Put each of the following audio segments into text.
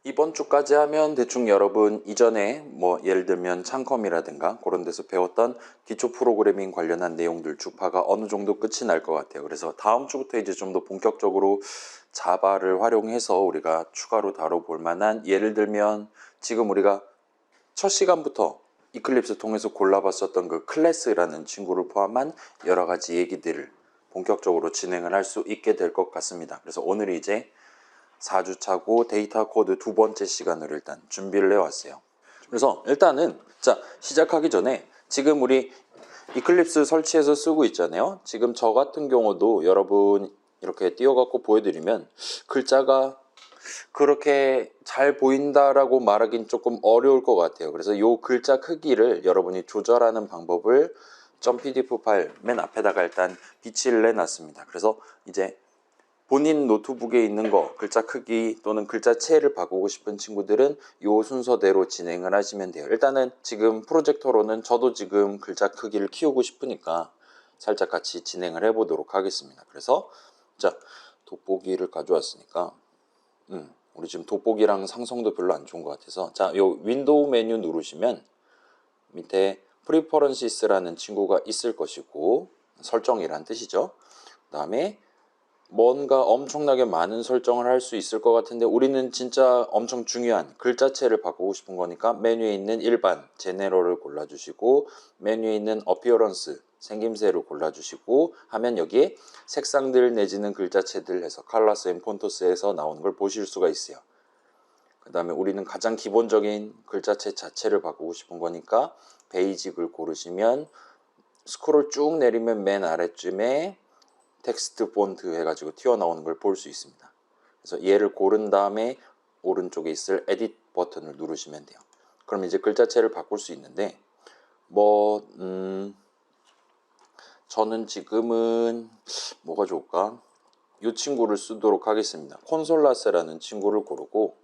이번 주까지 하면 대충 여러분 이전에 뭐 예를 들면 창컴이라든가 그런 데서 배웠던 기초 프로그래밍 관련한 내용들 주파가 어느 정도 끝이 날 것 같아요. 그래서 다음 주부터 이제 좀 더 본격적으로 자바를 활용해서 우리가 추가로 다뤄볼 만한, 예를 들면 지금 우리가 첫 시간부터 이클립스 통해서 골라봤었던 그 클래스라는 친구를 포함한 여러 가지 얘기들을 본격적으로 진행을 할 수 있게 될 것 같습니다. 그래서 오늘이 이제 4주 차고 데이터 코드 두 번째 시간으로 일단 준비를 해왔어요. 그래서 일단은 자, 시작하기 전에 지금 우리 이클립스 설치해서 쓰고 있잖아요. 지금 저 같은 경우도 여러분 이렇게 띄워갖고 보여드리면 글자가 그렇게 잘 보인다라고 말하긴 조금 어려울 것 같아요. 그래서 이 글자 크기를 여러분이 조절하는 방법을 .pdf 파일 맨 앞에다가 일단 비치를 해놨습니다. 그래서 이제 본인 노트북에 있는 거 글자 크기 또는 글자체를 바꾸고 싶은 친구들은 이 순서대로 진행을 하시면 돼요. 일단은 지금 프로젝터로는 저도 지금 글자 크기를 키우고 싶으니까 살짝 같이 진행을 해 보도록 하겠습니다. 그래서 자, 돋보기를 가져왔으니까 우리 지금 돋보기랑 상성도 별로 안 좋은 것 같아서, 자, 요 윈도우 메뉴 누르시면 밑에 프리퍼런시스라는 친구가 있을 것이고, 설정이란 뜻이죠. 그 다음에 뭔가 엄청나게 많은 설정을 할 수 있을 것 같은데 우리는 진짜 엄청 중요한 글자체를 바꾸고 싶은 거니까 메뉴에 있는 일반, 제네럴을 골라주시고, 메뉴에 있는 어피어런스, 생김새를 골라주시고 하면 여기에 색상들 내지는 글자체들 해서 컬러스 앤 폰토스에서 나오는 걸 보실 수가 있어요. 그 다음에 우리는 가장 기본적인 글자체 자체를 바꾸고 싶은 거니까 베이직을 고르시면 스크롤 쭉 내리면 맨 아래쯤에 텍스트 폰트 해가지고 튀어나오는 걸 볼 수 있습니다. 그래서 얘를 고른 다음에 오른쪽에 있을 에딧 버튼을 누르시면 돼요. 그럼 이제 글자체를 바꿀 수 있는데 저는 지금은 뭐가 좋을까? 이 친구를 쓰도록 하겠습니다. 콘솔라스라는 친구를 고르고,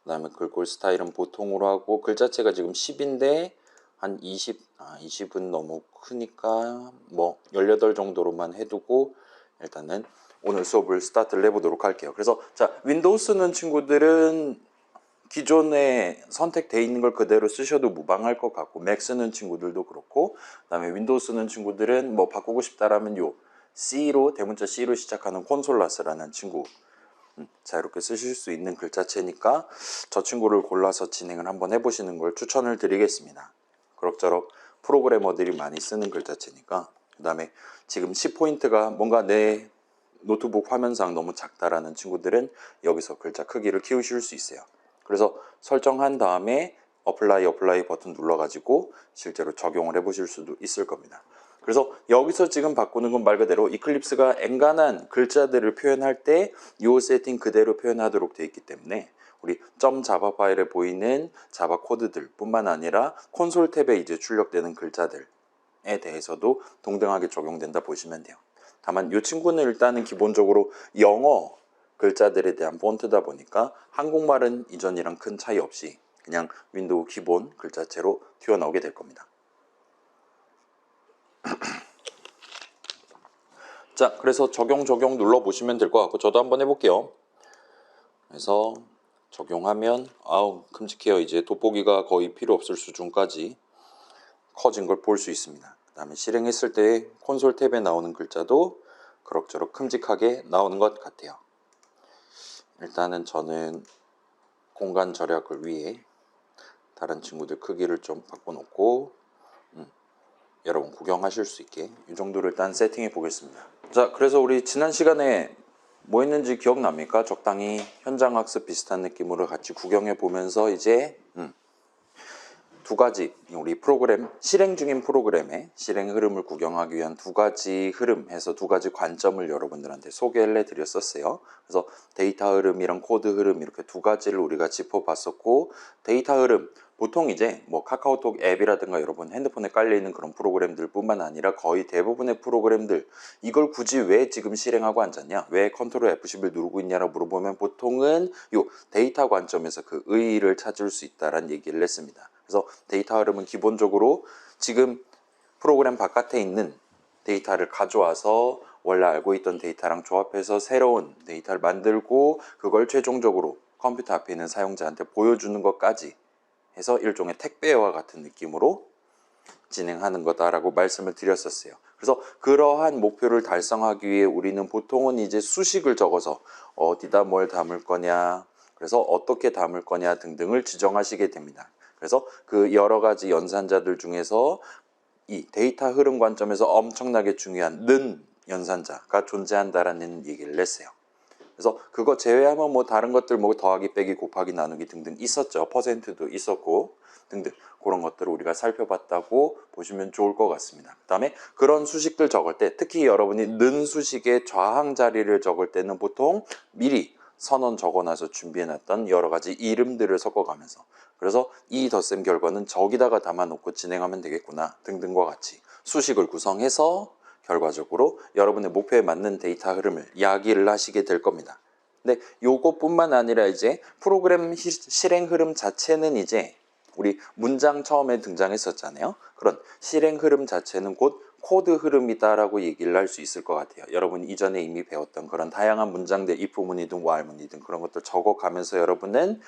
그 다음에 글꼴 스타일은 보통으로 하고, 글자체가 지금 10인데 한 20은 너무 크니까 뭐 18 정도로만 해두고 일단은 오늘 수업을 스타트를 해보도록 할게요. 그래서 자, 윈도우 쓰는 친구들은 기존에 선택되어 있는 걸 그대로 쓰셔도 무방할 것 같고, 맥 쓰는 친구들도 그렇고, 그 다음에 윈도우 쓰는 친구들은 뭐 바꾸고 싶다라면 요 C로, 대문자 C로 시작하는 콘솔라스라는 친구 자유롭게 쓰실 수 있는 글자체니까 저 친구를 골라서 진행을 한번 해보시는 걸 추천을 드리겠습니다. 그럭저럭 프로그래머들이 많이 쓰는 글자체니까. 그 다음에 지금 10포인트가 뭔가 내 노트북 화면상 너무 작다라는 친구들은 여기서 글자 크기를 키우실 수 있어요. 그래서 설정한 다음에 어플라이 버튼 눌러가지고 실제로 적용을 해보실 수도 있을 겁니다. 그래서 여기서 지금 바꾸는 건 말 그대로 이클립스가 엔간한 글자들을 표현할 때 이 세팅 그대로 표현하도록 되어 있기 때문에 우리 .java 파일에 보이는 자바 코드들 뿐만 아니라 콘솔 탭에 이제 출력되는 글자들에 대해서도 동등하게 적용된다 보시면 돼요. 다만 이 친구는 일단은 기본적으로 영어 글자들에 대한 폰트다 보니까 한국말은 이전이랑 큰 차이 없이 그냥 윈도우 기본 글자체로 튀어나오게 될 겁니다. 자, 그래서 적용 눌러보시면 될 것 같고, 저도 한번 해볼게요. 그래서 적용하면 아우 큼직해요. 이제 돋보기가 거의 필요 없을 수준까지 커진 걸 볼 수 있습니다. 그 다음에 실행했을 때 콘솔 탭에 나오는 글자도 그럭저럭 큼직하게 나오는 것 같아요. 일단은 저는 공간 절약을 위해 다른 친구들 크기를 좀 바꿔놓고 여러분 구경하실 수 있게 이 정도를 일단 세팅해 보겠습니다. 자, 그래서 우리 지난 시간에 뭐 했는지 기억납니까? 적당히 현장학습 비슷한 느낌으로 같이 구경해 보면서 이제 두 가지 우리 프로그램, 실행 중인 프로그램의 실행 흐름을 구경하기 위한 두 가지 흐름 해서 두 가지 관점을 여러분들한테 소개를 해드렸었어요. 그래서 데이터 흐름이랑 코드 흐름 이렇게 두 가지를 우리가 짚어봤었고, 데이터 흐름 보통 이제 뭐 카카오톡 앱이라든가 여러분 핸드폰에 깔려있는 그런 프로그램들 뿐만 아니라 거의 대부분의 프로그램들, 이걸 굳이 왜 지금 실행하고 앉았냐, 왜 컨트롤 F10을 누르고 있냐라고 물어보면 보통은 요 데이터 관점에서 그 의의를 찾을 수 있다라는 얘기를 했습니다. 그래서 데이터 흐름은 기본적으로 지금 프로그램 바깥에 있는 데이터를 가져와서 원래 알고 있던 데이터랑 조합해서 새로운 데이터를 만들고 그걸 최종적으로 컴퓨터 앞에 있는 사용자한테 보여주는 것까지 해서 일종의 택배와 같은 느낌으로 진행하는 거다라고 말씀을 드렸었어요. 그래서 그러한 목표를 달성하기 위해 우리는 보통은 이제 수식을 적어서 어디다 뭘 담을 거냐, 그래서 어떻게 담을 거냐 등등을 지정하시게 됩니다. 그래서 그 여러 가지 연산자들 중에서 이 데이터 흐름 관점에서 엄청나게 중요한 는 연산자가 존재한다라는 얘기를 했어요. 그래서 그거 제외하면 뭐 다른 것들 뭐 더하기 빼기 곱하기 나누기 등등 있었죠. 퍼센트도 있었고 등등 그런 것들을 우리가 살펴봤다고 보시면 좋을 것 같습니다. 그 다음에 그런 수식들 적을 때 특히 여러분이 는 수식의 좌항 자리를 적을 때는 보통 미리 선언 적어놔서 준비해놨던 여러 가지 이름들을 섞어가면서 그래서 이 덧셈 결과는 저기다가 담아놓고 진행하면 되겠구나 등등과 같이 수식을 구성해서 결과적으로 여러분의 목표에 맞는 데이터 흐름을 이야기를 하시게 될 겁니다. 근데 요것뿐만 아니라 이제 프로그램 실행 흐름 자체는 이제 우리 문장 처음에 등장했었잖아요. 그런 실행 흐름 자체는 곧 코드 흐름이다라고 얘기를 할 수 있을 것 같아요. 여러분이 이전에 이미 배웠던 그런 다양한 문장들, if문이든 while문이든 그런 것들 적어가면서 여러분은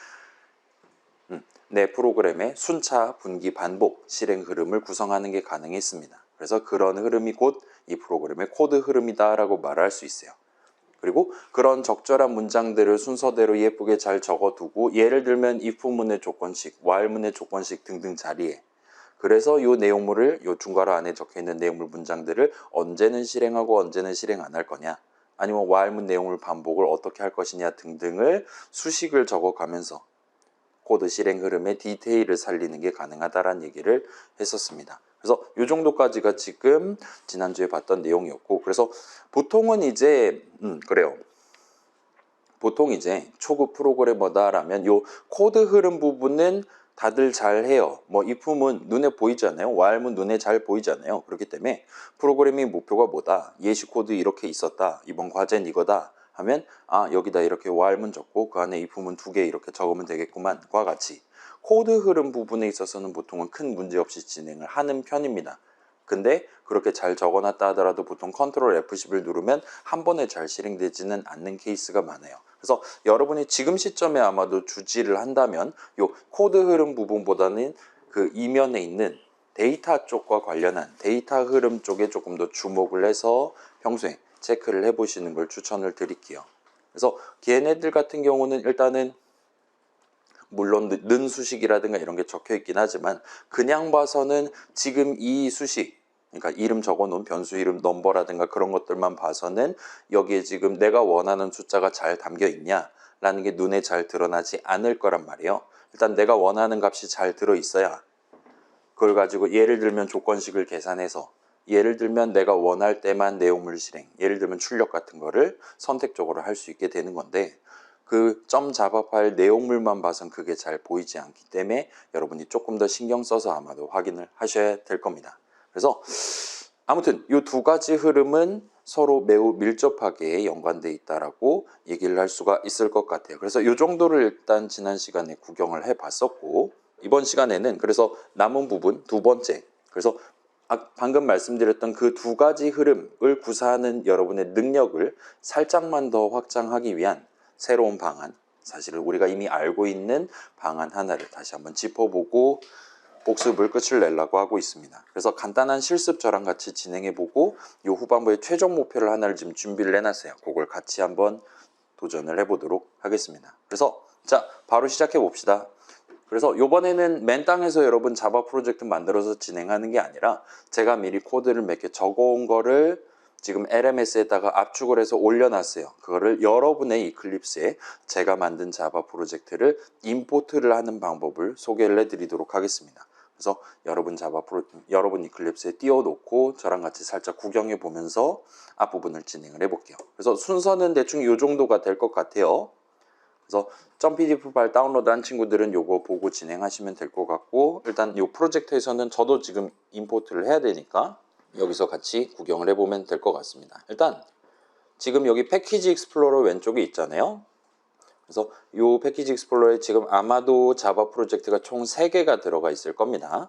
내 프로그램의 순차, 분기, 반복, 실행 흐름을 구성하는 게 가능했습니다. 그래서 그런 흐름이 곧 이 프로그램의 코드 흐름이다라고 말할 수 있어요. 그리고 그런 적절한 문장들을 순서대로 예쁘게 잘 적어두고 예를 들면 if문의 조건식, while문의 조건식 등등 자리에 그래서 이 내용물을 이 중괄호 안에 적혀있는 내용물 문장들을 언제는 실행하고 언제는 실행 안 할 거냐 아니면 while문 내용물 반복을 어떻게 할 것이냐 등등을 수식을 적어가면서 코드 실행 흐름의 디테일을 살리는 게 가능하다라는 얘기를 했었습니다. 그래서 이 정도까지가 지금 지난주에 봤던 내용이었고 그래서 보통은 이제 그래요. 보통 이제 초급 프로그래머다라면 요 코드 흐름 부분은 다들 잘 해요. 뭐 if문 눈에 보이잖아요. while문 눈에 잘 보이잖아요. 그렇기 때문에 프로그래밍 목표가 뭐다. 예시 코드 이렇게 있었다. 이번 과제는 이거다. 하면 아 여기다 이렇게 while문 적고 그 안에 if문 2개 이렇게 적으면 되겠구만 과 같이 코드 흐름 부분에 있어서는 보통은 큰 문제 없이 진행을 하는 편입니다. 근데 그렇게 잘 적어놨다 하더라도 보통 컨트롤 F10을 누르면 한 번에 잘 실행되지는 않는 케이스가 많아요. 그래서 여러분이 지금 시점에 아마도 주지를 한다면 요 코드 흐름 부분보다는 그 이면에 있는 데이터 쪽과 관련한 데이터 흐름 쪽에 조금 더 주목을 해서 평소에 체크를 해보시는 걸 추천을 드릴게요. 그래서 걔네들 같은 경우는 일단은 물론 는 수식이라든가 이런 게 적혀 있긴 하지만 그냥 봐서는 지금 이 수식 그러니까 이름 적어놓은 변수 이름 넘버라든가 그런 것들만 봐서는 여기에 지금 내가 원하는 숫자가 잘 담겨 있냐 라는 게 눈에 잘 드러나지 않을 거란 말이에요. 일단 내가 원하는 값이 잘 들어있어야 그걸 가지고 예를 들면 조건식을 계산해서 예를 들면 내가 원할 때만 내용물 실행 예를 들면 출력 같은 거를 선택적으로 할 수 있게 되는 건데 그 .java 파일 내용물만 봐선 그게 잘 보이지 않기 때문에 여러분이 조금 더 신경 써서 아마도 확인을 하셔야 될 겁니다. 그래서 아무튼 이 두 가지 흐름은 서로 매우 밀접하게 연관되어 있다라고 얘기를 할 수가 있을 것 같아요. 그래서 이 정도를 일단 지난 시간에 구경을 해봤었고 이번 시간에는 그래서 남은 부분 두 번째 그래서 방금 말씀드렸던 그 두 가지 흐름을 구사하는 여러분의 능력을 살짝만 더 확장하기 위한 새로운 방안 사실은 우리가 이미 알고 있는 방안 하나를 다시 한번 짚어보고 복습을 끝을 내려고 하고 있습니다. 그래서 간단한 실습 저랑 같이 진행해보고 이 후반부에 최종 목표를 하나를 지금 준비를 해놨어요. 그걸 같이 한번 도전을 해보도록 하겠습니다. 그래서 자 바로 시작해 봅시다. 그래서 이번에는 맨 땅에서 여러분 자바 프로젝트 만들어서 진행하는 게 아니라 제가 미리 코드를 몇 개 적어온 거를 지금 LMS에다가 압축을 해서 올려놨어요. 그거를 여러분의 이클립스에 제가 만든 자바 프로젝트를 임포트를 하는 방법을 소개를 해드리도록 하겠습니다. 그래서 여러분 이클립스에 띄워놓고 저랑 같이 살짝 구경해 보면서 앞부분을 진행을 해볼게요. 그래서 순서는 대충 이 정도가 될 것 같아요. 그래서 .pdf 파일 다운로드한 친구들은 요거 보고 진행하시면 될 것 같고 일단 이 프로젝트에서는 저도 지금 임포트를 해야 되니까 여기서 같이 구경을 해보면 될 것 같습니다. 일단 지금 여기 패키지 익스플로러 왼쪽에 있잖아요. 그래서 이 패키지 익스플로러에 지금 아마도 자바 프로젝트가 총 3개가 들어가 있을 겁니다.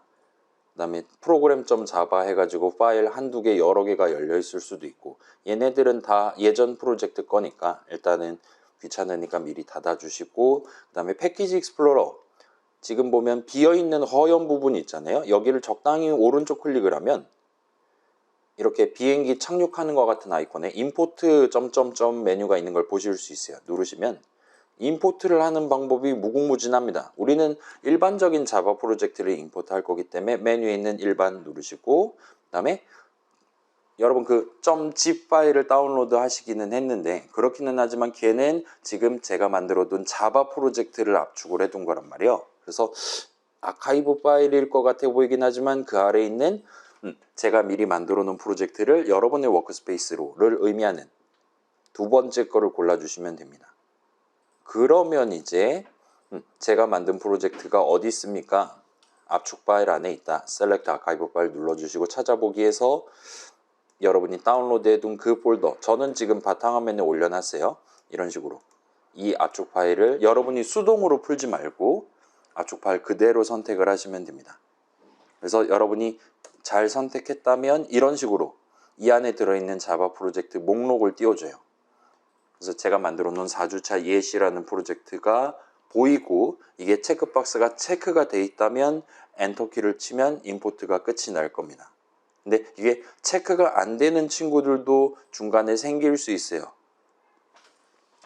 그 다음에 프로그램.java 해가지고 파일 한두 개 여러 개가 열려 있을 수도 있고 얘네들은 다 예전 프로젝트 거니까 일단은 귀찮으니까 미리 닫아주시고, 그 다음에 패키지 익스플로러 지금 보면 비어있는 허연 부분이 있잖아요. 여기를 적당히 오른쪽 클릭을 하면 이렇게 비행기 착륙하는 것 같은 아이콘에 임포트 점점점 메뉴가 있는 걸 보실 수 있어요. 누르시면 임포트를 하는 방법이 무궁무진합니다. 우리는 일반적인 자바 프로젝트를 임포트 할 거기 때문에 메뉴에 있는 일반 누르시고, 그 다음에 여러분 그 .zip 파일을 다운로드 하시기는 했는데, 그렇기는 하지만 걔는 지금 제가 만들어 둔 자바 프로젝트를 압축을 해둔 거란 말이에요. 그래서 아카이브 파일일 것 같아 보이긴 하지만 그 아래에 있는 제가 미리 만들어 놓은 프로젝트를 여러분의 워크스페이스로를 의미하는 두 번째 거를 골라주시면 됩니다. 그러면 이제 제가 만든 프로젝트가 어디 있습니까? 압축 파일 안에 있다. 셀렉트 아카이브 파일 눌러주시고 찾아보기에서 여러분이 다운로드 해둔 그 폴더, 저는 지금 바탕화면에 올려놨어요. 이런 식으로 이 압축 파일을 여러분이 수동으로 풀지 말고 압축 파일 그대로 선택을 하시면 됩니다. 그래서 여러분이 잘 선택했다면 이런 식으로 이 안에 들어있는 자바 프로젝트 목록을 띄워줘요. 그래서 제가 만들어 놓은 4주차 예시라는 프로젝트가 보이고, 이게 체크박스가 체크가 돼 있다면 엔터키를 치면 임포트가 끝이 날 겁니다. 근데 이게 체크가 안 되는 친구들도 중간에 생길 수 있어요.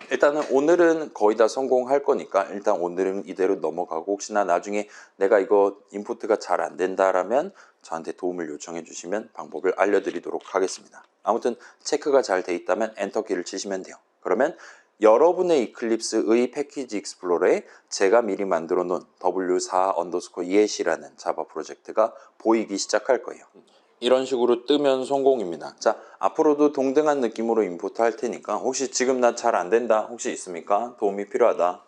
일단은 오늘은 거의 다 성공할 거니까 일단 오늘은 이대로 넘어가고, 혹시나 나중에 내가 이거 인풋가 잘 안 된다라면 저한테 도움을 요청해 주시면 방법을 알려드리도록 하겠습니다. 아무튼 체크가 잘 돼 있다면 엔터키를 치시면 돼요. 그러면 여러분의 이클립스의 패키지 익스플로러에 제가 미리 만들어 놓은 w4_yes이라는 자바 프로젝트가 보이기 시작할 거예요. 이런 식으로 뜨면 성공입니다. 자, 앞으로도 동등한 느낌으로 임포트 할 테니까 혹시 지금 나 잘 안 된다 혹시 있습니까? 도움이 필요하다.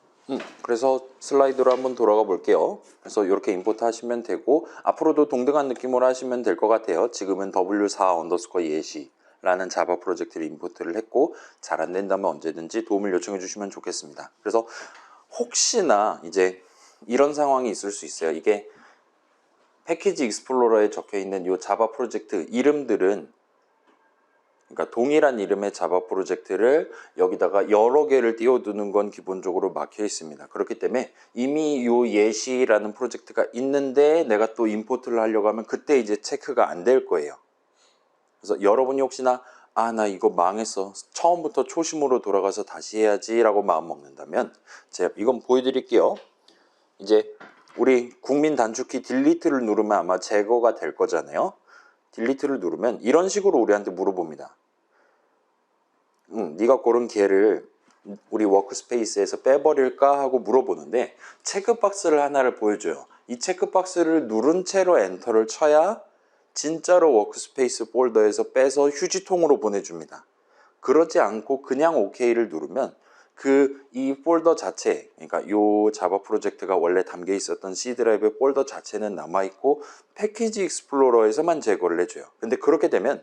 그래서 슬라이드로 한번 돌아가 볼게요. 그래서 이렇게 임포트 하시면 되고, 앞으로도 동등한 느낌으로 하시면 될 것 같아요. 지금은 w4_yesi 라는 자바 프로젝트를 임포트를 했고, 잘 안 된다면 언제든지 도움을 요청해 주시면 좋겠습니다. 그래서 혹시나 이제 이런 상황이 있을 수 있어요. 이게 패키지 익스플로러에 적혀 있는 이 자바 프로젝트 이름들은, 그러니까 동일한 이름의 자바 프로젝트를 여기다가 여러 개를 띄워두는 건 기본적으로 막혀 있습니다. 그렇기 때문에 이미 이 예시라는 프로젝트가 있는데 내가 또 임포트를 하려고 하면 그때 이제 체크가 안 될 거예요. 그래서 여러분이 혹시나 나 이거 망했어, 처음부터 초심으로 돌아가서 다시 해야지 라고 마음 먹는다면 제가 이건 보여드릴게요. 이제 우리 국민 단축키 딜리트를 누르면 아마 제거가 될 거잖아요. 딜리트를 누르면 이런 식으로 우리한테 물어봅니다. 네가 고른 개를 우리 워크스페이스에서 빼버릴까 하고 물어보는데, 체크박스를 하나를 보여줘요. 이 체크박스를 누른 채로 엔터를 쳐야 진짜로 워크스페이스 폴더에서 빼서 휴지통으로 보내줍니다. 그러지 않고 그냥 OK를 누르면 이 폴더 자체, 그러니까 이 자바 프로젝트가 원래 담겨 있었던 C 드라이브의 폴더 자체는 남아있고 패키지 익스플로러에서만 제거를 해줘요. 근데 그렇게 되면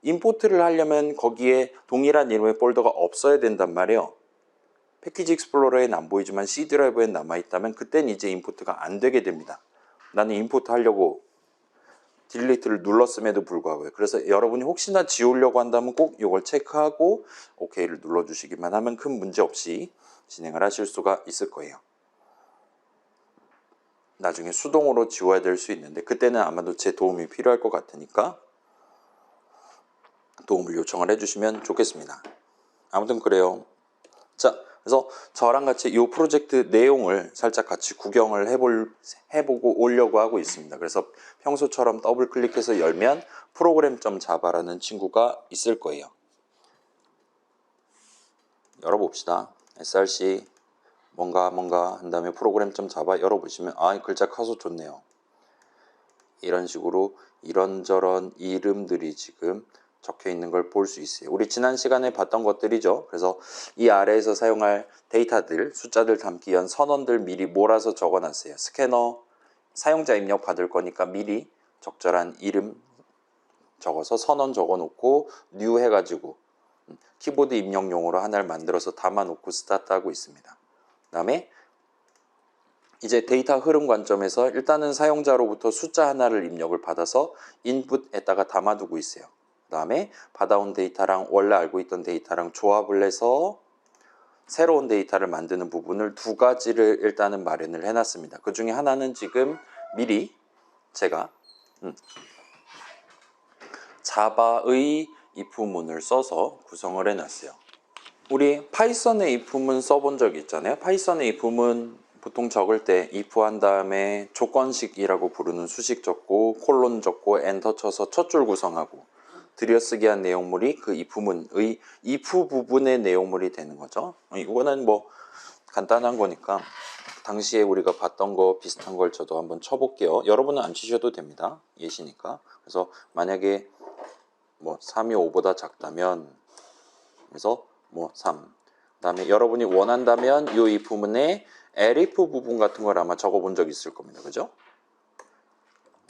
임포트를 하려면 거기에 동일한 이름의 폴더가 없어야 된단 말이에요. 패키지 익스플로러에는 안 보이지만 C 드라이브에 남아있다면 그땐 이제 임포트가 안 되게 됩니다. 나는 임포트 하려고 딜리트를 눌렀음에도 불구하고요. 그래서 여러분이 혹시나 지우려고 한다면 꼭 이걸 체크하고 OK를 눌러주시기만 하면 큰 문제 없이 진행을 하실 수가 있을 거예요. 나중에 수동으로 지워야 될 수 있는데 그때는 아마도 제 도움이 필요할 것 같으니까 도움을 요청을 해주시면 좋겠습니다. 아무튼 그래요. 자, 그래서 저랑 같이 이 프로젝트 내용을 살짝 같이 구경을 해보고 오려고 하고 있습니다. 그래서 평소처럼 더블 클릭해서 열면 program.java라는 친구가 있을 거예요. 열어봅시다. src 뭔가 한 다음에 program.java 열어보시면 글자 커서 좋네요. 이런 식으로 이런저런 이름들이 지금 적혀 있는 걸 볼 수 있어요. 우리 지난 시간에 봤던 것들이죠. 그래서 이 아래에서 사용할 데이터들, 숫자들 담기 위한 선언들 미리 몰아서 적어놨어요. 스캐너 사용자 입력 받을 거니까 미리 적절한 이름 적어서 선언 적어놓고 new 해가지고 키보드 입력용으로 하나를 만들어서 담아놓고 스타트 하고 있습니다. 그 다음에 이제 데이터 흐름 관점에서 일단은 사용자로부터 숫자 하나를 입력을 받아서 인풋에다가 담아두고 있어요. 그 다음에 받아온 데이터랑 원래 알고 있던 데이터랑 조합을 해서 새로운 데이터를 만드는 부분을 두 가지를 일단은 마련을 해놨습니다. 그 중에 하나는 지금 미리 제가 자바의 if문을 써서 구성을 해놨어요. 우리 파이썬의 if문 써본 적 있잖아요. 파이썬의 if문 보통 적을 때 if 한 다음에 조건식이라고 부르는 수식 적고 콜론 적고 엔터 쳐서 첫 줄 구성하고 들여쓰기 한 내용물이 그 if문의 if 부분의 내용물이 되는 거죠. 이거는 뭐 간단한 거니까 당시에 우리가 봤던 거 비슷한 걸 저도 한번 쳐볼게요. 여러분은 안 치셔도 됩니다. 예시니까. 그래서 만약에 뭐 3이 5보다 작다면 그래서 뭐 3. 그다음에 여러분이 원한다면 이 if문에 elif 부분 같은 걸 아마 적어본 적 있을 겁니다. 그죠?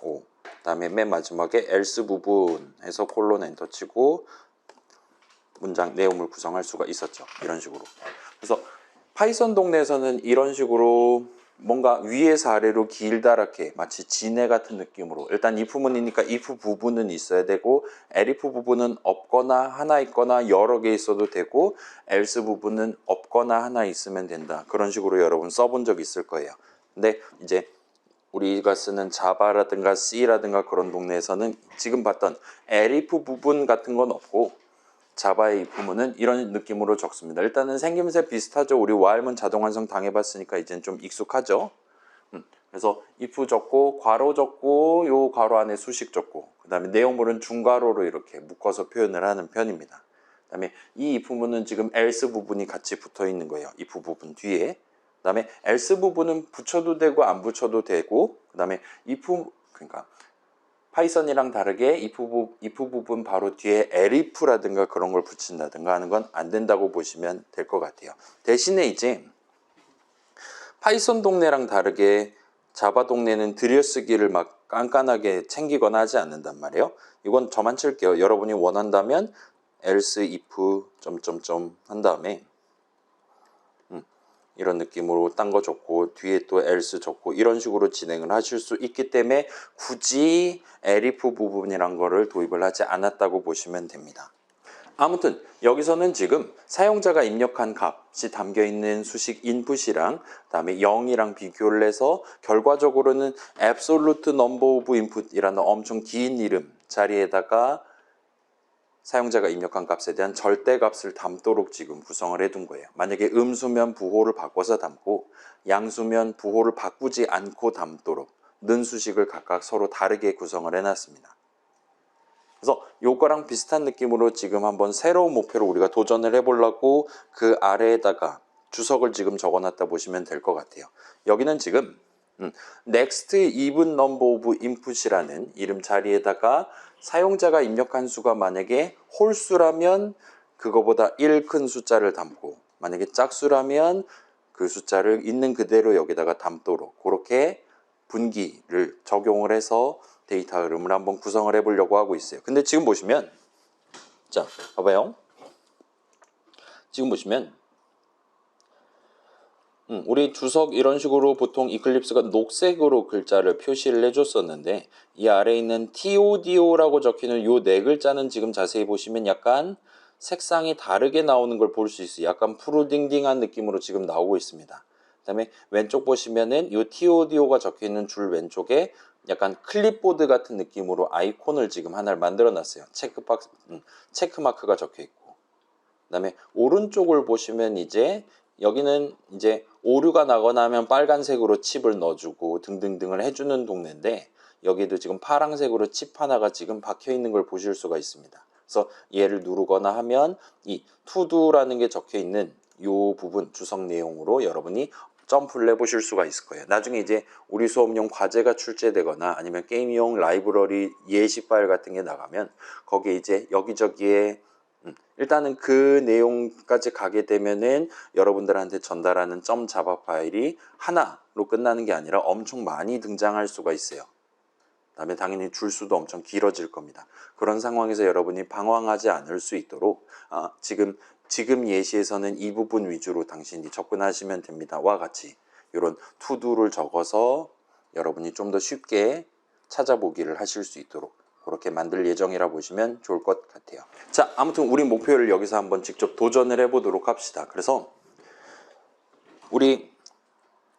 5. 그다음에 맨 마지막에 else 부분 해서 콜론 엔터 치고 문장 내용을 구성할 수가 있었죠. 이런 식으로. 그래서 파이썬 동네에서는 이런 식으로 뭔가 위에서 아래로 길다랗게 마치 진해 같은 느낌으로 일단 if문이니까 if 부분은 있어야 되고 elif 부분은 없거나 하나 있거나 여러 개 있어도 되고 else 부분은 없거나 하나 있으면 된다. 그런 식으로 여러분 써본 적 있을 거예요. 근데 이제 우리가 쓰는 자바라든가 C라든가 그런 동네에서는 지금 봤던 elif 부분 같은 건 없고 자바의 if문은 이런 느낌으로 적습니다. 일단은 생김새 비슷하죠. 우리 while문 자동 완성 당해봤으니까 이제는 좀 익숙하죠. 그래서 if 적고 괄호 적고 요 괄호 안에 수식 적고 그 다음에 내용물은 중괄호로 이렇게 묶어서 표현을 하는 편입니다. 그 다음에 이 if문은 지금 else 부분이 같이 붙어 있는 거예요. if 부분 뒤에. 그 다음에 else 부분은 붙여도 되고 안 붙여도 되고 그 다음에 if 그러니까 파이썬이랑 다르게 if 부분 바로 뒤에 elif라든가 그런 걸 붙인다든가 하는 건 안 된다고 보시면 될 것 같아요. 대신에 이제 파이썬 동네랑 다르게 자바 동네는 들여쓰기를 막 깐깐하게 챙기거나 하지 않는단 말이에요. 이건 저만 칠게요. 여러분이 원한다면 else if 점점점 한 다음에 이런 느낌으로 딴 거 적고 뒤에 또 else 적고 이런 식으로 진행을 하실 수 있기 때문에 굳이 elif 부분이란 거를 도입을 하지 않았다고 보시면 됩니다. 아무튼 여기서는 지금 사용자가 입력한 값이 담겨있는 수식 input이랑 그다음에 0이랑 비교를 해서 결과적으로는 absolute number of input이라는 엄청 긴 이름 자리에다가 사용자가 입력한 값에 대한 절대값을 담도록 지금 구성을 해둔 거예요. 만약에 음수면 부호를 바꿔서 담고 양수면 부호를 바꾸지 않고 담도록 는 수식을 각각 서로 다르게 구성을 해놨습니다. 그래서 요거랑 비슷한 느낌으로 지금 한번 새로운 목표로 우리가 도전을 해보려고 그 아래에다가 주석을 지금 적어놨다 보시면 될 것 같아요. 여기는 지금 next even number of input이라는 이름 자리에다가 사용자가 입력한 수가 만약에 홀수라면 그거보다 1 큰 숫자를 담고 만약에 짝수라면 그 숫자를 있는 그대로 여기다가 담도록 그렇게 분기를 적용을 해서 데이터 흐름을 한번 구성을 해보려고 하고 있어요. 근데 지금 보시면 자 봐봐요. 지금 보시면 우리 주석 이런 식으로 보통 이클립스가 녹색으로 글자를 표시를 해줬었는데 이 아래에 있는 TODO라고 적혀있는 요 네 글자는 지금 자세히 보시면 약간 색상이 다르게 나오는 걸 볼 수 있어요. 약간 푸르딩딩한 느낌으로 지금 나오고 있습니다. 그 다음에 왼쪽 보시면은 요 TODO가 적혀있는 줄 왼쪽에 약간 클립보드 같은 느낌으로 아이콘을 지금 하나를 만들어 놨어요. 체크마크가 적혀있고 그 다음에 오른쪽을 보시면 이제 여기는 이제 오류가 나거나 하면 빨간색으로 칩을 넣어주고 등등등을 해주는 동네인데 여기도 지금 파란색으로 칩 하나가 지금 박혀 있는 걸 보실 수가 있습니다. 그래서 얘를 누르거나 하면 이 투두라는 게 적혀 있는 이 부분 주석 내용으로 여러분이 점프를 해보실 수가 있을 거예요. 나중에 이제 우리 수업용 과제가 출제되거나 아니면 게임용 라이브러리 예시 파일 같은 게 나가면 거기에 이제 여기저기에 일단은 그 내용까지 가게 되면은 여러분들한테 전달하는 점 자바 파일이 하나로 끝나는 게 아니라 엄청 많이 등장할 수가 있어요. 그다음에 당연히 줄수도 엄청 길어질 겁니다. 그런 상황에서 여러분이 방황하지 않을 수 있도록 지금 예시에서는 이 부분 위주로 당신이 접근하시면 됩니다. 와 같이 이런 투두를 적어서 여러분이 좀 더 쉽게 찾아보기를 하실 수 있도록 그렇게 만들 예정이라 보시면 좋을 것 같아요. 자, 아무튼 우리 목표를 여기서 한번 직접 도전을 해보도록 합시다. 그래서 우리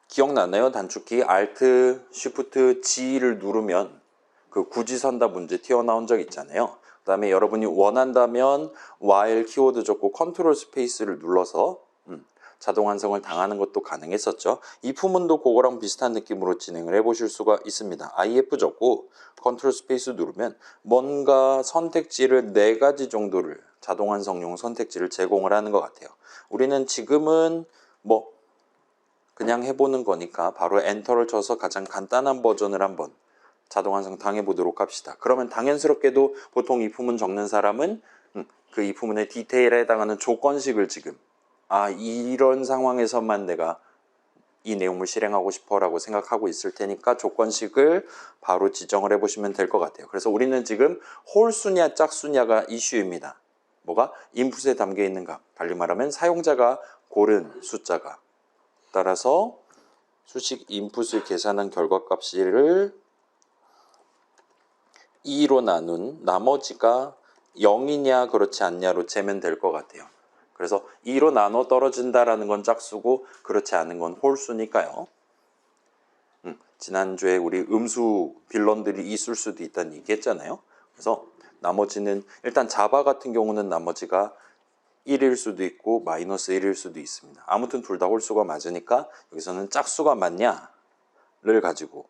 기억나나요? 단축키 Alt, Shift, G를 누르면 그 굳이선다 문제 튀어나온 적 있잖아요. 그 다음에 여러분이 원한다면 while 키워드 적고 컨트롤 스페이스를 눌러서 자동 완성을 당하는 것도 가능했었죠. 이 부분도 그거랑 비슷한 느낌으로 진행을 해보실 수가 있습니다. IF 적고 컨트롤 스페이스 누르면 뭔가 선택지를 4가지 정도를 자동 완성용 선택지를 제공을 하는 것 같아요. 우리는 지금은 뭐 그냥 해보는 거니까 바로 엔터를 쳐서 가장 간단한 버전을 한번 자동 완성 당해보도록 합시다. 그러면 당연스럽게도 보통 이 부분 적는 사람은 그 이 부분의 디테일에 해당하는 조건식을 지금 이런 상황에서만 내가 이 내용을 실행하고 싶어 라고 생각하고 있을 테니까 조건식을 바로 지정을 해보시면 될 것 같아요. 그래서 우리는 지금 홀수냐 짝수냐가 이슈입니다. 뭐가? 인풋에 담겨 있는 값, 달리 말하면 사용자가 고른 숫자가 따라서 수식 인풋을 계산한 결과값을 2로 나눈 나머지가 0이냐 그렇지 않냐로 재면 될 것 같아요. 그래서 2로 나눠 떨어진다라는 건 짝수고 그렇지 않은 건 홀수니까요. 지난주에 우리 음수 빌런들이 있을 수도 있다는 얘기했잖아요. 그래서 나머지는 일단 자바 같은 경우는 나머지가 1일 수도 있고 마이너스 1일 수도 있습니다. 아무튼 둘 다 홀수가 맞으니까 여기서는 짝수가 맞냐를 가지고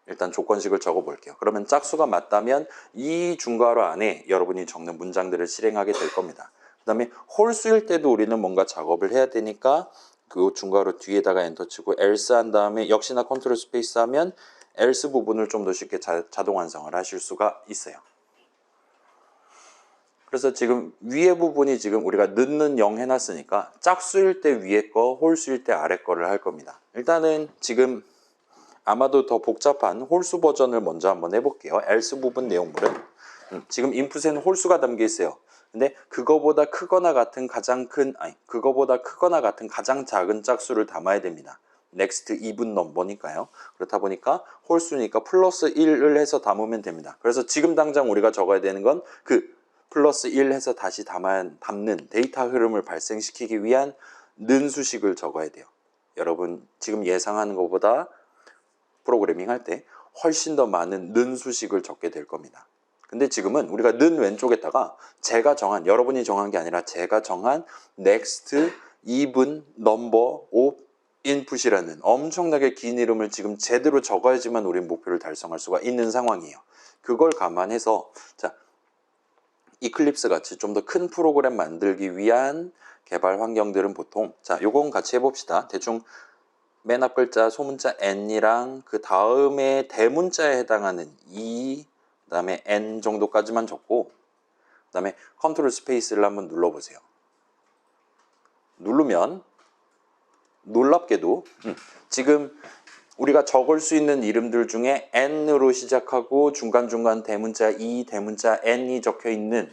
일단 조건식을 적어 볼게요. 그러면 짝수가 맞다면 이 중괄호 안에 여러분이 적는 문장들을 실행하게 될 겁니다. 그 다음에 홀수일 때도 우리는 뭔가 작업을 해야 되니까 그 중괄호 뒤에다가 엔터 치고 else 한 다음에 역시나 컨트롤 스페이스 하면 else 부분을 좀 더 쉽게 자동 완성을 하실 수가 있어요. 그래서 지금 위에 부분이 지금 우리가 넣는 0 해놨으니까 짝수일 때 위에 거, 홀수일 때 아래 거를 할 겁니다. 일단은 지금 아마도 더 복잡한 홀수 버전을 먼저 한번 해볼게요. else 부분 내용물은 지금 인풋에는 홀수가 담겨 있어요. 근데 그거보다 크거나 같은 그거보다 크거나 같은 가장 작은 짝수를 담아야 됩니다. next even number니까요. 그렇다 보니까 홀수니까 플러스 1을 해서 담으면 됩니다. 그래서 지금 당장 우리가 적어야 되는 건 그 플러스 1 해서 다시 담는 데이터 흐름을 발생시키기 위한 는 수식을 적어야 돼요. 여러분 지금 예상하는 것보다 프로그래밍 할 때 훨씬 더 많은 는 수식을 적게 될 겁니다. 근데 지금은 우리가 는 왼쪽에다가 제가 정한, 여러분이 정한 게 아니라 제가 정한 next, even, number of input이라는 엄청나게 긴 이름을 지금 제대로 적어야지만 우리 목표를 달성할 수가 있는 상황이에요. 그걸 감안해서 자 이클립스 같이 좀 더 큰 프로그램 만들기 위한 개발 환경들은 보통 요건 같이 해봅시다. 대충 맨 앞 글자 소문자 n이랑 그 다음에 대문자에 해당하는 그 다음에 n 정도까지만 적고 그 다음에 컨트롤 스페이스를 한번 눌러보세요. 누르면 놀랍게도 지금 우리가 적을 수 있는 이름들 중에 n으로 시작하고 중간중간 대문자 대문자 n이 적혀 있는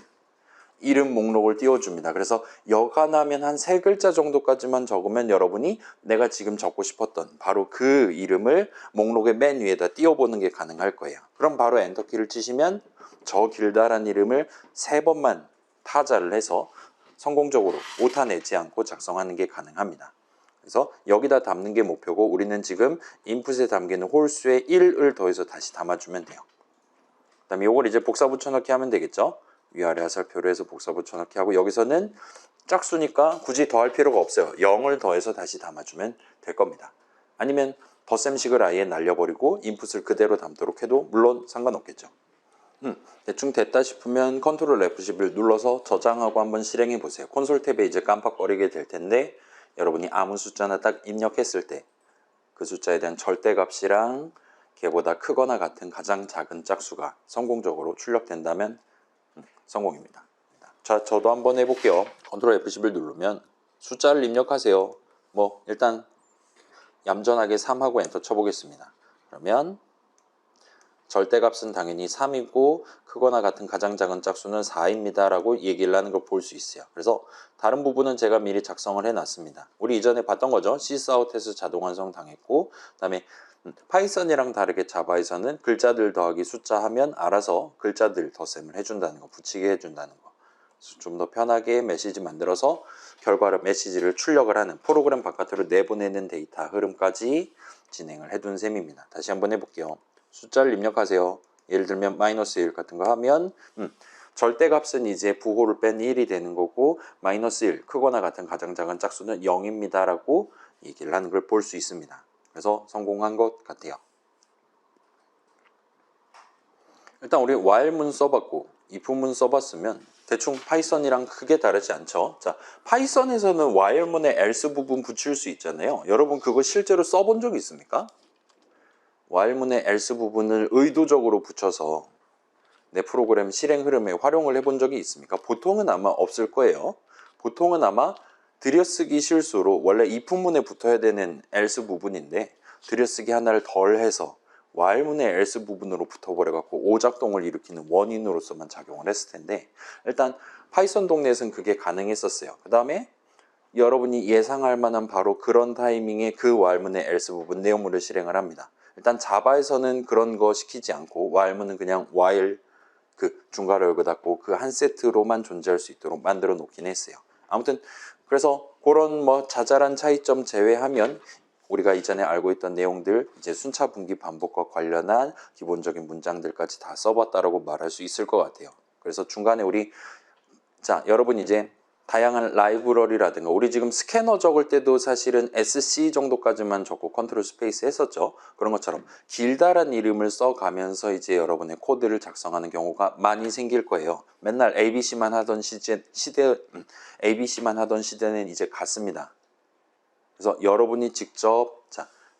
이름 목록을 띄워줍니다. 그래서 여간하면 한 3글자 정도까지만 적으면 여러분이 내가 지금 적고 싶었던 바로 그 이름을 목록의 맨 위에다 띄워보는 게 가능할 거예요. 그럼 바로 엔터키를 치시면 저 길다란 이름을 3번만 타자를 해서 성공적으로 오타 내지 않고 작성하는 게 가능합니다. 그래서 여기다 담는 게 목표고 우리는 지금 인풋에 담기는 홀수에 1을 더해서 다시 담아주면 돼요. 그 다음에 이걸 이제 복사 붙여넣기 하면 되겠죠. 위아래 화살표로 해서 복사 붙여넣기 하고 여기서는 짝수니까 굳이 더할 필요가 없어요. 0을 더해서 다시 담아주면 될 겁니다. 아니면 덧셈식을 아예 날려버리고 인풋을 그대로 담도록 해도 물론 상관없겠죠. 대충 됐다 싶으면 컨트롤 F11 눌러서 저장하고 한번 실행해 보세요. 콘솔 탭에 이제 깜빡거리게 될 텐데 여러분이 아무 숫자나 딱 입력했을 때 그 숫자에 대한 절대값이랑 걔보다 크거나 같은 가장 작은 짝수가 성공적으로 출력된다면 성공입니다. 자, 저도 한번 해볼게요. 컨트롤 F11 누르면 숫자를 입력하세요. 뭐 일단 얌전하게 3하고 엔터 쳐보겠습니다. 그러면 절대값은 당연히 3이고 크거나 같은 가장 작은 짝수는 4입니다 라고 얘기를 하는 걸 볼 수 있어요. 그래서 다른 부분은 제가 미리 작성을 해놨습니다. 우리 이전에 봤던 거죠. 시스아웃에서 자동 완성 당했고 그 다음에 파이썬이랑 다르게 자바에서는 글자들 더하기 숫자 하면 알아서 글자들 덧셈을 해준다는 거, 붙이게 해준다는 거. 좀 더 편하게 메시지 만들어서 결과를 메시지를 출력을 하는 프로그램 바깥으로 내보내는 데이터 흐름까지 진행을 해둔 셈입니다. 다시 한번 해볼게요. 숫자를 입력하세요. 예를 들면 마이너스 1 같은 거 하면 절대값은 이제 부호를 뺀 1이 되는 거고 마이너스 1 크거나 같은 가장 작은 짝수는 0입니다 라고 얘기를 하는 걸 볼 수 있습니다. 그래서 성공한 것 같아요. 일단 우리 while문 써봤고 if문 써봤으면 대충 파이썬이랑 크게 다르지 않죠. 자, 파이썬에서는 while문에 else 부분 붙일 수 있잖아요. 여러분 그거 실제로 써본 적 있습니까? while문에 else 부분을 의도적으로 붙여서 내 프로그램 실행 흐름에 활용을 해본 적이 있습니까? 보통은 아마 없을 거예요. 보통은 아마 들여쓰기 실수로 원래 if문에 붙어야 되는 else 부분인데 들여쓰기 하나를 덜 해서 while문의 else 부분으로 붙어버려갖고 오작동을 일으키는 원인으로서만 작용을 했을 텐데 일단 파이썬 동네에서는 그게 가능했었어요. 그 다음에 여러분이 예상할 만한 바로 그런 타이밍에 그 while문의 else 부분 내용물을 실행을 합니다. 일단 자바에서는 그런 거 시키지 않고 while문은 그냥 while 그 중괄호 열고 닫고 그 한 세트로만 존재할 수 있도록 만들어 놓긴 했어요. 아무튼 그래서 그런 뭐 자잘한 차이점 제외하면 우리가 이전에 알고 있던 내용들 이제 순차 분기 반복과 관련한 기본적인 문장들까지 다 써봤다라고 말할 수 있을 것 같아요. 그래서 중간에 우리 자 여러분 이제 다양한 라이브러리라든가 우리 지금 스캐너 적을 때도 사실은 SC 정도까지만 적고 컨트롤 스페이스 했었죠. 그런 것처럼 길다란 이름을 써가면서 이제 여러분의 코드를 작성하는 경우가 많이 생길 거예요. 맨날 ABC만 하던 ABC만 하던 시대는 이제 갔습니다. 그래서 여러분이 직접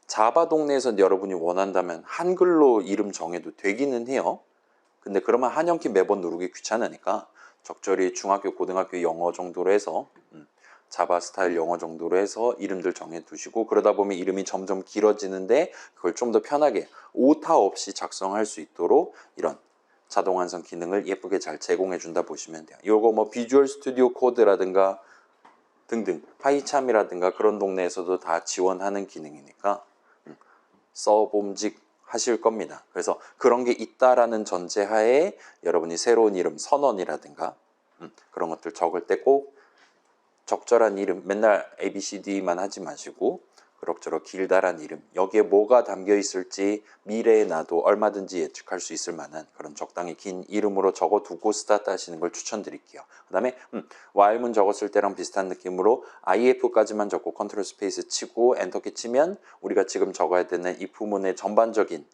자바 동네에서 여러분이 원한다면 한글로 이름 정해도 되기는 해요. 근데 그러면 한영키 매번 누르기 귀찮으니까 적절히 중학교, 고등학교 영어 정도로 해서 자바 스타일 영어 정도로 해서 이름들 정해 두시고 그러다 보면 이름이 점점 길어지는데 그걸 좀 더 편하게 오타 없이 작성할 수 있도록 이런 자동 완성 기능을 예쁘게 잘 제공해 준다 보시면 돼요. 요거 뭐 비주얼 스튜디오 코드라든가 등등 파이참이라든가 그런 동네에서도 다 지원하는 기능이니까 써봄직 하실 겁니다. 그래서 그런 게 있다라는 전제하에 여러분이 새로운 이름 선언이라든가 그런 것들 적을 때 꼭 적절한 이름 맨날 ABCD만 하지 마시고 그럭저럭 길다란 이름 여기에 뭐가 담겨 있을지 미래에 나도 얼마든지 예측할 수 있을 만한 그런 적당히 긴 이름으로 적어두고 스타트 하시는 걸 추천드릴게요. 그 다음에 while문 적었을 때랑 비슷한 느낌으로 if까지만 적고 컨트롤 스페이스 치고 엔터키 치면 우리가 지금 적어야 되는 if문의 전반적인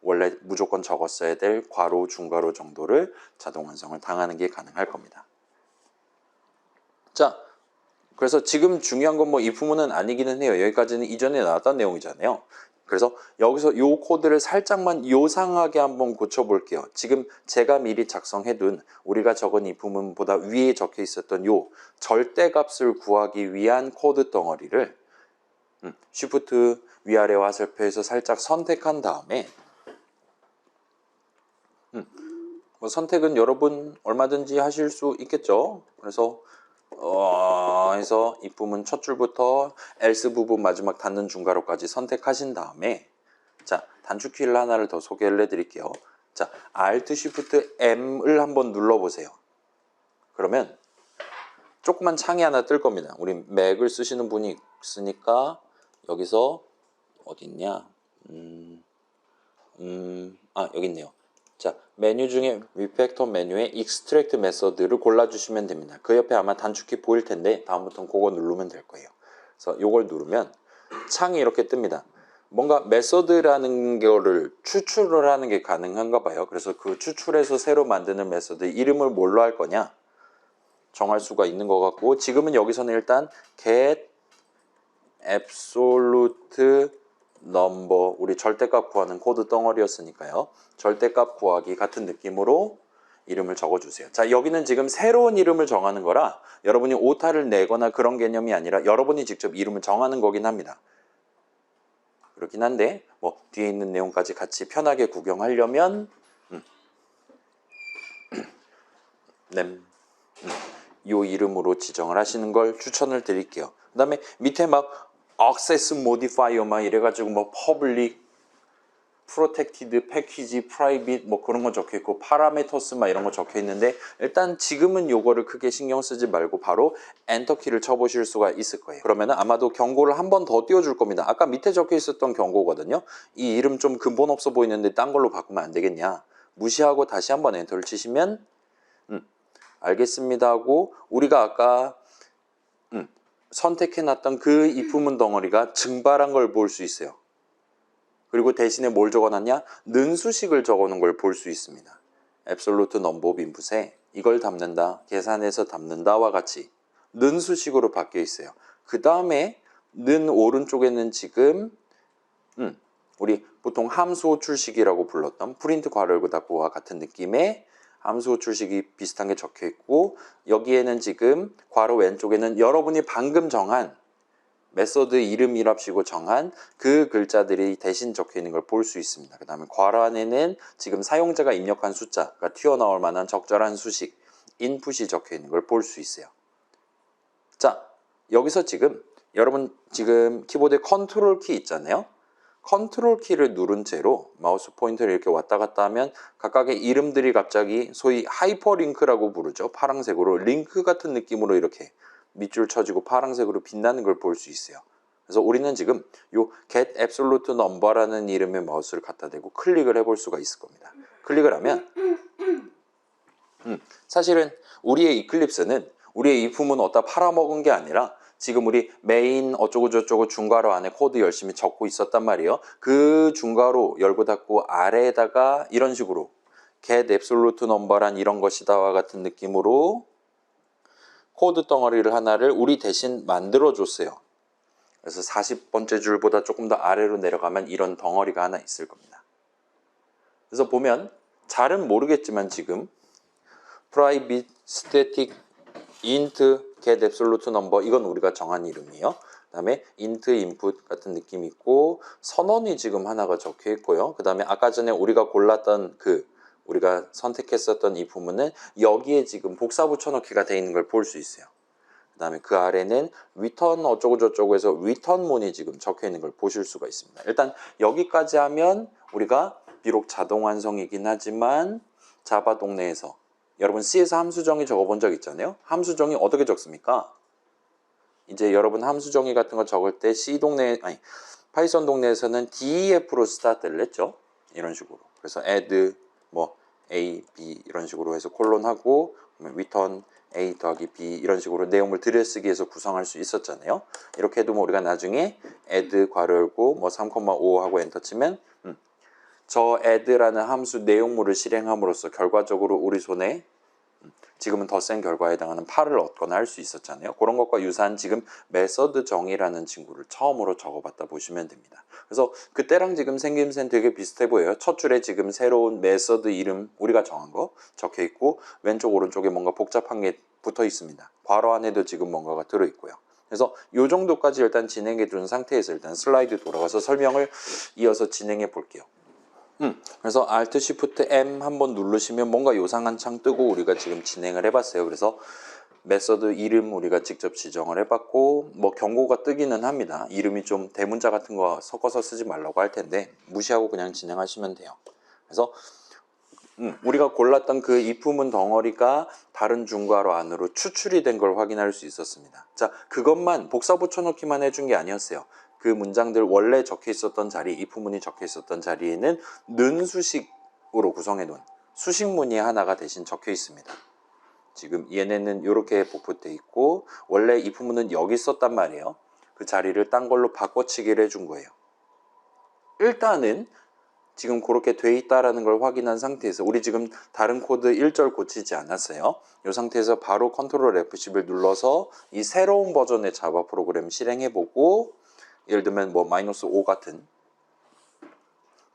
원래 무조건 적었어야 될 괄호, 중괄호 정도를 자동 완성을 당하는 게 가능할 겁니다. 자, 그래서 지금 중요한 건 뭐 if문은 아니기는 해요. 여기까지는 이전에 나왔던 내용이잖아요. 그래서 여기서 이 코드를 살짝만 요상하게 한번 고쳐볼게요. 지금 제가 미리 작성해둔 우리가 적은 if문보다 위에 적혀 있었던 요 절대값을 구하기 위한 코드 덩어리를 Shift 위아래 화살표에서 살짝 선택한 다음에 뭐 선택은 여러분 얼마든지 하실 수 있겠죠. 그래서 해서 이 부분 첫 줄부터 else 부분 마지막 닫는 중괄호까지 선택하신 다음에 자 단축키를 하나를 더 소개를 해드릴게요. 자 Alt Shift M을 한번 눌러보세요. 그러면 조그만 창이 하나 뜰 겁니다. 우리 맥을 쓰시는 분이 있으니까 여기서 어디 있냐? 여기 있네요. 자, 메뉴 중에 리팩터 메뉴에 extract method를 골라주시면 됩니다. 그 옆에 아마 단축키 보일 텐데 다음부터는 그거 누르면 될 거예요. 그래서 이걸 누르면 창이 이렇게 뜹니다. 뭔가 메소드라는 거를 추출을 하는 게 가능한가 봐요. 그래서 그 추출해서 새로 만드는 메소드 이름을 뭘로 할 거냐 정할 수가 있는 것 같고 지금은 여기서는 일단 get absolute 넘버 우리 절대값 구하는 코드 덩어리였으니까요. 절대값 구하기 같은 느낌으로 이름을 적어주세요. 자 여기는 지금 새로운 이름을 정하는 거라 여러분이 오타를 내거나 그런 개념이 아니라 여러분이 직접 이름을 정하는 거긴 합니다. 그렇긴 한데 뭐 뒤에 있는 내용까지 같이 편하게 구경하려면 요 이름으로 지정을 하시는 걸 추천을 드릴게요. 그 다음에 밑에 막 access modifier 막 이래가지고 뭐 public 프로텍티드, 패키지, 프라이빗 뭐 그런 거 적혀 있고 파라메터스 막 이런 거 적혀 있는데 일단 지금은 요거를 크게 신경 쓰지 말고 바로 엔터 키를 쳐보실 수가 있을 거예요. 그러면은 아마도 경고를 한 번 더 띄워줄 겁니다. 아까 밑에 적혀 있었던 경고거든요. 이 이름 좀 근본 없어 보이는데 딴 걸로 바꾸면 안 되겠냐. 무시하고 다시 한번 엔터를 치시면 알겠습니다 하고 우리가 아까 선택해놨던 그 입후문 덩어리가 증발한 걸 볼 수 있어요. 그리고 대신에 뭘 적어놨냐? 는수식을 적어놓은 걸 볼 수 있습니다. absolute number of input에 이걸 담는다, 계산해서 담는다와 같이 는수식으로 바뀌어 있어요. 그 다음에 는 오른쪽에는 지금 우리 보통 함수 호출식이라고 불렀던 프린트 괄호 열고 닫고와 같은 느낌의 함수 호출식이 비슷한 게 적혀 있고 여기에는 지금 괄호 왼쪽에는 여러분이 방금 정한 메서드 이름이랍시고 정한 그 글자들이 대신 적혀 있는 걸 볼 수 있습니다. 그 다음에 괄호 안에는 지금 사용자가 입력한 숫자가 튀어나올 만한 적절한 수식, 인풋이 적혀 있는 걸 볼 수 있어요. 자, 여기서 지금 여러분 지금 키보드에 컨트롤 키 있잖아요. 컨트롤 키를 누른 채로 마우스 포인터를 이렇게 왔다 갔다 하면 각각의 이름들이 갑자기 소위 하이퍼링크라고 부르죠. 파란색으로 링크 같은 느낌으로 이렇게 밑줄 쳐지고 파란색으로 빛나는 걸 볼 수 있어요. 그래서 우리는 지금 요 get absolute number라는 이름의 마우스를 갖다 대고 클릭을 해볼 수가 있을 겁니다. 클릭을 하면 사실은 우리의 이클립스는 우리의 입후문 어디다 팔아먹은 게 아니라 지금 우리 메인 어쩌고 저쩌고 중괄호 안에 코드 열심히 적고 있었단 말이에요. 그 중괄호 열고 닫고 아래에다가 이런 식으로 get absolute number란 이런 것이다와 같은 느낌으로 코드 덩어리를 하나를 우리 대신 만들어 줬어요. 그래서 40번째 줄보다 조금 더 아래로 내려가면 이런 덩어리가 하나 있을 겁니다. 그래서 보면 잘은 모르겠지만 지금 private, static, int, get absolute number 이건 우리가 정한 이름이에요. 그 다음에 int, input 같은 느낌이 있고 선언이 지금 하나가 적혀 있고요. 그 다음에 아까 전에 우리가 골랐던 우리가 선택했었던 이 부분은 여기에 지금 복사 붙여넣기가 되어 있는 걸 볼 수 있어요. 그 다음에 그 아래는 return 어쩌고 저쩌고 해서 return문이 지금 적혀 있는 걸 보실 수가 있습니다. 일단 여기까지 하면 우리가 비록 자동 완성이긴 하지만 자바 동네에서 여러분 C에서 함수정의 적어본 적 있잖아요. 함수정의 어떻게 적습니까? 이제 여러분 함수정의 같은 거 적을 때 C 동네 아니 파이썬 동네에서는 DEF로 스타트를 했죠. 이런 식으로. 그래서 add 뭐 A, B 이런 식으로 해서 콜론하고 return A 더하기 B 이런 식으로 내용을 들여쓰기해서 구성할 수 있었잖아요. 이렇게 해도 뭐 우리가 나중에 add 괄호 열고 뭐 3,5 하고 엔터 치면 저 add라는 함수 내용물을 실행함으로써 결과적으로 우리 손에 지금은 더 센 결과에 해당하는 8을 얻거나 할 수 있었잖아요. 그런 것과 유사한 지금 메서드 정의라는 친구를 처음으로 적어봤다 보시면 됩니다. 그래서 그때랑 지금 생김새는 되게 비슷해 보여요. 첫 줄에 지금 새로운 메서드 이름 우리가 정한 거 적혀 있고 왼쪽 오른쪽에 뭔가 복잡한 게 붙어 있습니다. 괄호 안에도 지금 뭔가가 들어 있고요. 그래서 이 정도까지 일단 진행해 둔 상태에서 일단 슬라이드 돌아가서 설명을 이어서 진행해 볼게요. 그래서 Alt Shift M 한번 누르시면 뭔가 요상한 창 뜨고 우리가 지금 진행을 해봤어요. 그래서 메서드 이름 우리가 직접 지정을 해봤고 뭐 경고가 뜨기는 합니다. 이름이 좀 대문자 같은 거 섞어서 쓰지 말라고 할 텐데 무시하고 그냥 진행하시면 돼요. 그래서 우리가 골랐던 그 입후문 덩어리가 다른 중괄호 안으로 추출이 된 걸 확인할 수 있었습니다. 자, 그것만 복사 붙여넣기만 해준 게 아니었어요. 그 문장들 원래 적혀 있었던 자리, 입후문이 적혀 있었던 자리에는 는 수식으로 구성해 놓은 수식문이 하나가 대신 적혀 있습니다. 지금 얘네는 이렇게 복붙돼 있고 원래 입후문은 여기 있었단 말이에요. 그 자리를 딴 걸로 바꿔치기를 해준 거예요. 일단은 지금 그렇게 돼 있다라는 걸 확인한 상태에서 우리 지금 다른 코드 1절 고치지 않았어요. 이 상태에서 바로 컨트롤 F10을 눌러서 이 새로운 버전의 자바 프로그램 실행해보고 예를 들면 뭐 -5 같은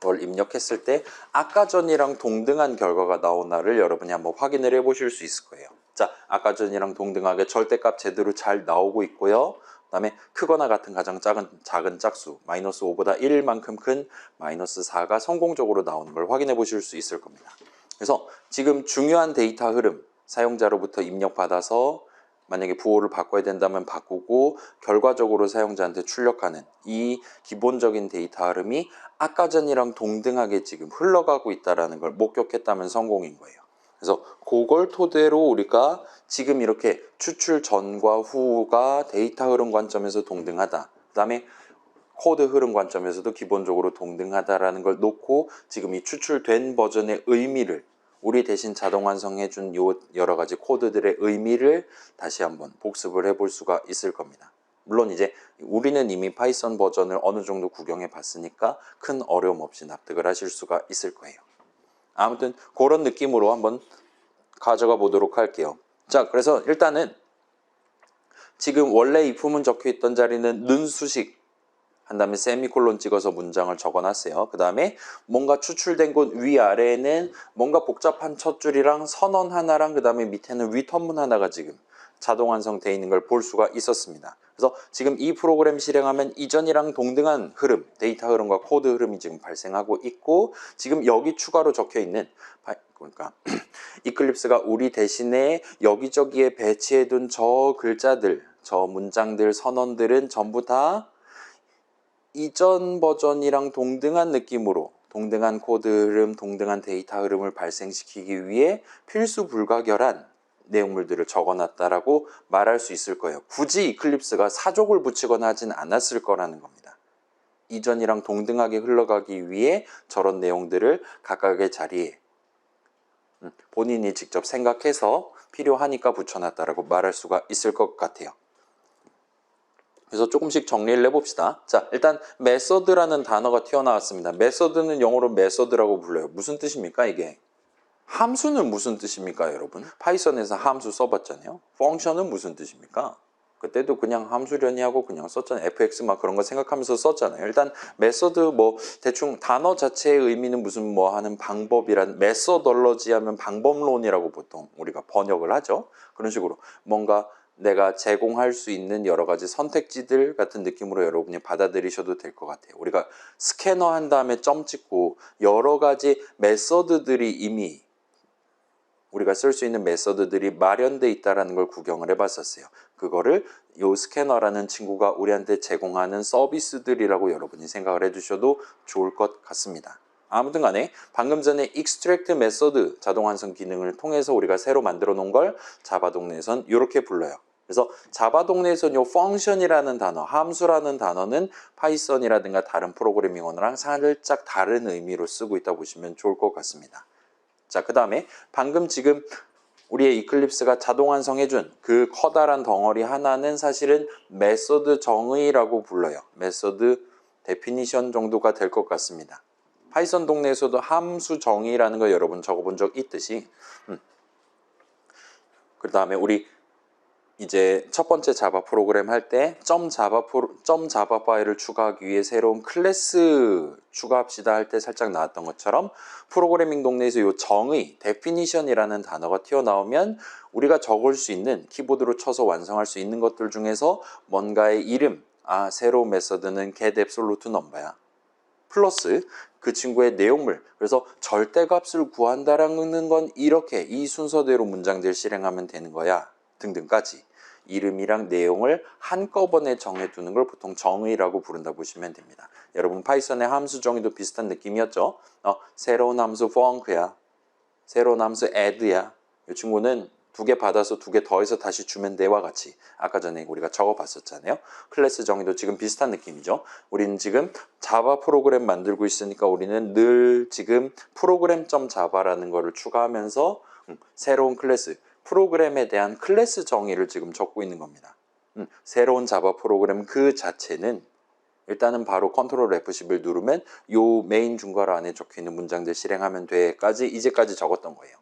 걸 입력했을 때 아까 전이랑 동등한 결과가 나오나를 여러분이 한번 확인을 해보실 수 있을 거예요. 자, 아까 전이랑 동등하게 절대값 제대로 잘 나오고 있고요. 그 다음에 크거나 같은 가장 작은 짝수 -5보다 1만큼 큰 -4가 성공적으로 나오는 걸 확인해 보실 수 있을 겁니다. 그래서 지금 중요한 데이터 흐름 사용자로부터 입력받아서 만약에 부호를 바꿔야 된다면 바꾸고 결과적으로 사용자한테 출력하는 이 기본적인 데이터 흐름이 아까 전이랑 동등하게 지금 흘러가고 있다는 걸 목격했다면 성공인 거예요. 그래서 그걸 토대로 우리가 지금 이렇게 추출 전과 후가 데이터 흐름 관점에서 동등하다. 그 다음에 코드 흐름 관점에서도 기본적으로 동등하다라는 걸 놓고 지금 이 추출된 버전의 의미를 우리 대신 자동 완성해준 요 여러 가지 코드들의 의미를 다시 한번 복습을 해볼 수가 있을 겁니다. 물론 이제 우리는 이미 파이썬 버전을 어느 정도 구경해 봤으니까 큰 어려움 없이 납득을 하실 수가 있을 거예요. 아무튼 그런 느낌으로 한번 가져가 보도록 할게요. 자, 그래서 일단은 지금 원래 if문 적혀 있던 자리는 는수식 한 다음에 세미콜론 찍어서 문장을 적어놨어요. 그 다음에 뭔가 추출된 곳 위아래에는 뭔가 복잡한 첫 줄이랑 선언 하나랑 그 다음에 밑에는 위턴문 하나가 지금 자동 완성되어 있는 걸 볼 수가 있었습니다. 그래서 지금 이 프로그램 실행하면 이전이랑 동등한 흐름, 데이터 흐름과 코드 흐름이 지금 발생하고 있고 지금 여기 추가로 적혀 있는 그러니까 이클립스가 우리 대신에 여기저기에 배치해둔 저 글자들, 저 문장들, 선언들은 전부 다 이전 버전이랑 동등한 느낌으로 동등한 코드 흐름, 동등한 데이터 흐름을 발생시키기 위해 필수 불가결한 내용물들을 적어놨다라고 말할 수 있을 거예요. 굳이 이클립스가 사족을 붙이거나 하진 않았을 거라는 겁니다. 이전이랑 동등하게 흘러가기 위해 저런 내용들을 각각의 자리에 본인이 직접 생각해서 필요하니까 붙여놨다라고 말할 수가 있을 것 같아요. 그래서 조금씩 정리를 해봅시다. 자, 일단 메서드라는 단어가 튀어나왔습니다. 메서드는 영어로 메서드라고 불러요. 무슨 뜻입니까 이게? 함수는 무슨 뜻입니까 여러분? 파이썬에서 함수 써봤잖아요. 펑션은 무슨 뜻입니까? 그때도 그냥 함수련이 하고 그냥 썼잖아요. fx 막 그런 거 생각하면서 썼잖아요. 일단 메서드 뭐 대충 단어 자체의 의미는 무슨 뭐 하는 방법이란 메서덜러지 하면 방법론이라고 보통 우리가 번역을 하죠. 그런 식으로 뭔가 내가 제공할 수 있는 여러 가지 선택지들 같은 느낌으로 여러분이 받아들이셔도 될 것 같아요. 우리가 스캐너 한 다음에 점 찍고 여러 가지 메서드들이 이미 우리가 쓸 수 있는 메서드들이 마련돼 있다는 걸 구경을 해봤었어요. 그거를 요 스캐너라는 친구가 우리한테 제공하는 서비스들이라고 여러분이 생각을 해주셔도 좋을 것 같습니다. 아무튼 간에 방금 전에 extract 메서드 자동 완성 기능을 통해서 우리가 새로 만들어 놓은 걸 자바 동네에선 이렇게 불러요. 그래서 자바 동네에선 요 function이라는 단어, 함수라는 단어는 파이썬이라든가 다른 프로그래밍 언어랑 살짝 다른 의미로 쓰고 있다 보시면 좋을 것 같습니다. 자, 그 다음에 방금 지금 우리의 이클립스가 자동 완성해준 그 커다란 덩어리 하나는 사실은 메서드 정의라고 불러요. 메서드 데피니션 정도가 될 것 같습니다. 파이썬 동네에서도 함수 정의라는 거 여러분 적어본 적 있듯이 그 다음에 우리 이제 첫 번째 자바 프로그램 할 때 점 자바 파일을 추가하기 위해 새로운 클래스 추가합시다 할 때 살짝 나왔던 것처럼 프로그래밍 동네에서 이 정의, definition이라는 단어가 튀어나오면 우리가 적을 수 있는 키보드로 쳐서 완성할 수 있는 것들 중에서 뭔가의 이름, 새로운 메서드는 get absolute number야. 플러스 그 친구의 내용물, 그래서 절대값을 구한다라는 건 이렇게 이 순서대로 문장들 실행하면 되는 거야 등등까지 이름이랑 내용을 한꺼번에 정해두는 걸 보통 정의라고 부른다 보시면 됩니다. 여러분 파이썬의 함수 정의도 비슷한 느낌이었죠. 새로운 함수 func야, 새로운 함수 add야. 이 친구는 두 개 받아서 두 개 더해서 다시 주면 돼와 같이 아까 전에 우리가 적어봤었잖아요. 클래스 정의도 지금 비슷한 느낌이죠. 우리는 지금 자바 프로그램 만들고 있으니까 우리는 늘 지금 프로그램.자바라는 거를 추가하면서 새로운 클래스, 프로그램에 대한 클래스 정의를 지금 적고 있는 겁니다. 새로운 자바 프로그램 그 자체는 일단은 바로 컨트롤 F11 누르면 요 메인 중괄호 안에 적혀있는 문장들 실행하면 돼까지 이제까지 적었던 거예요.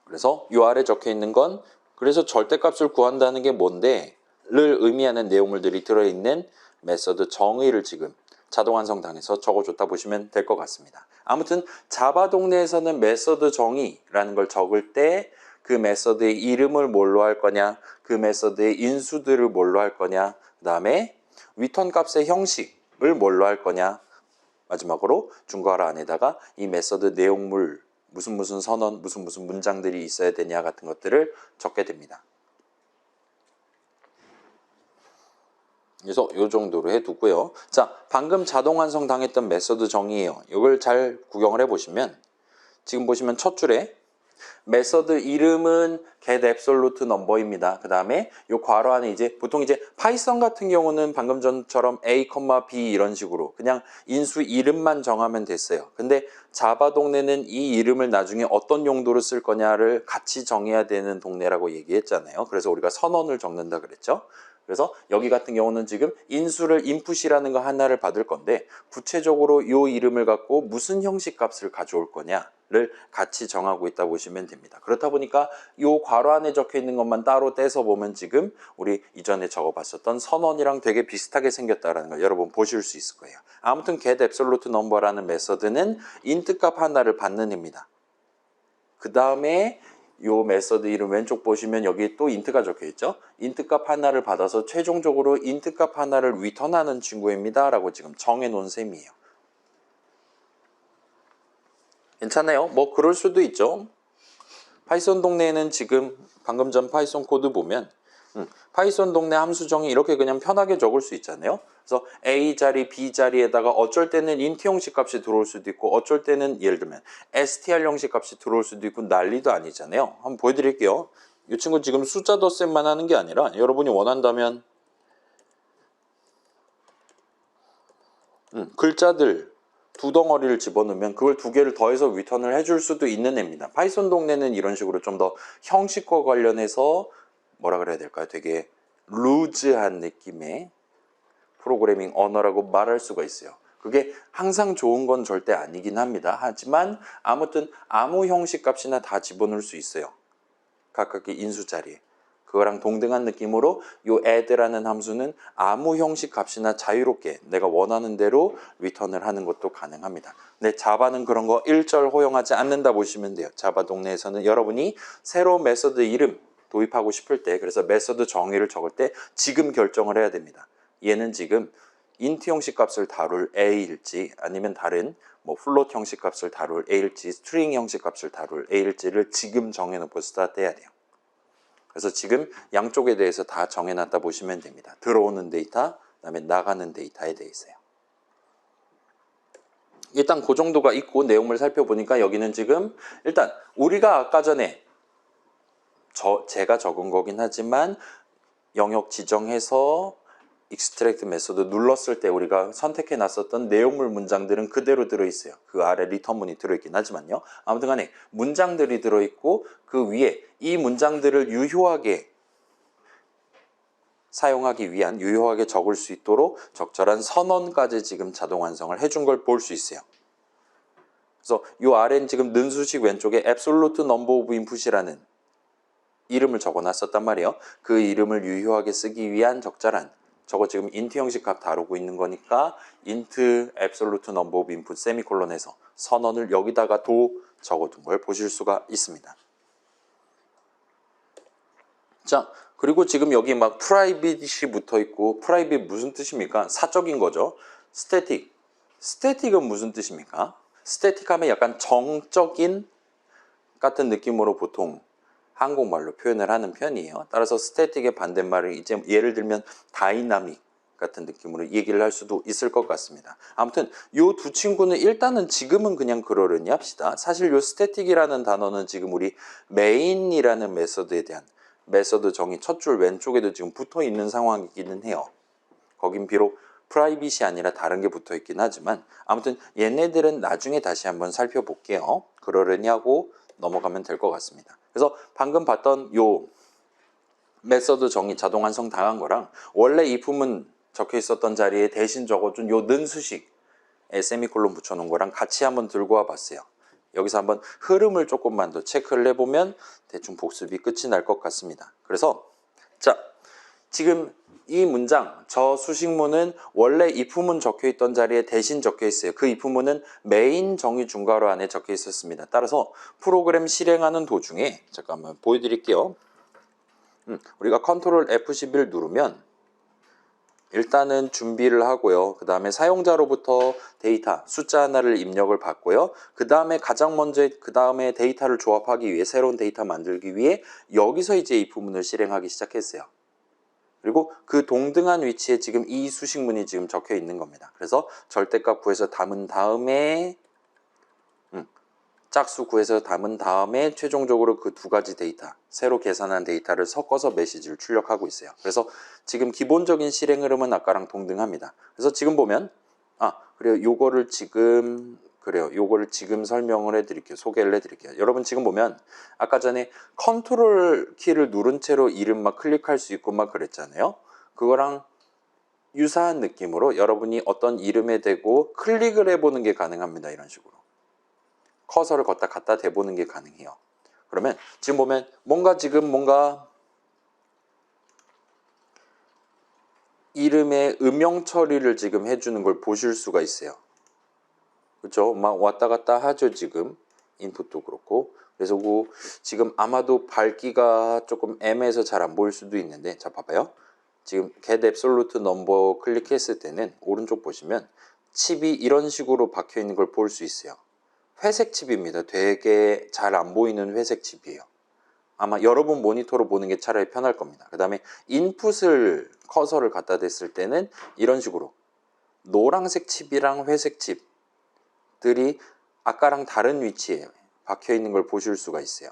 그래서 요 아래 적혀있는 건 그래서 절대값을 구한다는 게 뭔데 를 의미하는 내용물들이 들어있는 메서드 정의를 지금 자동 완성당해서 적어줬다 보시면 될 것 같습니다. 아무튼 자바 동네에서는 메서드 정의라는 걸 적을 때 그 메서드의 이름을 뭘로 할 거냐, 그 메서드의 인수들을 뭘로 할 거냐, 그 다음에 리턴 값의 형식을 뭘로 할 거냐, 마지막으로 중괄호 안에다가 이 메서드 내용물 무슨 선언, 무슨 문장들이 있어야 되냐 같은 것들을 적게 됩니다. 그래서 이 정도로 해두고요. 자, 방금 자동 완성 당했던 메서드 정의예요. 이걸 잘 구경을 해보시면 지금 보시면 첫 줄에 메서드 이름은 get absolute number입니다. 그 다음에 이 괄호 안에 이제 보통 이제 파이썬 같은 경우는 방금 전처럼 a, b 이런 식으로 그냥 인수 이름만 정하면 됐어요. 근데 자바 동네는 이 이름을 나중에 어떤 용도로 쓸 거냐를 같이 정해야 되는 동네라고 얘기했잖아요. 그래서 우리가 선언을 적는다 그랬죠. 그래서 여기 같은 경우는 지금 인수를 인풋이라는 거 하나를 받을 건데 구체적으로 이 이름을 갖고 무슨 형식 값을 가져올 거냐를 같이 정하고 있다 보시면 됩니다. 그렇다 보니까 이 괄호 안에 적혀 있는 것만 따로 떼서 보면 지금 우리 이전에 적어봤었던 선언이랑 되게 비슷하게 생겼다는 걸 여러분 보실 수 있을 거예요. 아무튼 get absolute number라는 메서드는 int 값 하나를 받는 입니다. 그 다음에 요 메서드 이름 왼쪽 보시면 여기 또 인트가 적혀 있죠. 인트 값 하나를 받아서 최종적으로 인트 값 하나를 리턴하는 친구입니다 라고 지금 정해 놓은 셈이에요. 괜찮아요? 뭐 그럴 수도 있죠. 파이썬 동네에는 지금 방금 전 파이썬 코드 보면 파이썬 동네 함수 정의 이렇게 그냥 편하게 적을 수 있잖아요. 그래서 A 자리, B 자리에다가 어쩔 때는 int 형식 값이 들어올 수도 있고 어쩔 때는 예를 들면 str 형식 값이 들어올 수도 있고 난리도 아니잖아요. 한번 보여드릴게요. 이 친구 지금 숫자 덧셈만 하는 게 아니라 여러분이 원한다면 글자들 두 덩어리를 집어넣으면 그걸 두 개를 더해서 리턴을 해줄 수도 있는 애입니다. 파이썬 동네는 이런 식으로 좀 더 형식과 관련해서 뭐라 그래야 될까요? 되게 루즈한 느낌의 프로그래밍 언어라고 말할 수가 있어요. 그게 항상 좋은 건 절대 아니긴 합니다. 하지만 아무튼 아무 형식 값이나 다 집어넣을 수 있어요. 각각의 인수 자리에. 그거랑 동등한 느낌으로 요 add라는 함수는 아무 형식 값이나 자유롭게 내가 원하는 대로 리턴을 하는 것도 가능합니다. 근데 자바는 그런 거 일절 허용하지 않는다 보시면 돼요. 자바 동네에서는 여러분이 새로운 메서드 이름 도입하고 싶을 때 그래서 메서드 정의를 적을 때 지금 결정을 해야 됩니다. 얘는 지금 int 형식 값을 다룰 a일지 아니면 다른 뭐 플롯 형식 값을 다룰 a일지 스트링 형식 값을 다룰 a일지를 지금 정해놓고 스타트해야 돼요. 그래서 지금 양쪽에 대해서 다 정해놨다 보시면 됩니다. 들어오는 데이터, 그다음에 나가는 데이터에 대해서요. 일단 그 정도가 있고 내용을 살펴보니까 여기는 지금 일단 우리가 아까 전에 제가 적은 거긴 하지만 영역 지정해서 extract 메소드 눌렀을 때 우리가 선택해 놨었던 내용물 문장들은 그대로 들어있어요. 그 아래 리턴문이 들어있긴 하지만요. 아무튼 간에 문장들이 들어있고 그 위에 이 문장들을 유효하게 사용하기 위한 유효하게 적을 수 있도록 적절한 선언까지 지금 자동 완성을 해준 걸 볼 수 있어요. 그래서 이 아래는 지금 는수식 왼쪽에 absolute number of input이라는 이름을 적어놨었단 말이에요. 그 이름을 유효하게 쓰기 위한 적절한 저거 지금 int 형식 값 다루고 있는 거니까 int absolute number of input 세미콜론에서 선언을 여기다가 도 적어둔 걸 보실 수가 있습니다. 자, 그리고 지금 여기 막 private이 붙어 있고 private 무슨 뜻입니까? 사적인 거죠. static. static은 무슨 뜻입니까? static 하면 약간 정적인 같은 느낌으로 보통 한국말로 표현을 하는 편이에요. 따라서 스태틱의 반대말을 이제 예를 들면 다이나믹 같은 느낌으로 얘기를 할 수도 있을 것 같습니다. 아무튼 이 두 친구는 일단은 지금은 그냥 그러려니 합시다. 사실 이 스태틱이라는 단어는 지금 우리 메인이라는 메서드에 대한 메서드 정의 첫 줄 왼쪽에도 지금 붙어 있는 상황이기는 해요. 거긴 비록 프라이빗이 아니라 다른 게 붙어 있긴 하지만 아무튼 얘네들은 나중에 다시 한번 살펴볼게요. 그러려니 하고 넘어가면 될 것 같습니다. 그래서 방금 봤던 요 메서드 정의 자동 완성 당한 거랑 원래 if은 적혀 있었던 자리에 대신 적어준 요 는수식에 세미콜론 붙여놓은 거랑 같이 한번 들고 와 봤어요. 여기서 한번 흐름을 조금만 더 체크를 해보면 대충 복습이 끝이 날 것 같습니다. 그래서 자 지금 이 문장, 저 수식문은 원래 if문 적혀 있던 자리에 대신 적혀 있어요. 그 if문은 메인 정의 중괄호 안에 적혀 있었습니다. 따라서 프로그램 실행하는 도중에 잠깐만 보여드릴게요. 우리가 컨트롤 F11 누르면 일단은 준비를 하고요. 그 다음에 사용자로부터 데이터, 숫자 하나를 입력을 받고요. 그 다음에 가장 먼저 그 다음에 데이터를 조합하기 위해 새로운 데이터 만들기 위해 여기서 이제 if문을 실행하기 시작했어요. 그리고 그 동등한 위치에 지금 이 수식문이 지금 적혀 있는 겁니다. 그래서 절대값 구해서 담은 다음에 짝수 구해서 담은 다음에 최종적으로 그 두 가지 데이터, 새로 계산한 데이터를 섞어서 메시지를 출력하고 있어요. 그래서 지금 기본적인 실행 흐름은 아까랑 동등합니다. 그래서 지금 보면 그래요. 요거를 지금 설명을 해드릴게요. 소개를 해드릴게요. 여러분 지금 보면 아까 전에 컨트롤 키를 누른 채로 이름 막 클릭할 수 있고 막 그랬잖아요. 그거랑 유사한 느낌으로 여러분이 어떤 이름에 대고 클릭을 해보는 게 가능합니다. 이런 식으로. 커서를 갖다 대보는 게 가능해요. 그러면 지금 보면 뭔가 이름의 음영 처리를 지금 해주는 걸 보실 수가 있어요. 그렇죠? 막 왔다 갔다 하죠. 지금 인풋도 그렇고. 그래서 지금 아마도 밝기가 조금 애매해서 잘 안 보일 수도 있는데, 자 봐봐요. 지금 get absolute number 클릭했을 때는 오른쪽 보시면 칩이 이런 식으로 박혀 있는 걸 볼 수 있어요. 회색 칩입니다. 되게 잘 안 보이는 회색 칩이에요. 아마 여러분 모니터로 보는 게 차라리 편할 겁니다. 그 다음에 인풋을 커서를 갖다 댔을 때는 이런 식으로 노란색 칩이랑 회색 칩들이 아까랑 다른 위치에 박혀 있는 걸 보실 수가 있어요.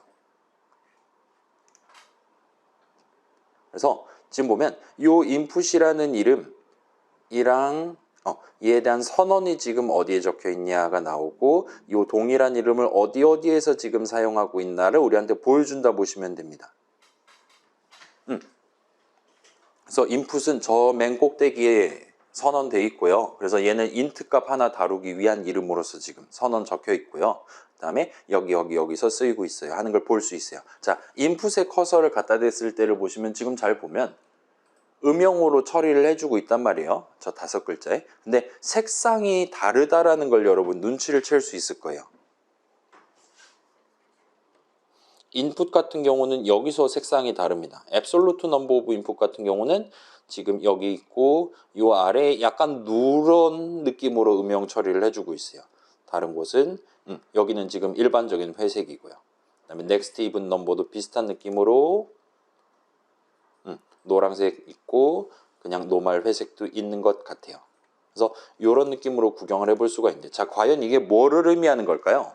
그래서 지금 보면 이 인풋이라는 이름이랑 이에 대한 선언이 지금 어디에 적혀 있냐가 나오고 이 동일한 이름을 어디에서 지금 사용하고 있나를 우리한테 보여준다 보시면 됩니다. 그래서 인풋은 저 맨 꼭대기에 선언돼 있고요. 그래서 얘는 int 값 하나 다루기 위한 이름으로서 지금 선언 적혀 있고요. 그 다음에 여기서 쓰이고 있어요 하는 걸 볼 수 있어요. 자, 인풋에 커서를 갖다 댔을 때를 보시면 지금 잘 보면 음영으로 처리를 해주고 있단 말이에요. 저 5글자에. 근데 색상이 다르다라는 걸 여러분 눈치를 챌 수 있을 거예요. 인풋 같은 경우는 여기서 색상이 다릅니다. absolute number of input 같은 경우는 지금 여기 있고 이 아래에 약간 누런 느낌으로 음영 처리를 해주고 있어요. 다른 곳은 여기는 지금 일반적인 회색이고요. 그 다음에 next even number도 비슷한 느낌으로 노란색 있고 그냥 노말 회색도 있는 것 같아요. 그래서 이런 느낌으로 구경을 해볼 수가 있는데, 자 과연 이게 뭐를 의미하는 걸까요?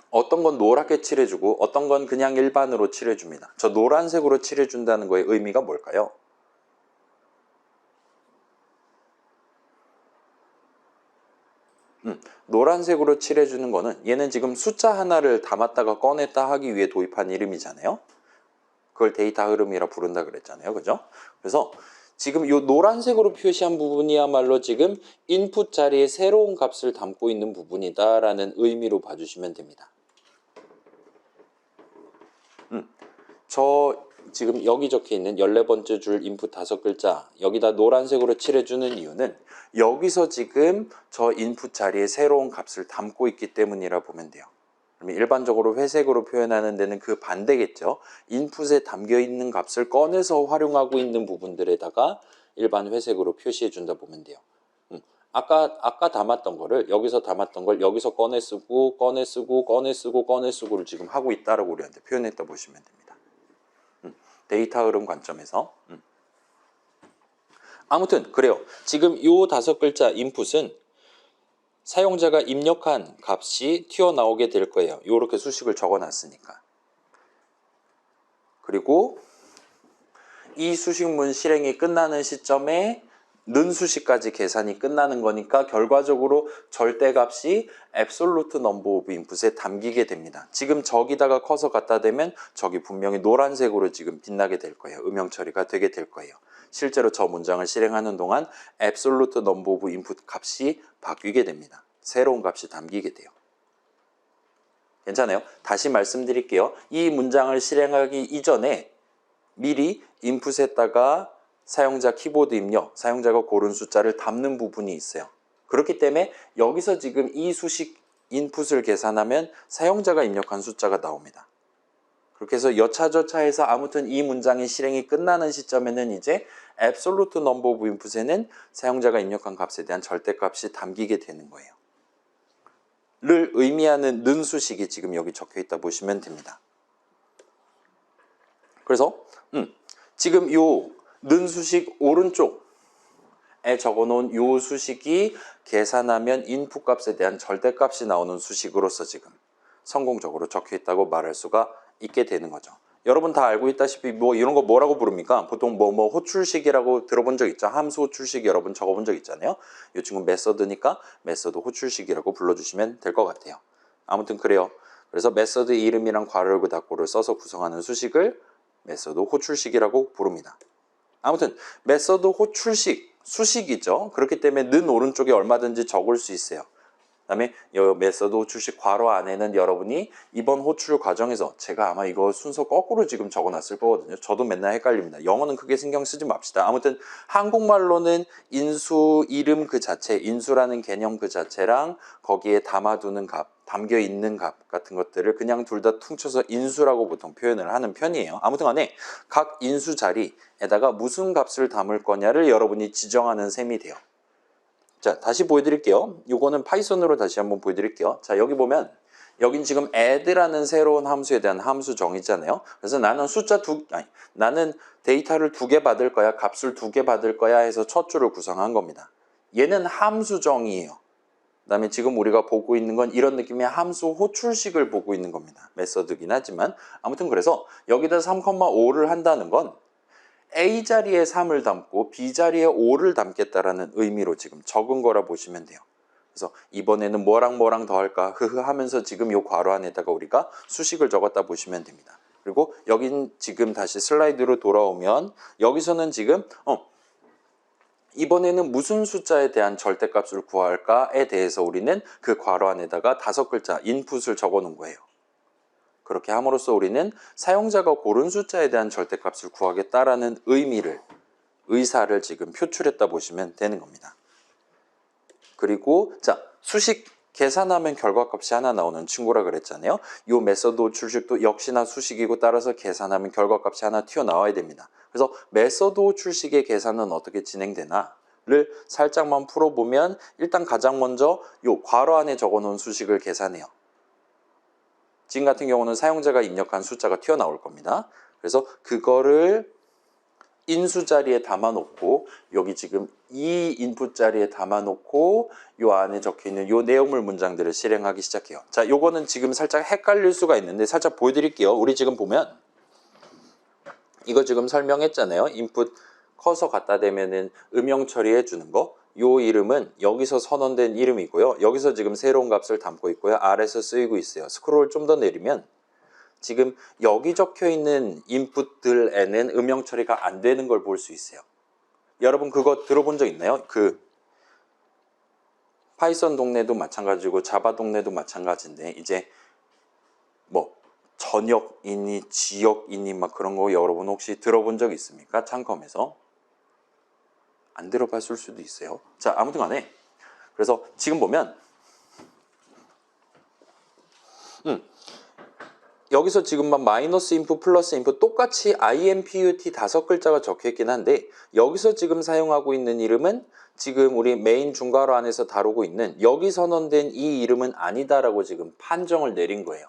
어떤 건 노랗게 칠해주고 어떤 건 그냥 일반으로 칠해줍니다. 저 노란색으로 칠해준다는 거의 의미가 뭘까요? 노란색으로 칠해주는 거는 얘는 지금 숫자 하나를 담았다가 꺼냈다 하기 위해 도입한 이름이잖아요. 그걸 데이터 흐름이라 부른다 그랬잖아요. 그죠? 그래서 지금 이 노란색으로 표시한 부분이야말로 지금 인풋 자리에 새로운 값을 담고 있는 부분이다라는 의미로 봐주시면 됩니다. 저 지금 여기 적혀 있는 14번째 줄 인풋 5글자 여기다 노란색으로 칠해주는 이유는 여기서 지금 저 인풋 자리에 새로운 값을 담고 있기 때문이라 보면 돼요. 그러면 일반적으로 회색으로 표현하는 데는 그 반대겠죠. 인풋에 담겨 있는 값을 꺼내서 활용하고 있는 부분들에다가 일반 회색으로 표시해 준다 보면 돼요. 아까 담았던 거를 여기서 담았던 걸 여기서 꺼내 쓰고를 지금 하고 있다라고 우리한테 표현했다 보시면 됩니다. 데이터 흐름 관점에서. 아무튼 그래요. 지금 이 5글자 인풋은 사용자가 입력한 값이 튀어나오게 될 거예요. 이렇게 수식을 적어놨으니까. 그리고 이 수식문 실행이 끝나는 시점에 는 수식까지 계산이 끝나는 거니까 결과적으로 절대값이 absolute number of input에 담기게 됩니다. 지금 저기다가 커서 갖다 대면 저기 분명히 노란색으로 지금 빛나게 될 거예요. 음영 처리가 되게 될 거예요. 실제로 저 문장을 실행하는 동안 absolute number of input 값이 바뀌게 됩니다. 새로운 값이 담기게 돼요. 괜찮아요? 다시 말씀드릴게요. 이 문장을 실행하기 이전에 미리 인풋에다가 사용자 키보드 입력, 사용자가 고른 숫자를 담는 부분이 있어요. 그렇기 때문에 여기서 지금 이 수식 인풋을 계산하면 사용자가 입력한 숫자가 나옵니다. 그렇게 해서 여차저차해서 아무튼 이 문장의 실행이 끝나는 시점에는 이제 absolute number of input에는 사용자가 입력한 값에 대한 절대값이 담기게 되는 거예요. 를 의미하는 는 수식이 지금 여기 적혀 있다 보시면 됩니다. 그래서 지금 요 는 수식 오른쪽에 적어놓은 요 수식이 계산하면 인풋 값에 대한 절대값이 나오는 수식으로서 지금 성공적으로 적혀 있다고 말할 수가 있게 되는 거죠. 여러분 다 알고 있다시피 뭐 이런 거 뭐라고 부릅니까? 보통 뭐 호출식이라고 들어본 적 있죠. 함수 호출식 여러분 적어본 적 있잖아요. 이 친구 메서드니까 메서드 호출식이라고 불러주시면 될 것 같아요. 아무튼 그래요. 그래서 메서드 이름이랑 괄호 그 닫고를 써서 구성하는 수식을 메서드 호출식이라고 부릅니다. 아무튼 메서드 호출식 수식이죠. 그렇기 때문에 는 오른쪽에 얼마든지 적을 수 있어요. 그다음에 이 메서드 호출식 괄호 안에는 여러분이 이번 호출 과정에서 제가 아마 이거 순서 거꾸로 지금 적어놨을 거거든요. 저도 맨날 헷갈립니다. 영어는 크게 신경 쓰지 맙시다. 아무튼 한국말로는 인수 이름 그 자체, 인수라는 개념 그 자체랑 거기에 담아두는 값, 담겨있는 값 같은 것들을 그냥 둘 다 퉁쳐서 인수라고 보통 표현을 하는 편이에요. 아무튼 간에 각 인수 자리에다가 무슨 값을 담을 거냐를 여러분이 지정하는 셈이 돼요. 자, 다시 보여드릴게요. 요거는 파이썬으로 다시 한번 보여드릴게요. 자, 여기 보면 여긴 지금 add라는 새로운 함수에 대한 함수 정의잖아요. 그래서 나는 나는 데이터를 2개 받을 거야, 값을 2개 받을 거야 해서 첫 줄을 구성한 겁니다. 얘는 함수 정의예요. 그다음에 지금 우리가 보고 있는 건 이런 느낌의 함수 호출식을 보고 있는 겁니다. 메서드긴 하지만 아무튼 그래서 여기다 3,5를 한다는 건 A 자리에 3을 담고 B 자리에 5를 담겠다라는 의미로 지금 적은 거라 보시면 돼요. 그래서 이번에는 뭐랑 더할까 흐흐 하면서 지금 요 괄호 안에다가 우리가 수식을 적었다 보시면 됩니다. 그리고 여긴 지금 다시 슬라이드로 돌아오면 여기서는 지금 이번에는 무슨 숫자에 대한 절대값을 구할까에 대해서 우리는 그 괄호 안에다가 5글자 인풋을 적어 놓은 거예요. 그렇게 함으로써 우리는 사용자가 고른 숫자에 대한 절대값을 구하겠다라는 의사를 지금 표출했다 보시면 되는 겁니다. 그리고 자, 수식 계산하면 결과값이 하나 나오는 친구라 그랬잖아요. 이 메서드 호출식도 역시나 수식이고 따라서 계산하면 결과값이 하나 튀어나와야 됩니다. 그래서 메서드 호출식의 계산은 어떻게 진행되나를 살짝만 풀어보면 일단 가장 먼저 이 괄호 안에 적어놓은 수식을 계산해요. 지금 같은 경우는 사용자가 입력한 숫자가 튀어나올 겁니다. 그래서 그거를 인수 자리에 담아놓고 여기 지금 이 인풋 자리에 담아놓고 요 안에 적혀있는 요 내용물 문장들을 실행하기 시작해요. 자, 요거는 지금 살짝 헷갈릴 수가 있는데 살짝 보여드릴게요. 우리 지금 보면 이거 지금 설명했잖아요. 인풋 커서 갖다 대면은 음영 처리해 주는 거. 요 이름은 여기서 선언된 이름이고요. 여기서 지금 새로운 값을 담고 있고요. 아래서 쓰이고 있어요. 스크롤 좀 더 내리면 지금 여기 적혀 있는 인풋들에는 음영 처리가 안 되는 걸 볼 수 있어요. 여러분 그거 들어본 적 있나요? 그 파이썬 동네도 마찬가지고 자바 동네도 마찬가지인데 이제 뭐 전역이니 지역이니 막 그런 거 여러분 혹시 들어본 적 있습니까? 창컴에서 안 들어봤을 수도 있어요. 자, 아무튼 간에 그래서 지금 보면 여기서 지금만 마이너스 인풋 플러스 인풋 똑같이 IMPUT 5글자가 적혀 있긴 한데 여기서 지금 사용하고 있는 이름은 지금 우리 메인 중괄호 안에서 다루고 있는 여기 선언된 이 이름은 아니다라고 지금 판정을 내린 거예요.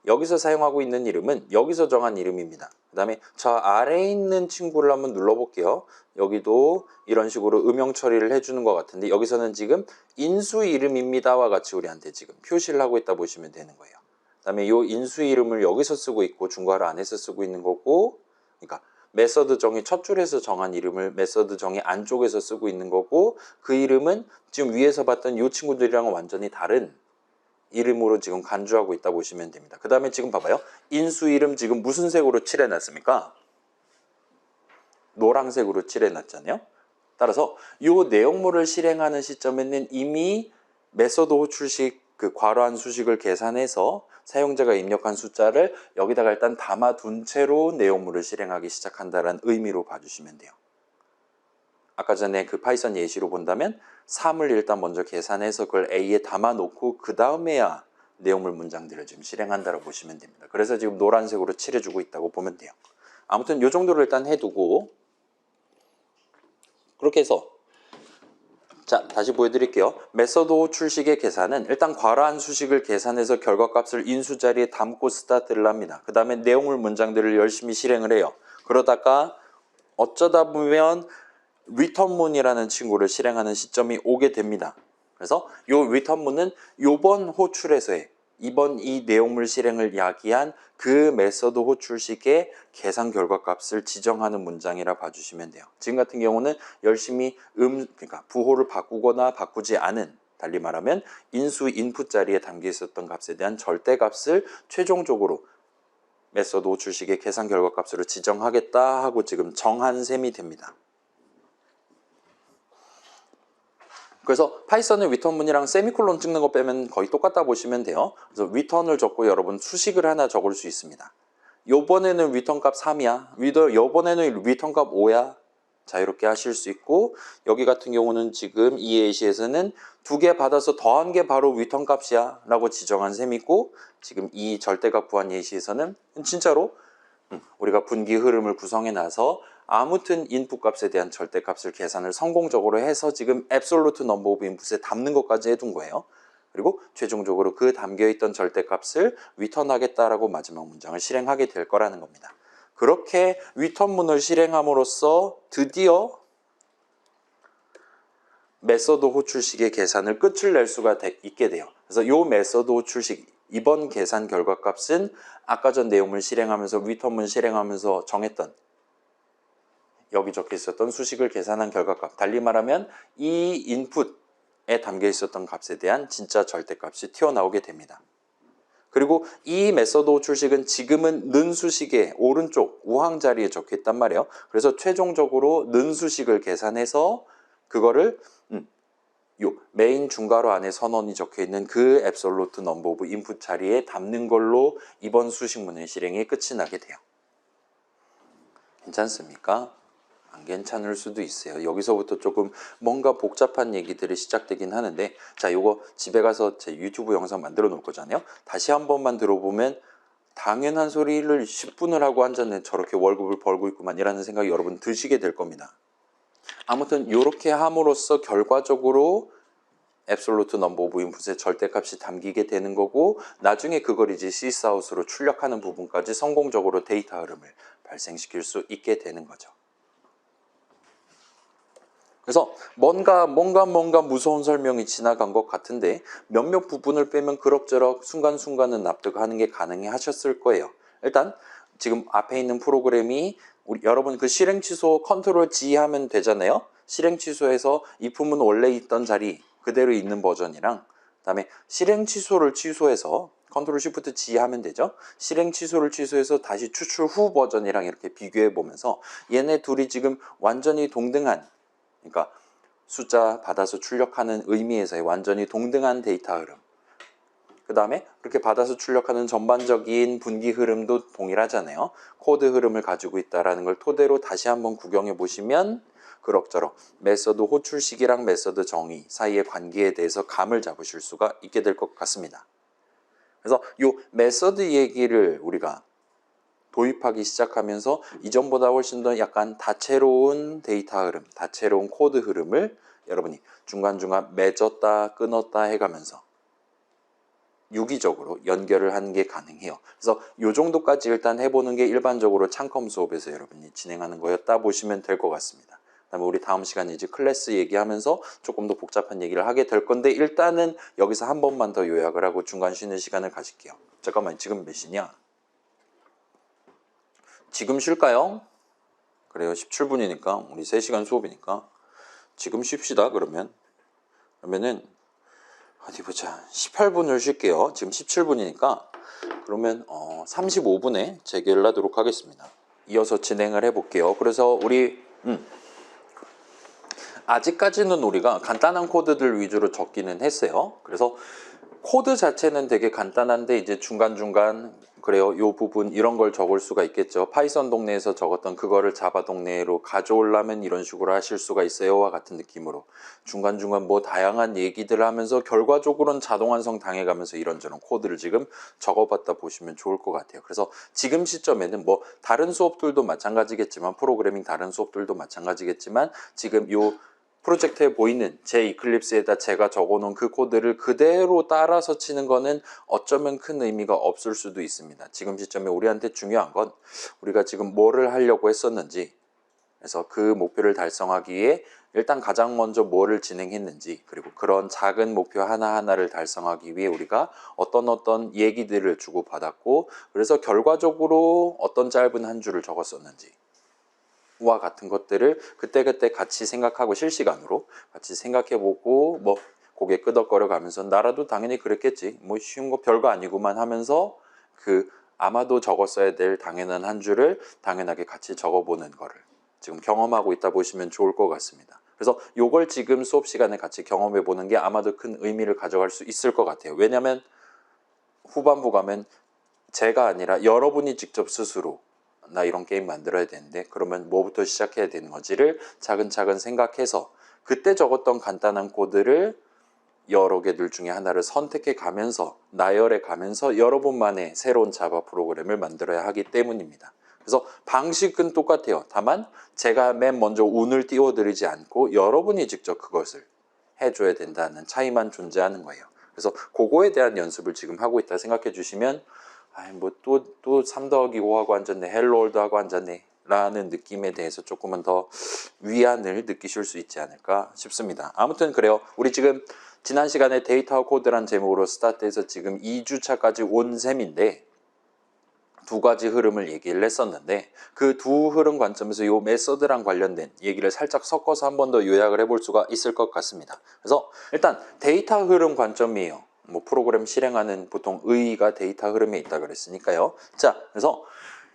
여기서 사용하고 있는 이름은 여기서 정한 이름입니다. 그 다음에 저 아래에 있는 친구를 한번 눌러볼게요. 여기도 이런 식으로 음영 처리를 해주는 것 같은데 여기서는 지금 인수 이름입니다와 같이 우리한테 지금 표시를 하고 있다 보시면 되는 거예요. 그 다음에 이 인수 이름을 여기서 쓰고 있고 중괄호 안에서 쓰고 있는 거고 그러니까 메서드 정의 첫 줄에서 정한 이름을 메서드 정의 안쪽에서 쓰고 있는 거고 그 이름은 지금 위에서 봤던 이 친구들이랑은 완전히 다른 이름으로 지금 간주하고 있다 보시면 됩니다. 그 다음에 지금 봐봐요. 인수 이름 지금 무슨 색으로 칠해놨습니까? 노란색으로 칠해놨잖아요. 따라서 이 내용물을 실행하는 시점에는 이미 메서드 호출식 그 괄호한 수식을 계산해서 사용자가 입력한 숫자를 여기다가 일단 담아둔 채로 내용물을 실행하기 시작한다는 의미로 봐주시면 돼요. 아까 전에 그 파이썬 예시로 본다면 3을 일단 먼저 계산해서 그걸 A에 담아놓고 그 다음에야 내용물 문장들을 지금 실행한다고 보시면 됩니다. 그래서 지금 노란색으로 칠해주고 있다고 보면 돼요. 아무튼 이 정도로 일단 해두고 그렇게 해서 자, 다시 보여드릴게요. 메서드 호출식의 계산은 일단 괄호한 수식을 계산해서 결과값을 인수 자리에 담고 스타트를 합니다. 그 다음에 내용물 문장들을 열심히 실행을 해요. 그러다가 어쩌다 보면 리턴문이라는 친구를 실행하는 시점이 오게 됩니다. 그래서 요 리턴문은 요번 호출에서의 이번 이 내용물 실행을 야기한 그 메서드 호출식의 계산 결과값을 지정하는 문장이라 봐주시면 돼요. 지금 같은 경우는 열심히 그러니까 부호를 바꾸거나 바꾸지 않은, 달리 말하면 인수 인풋 자리에 담겨 있었던 값에 대한 절대값을 최종적으로 메서드 호출식의 계산 결과값으로 지정하겠다 하고 지금 정한 셈이 됩니다. 그래서 파이썬의 리턴문이랑 세미콜론 찍는 거 빼면 거의 똑같다 보시면 돼요. 그래서 리턴을 적고 여러분 수식을 하나 적을 수 있습니다. 요번에는 리턴값 3이야. 요번에는 리턴값 5야. 자유롭게 하실 수 있고, 여기 같은 경우는 지금 이 예시에서는 2개 받아서 더한 게 바로 리턴값이야 라고 지정한 셈이고, 지금 이 절대값 구한 예시에서는 진짜로 우리가 분기 흐름을 구성해 놔서 아무튼 인풋 값에 대한 절대값을 계산을 성공적으로 해서 지금 absolute number of input에 담는 것까지 해둔 거예요. 그리고 최종적으로 그 담겨있던 절대값을 리턴하겠다라고 마지막 문장을 실행하게 될 거라는 겁니다. 그렇게 리턴문을 실행함으로써 드디어 메서드 호출식의 계산을 끝을 낼 수가 있게 돼요. 그래서 이 메서드 호출식, 이번 계산 결과값은 아까 전 내용을 실행하면서 리턴문 실행하면서 정했던, 여기 적혀 있었던 수식을 계산한 결과값, 달리 말하면 이 인풋에 담겨 있었던 값에 대한 진짜 절대값이 튀어나오게 됩니다. 그리고 이 메서드 호출식은 지금은 는 수식의 오른쪽 우항 자리에 적혀 있단 말이에요. 그래서 최종적으로 는 수식을 계산해서 그거를 요 메인 중괄호 안에 선언이 적혀 있는 그 absolute number of input 자리에 담는 걸로 이번 수식문의 실행이 끝이 나게 돼요. 괜찮습니까? 안 괜찮을 수도 있어요. 여기서부터 조금 뭔가 복잡한 얘기들이 시작되긴 하는데, 자, 요거 집에 가서 제 유튜브 영상 만들어 놓을 거잖아요. 다시 한 번만 들어보면 당연한 소리를 10분을 하고 앉았네, 저렇게 월급을 벌고 있구만 이라는 생각이 여러분 드시게 될 겁니다. 아무튼 이렇게 함으로써 결과적으로 absolute number of input의 절대값이 담기게 되는 거고, 나중에 그걸 이제 시스아웃으로 출력하는 부분까지 성공적으로 데이터 흐름을 발생시킬 수 있게 되는 거죠. 그래서 뭔가 무서운 설명이 지나간 것 같은데 몇몇 부분을 빼면 그럭저럭 순간순간은 납득하는 게 가능해 하셨을 거예요. 일단 지금 앞에 있는 프로그램이 여러분 그 실행 취소 컨트롤 G 하면 되잖아요. 실행 취소해서 if은 원래 있던 자리 그대로 있는 버전이랑, 그다음에 실행 취소를 취소해서 컨트롤 쉬프트 G 하면 되죠. 실행 취소를 취소해서 다시 추출 후 버전이랑 이렇게 비교해 보면서 얘네 둘이 지금 완전히 동등한, 그러니까 숫자 받아서 출력하는 의미에서의 완전히 동등한 데이터 흐름, 그 다음에 그렇게 받아서 출력하는 전반적인 분기 흐름도 동일하잖아요. 코드 흐름을 가지고 있다는 걸 토대로 다시 한번 구경해 보시면 그럭저럭 메서드 호출식이랑 메서드 정의 사이의 관계에 대해서 감을 잡으실 수가 있게 될 것 같습니다. 그래서 이 메서드 얘기를 우리가 도입하기 시작하면서 이전보다 훨씬 더 약간 다채로운 데이터 흐름, 다채로운 코드 흐름을 여러분이 중간중간 맺었다 끊었다 해가면서 유기적으로 연결을 하는 게 가능해요. 그래서 이 정도까지 일단 해보는 게 일반적으로 창컴 수업에서 여러분이 진행하는 거였다 보시면 될 것 같습니다. 그다음에 우리 다음 시간에 이제 클래스 얘기하면서 조금 더 복잡한 얘기를 하게 될 건데, 일단은 여기서 한 번만 더 요약을 하고 중간 쉬는 시간을 가질게요. 잠깐만, 지금 몇 시냐? 지금 쉴까요? 그래요. 17분이니까 우리 3시간 수업이니까 지금 쉽시다. 그러면은 어디 보자. 18분을 쉴게요. 지금 17분이니까 그러면 35분에 재결하도록 하겠습니다. 이어서 진행을 해볼게요. 그래서 우리 아직까지는 우리가 간단한 코드들 위주로 적기는 했어요. 그래서 코드 자체는 되게 간단한데 이제 중간중간 그래요, 요 부분 이런 걸 적을 수가 있겠죠. 파이썬 동네에서 적었던 그거를 자바 동네로 가져오려면 이런 식으로 하실 수가 있어요와 같은 느낌으로 중간중간 뭐 다양한 얘기들을 하면서 결과적으로는 자동 완성 당해가면서 이런저런 코드를 지금 적어봤다 보시면 좋을 것 같아요. 그래서 지금 시점에는 뭐 다른 수업들도 마찬가지겠지만, 프로그래밍 다른 수업들도 마찬가지겠지만, 지금 요 프로젝트에 보이는 제 이클립스에다 제가 적어놓은 그 코드를 그대로 따라서 치는 거는 어쩌면 큰 의미가 없을 수도 있습니다. 지금 시점에 우리한테 중요한 건 우리가 지금 뭐를 하려고 했었는지, 그래서 그 목표를 달성하기 위해 일단 가장 먼저 뭐를 진행했는지, 그리고 그런 작은 목표 하나하나를 달성하기 위해 우리가 어떤 얘기들을 주고받았고, 그래서 결과적으로 어떤 짧은 한 줄을 적었었는지 와 같은 것들을 그때그때 같이 생각하고 실시간으로 같이 생각해보고, 뭐 고개 끄덕거려 가면서 나라도 당연히 그랬겠지, 뭐 쉬운 거 별거 아니구만 하면서 그 아마도 적었어야 될 당연한 한 줄을 당연하게 같이 적어보는 거를 지금 경험하고 있다 보시면 좋을 것 같습니다. 그래서 요걸 지금 수업 시간에 같이 경험해 보는 게 아마도 큰 의미를 가져갈 수 있을 것 같아요. 왜냐하면 후반부 가면 제가 아니라 여러분이 직접 스스로 나 이런 게임 만들어야 되는데 그러면 뭐부터 시작해야 되는 건지를 차근차근 생각해서 그때 적었던 간단한 코드를 여러 개들 중에 하나를 선택해 가면서 나열해 가면서 여러분만의 새로운 자바 프로그램을 만들어야 하기 때문입니다. 그래서 방식은 똑같아요. 다만 제가 맨 먼저 운을 띄워드리지 않고 여러분이 직접 그것을 해줘야 된다는 차이만 존재하는 거예요. 그래서 그거에 대한 연습을 지금 하고 있다 생각해 주시면 또 3 더하기 5 하고 앉았네, 헬로월드 하고 앉았네 라는 느낌에 대해서 조금은 더 위안을 느끼실 수 있지 않을까 싶습니다. 아무튼 그래요. 우리 지금 지난 시간에 데이터와 코드란 제목으로 스타트해서 지금 2주차까지 온 셈인데 두 가지 흐름을 얘기를 했었는데 그 두 흐름 관점에서 이 메서드랑 관련된 얘기를 살짝 섞어서 한 번 더 요약을 해볼 수가 있을 것 같습니다. 그래서 일단 데이터 흐름 관점이에요. 뭐 프로그램 실행하는 보통 의의가 데이터 흐름에 있다 그랬으니까요. 자, 그래서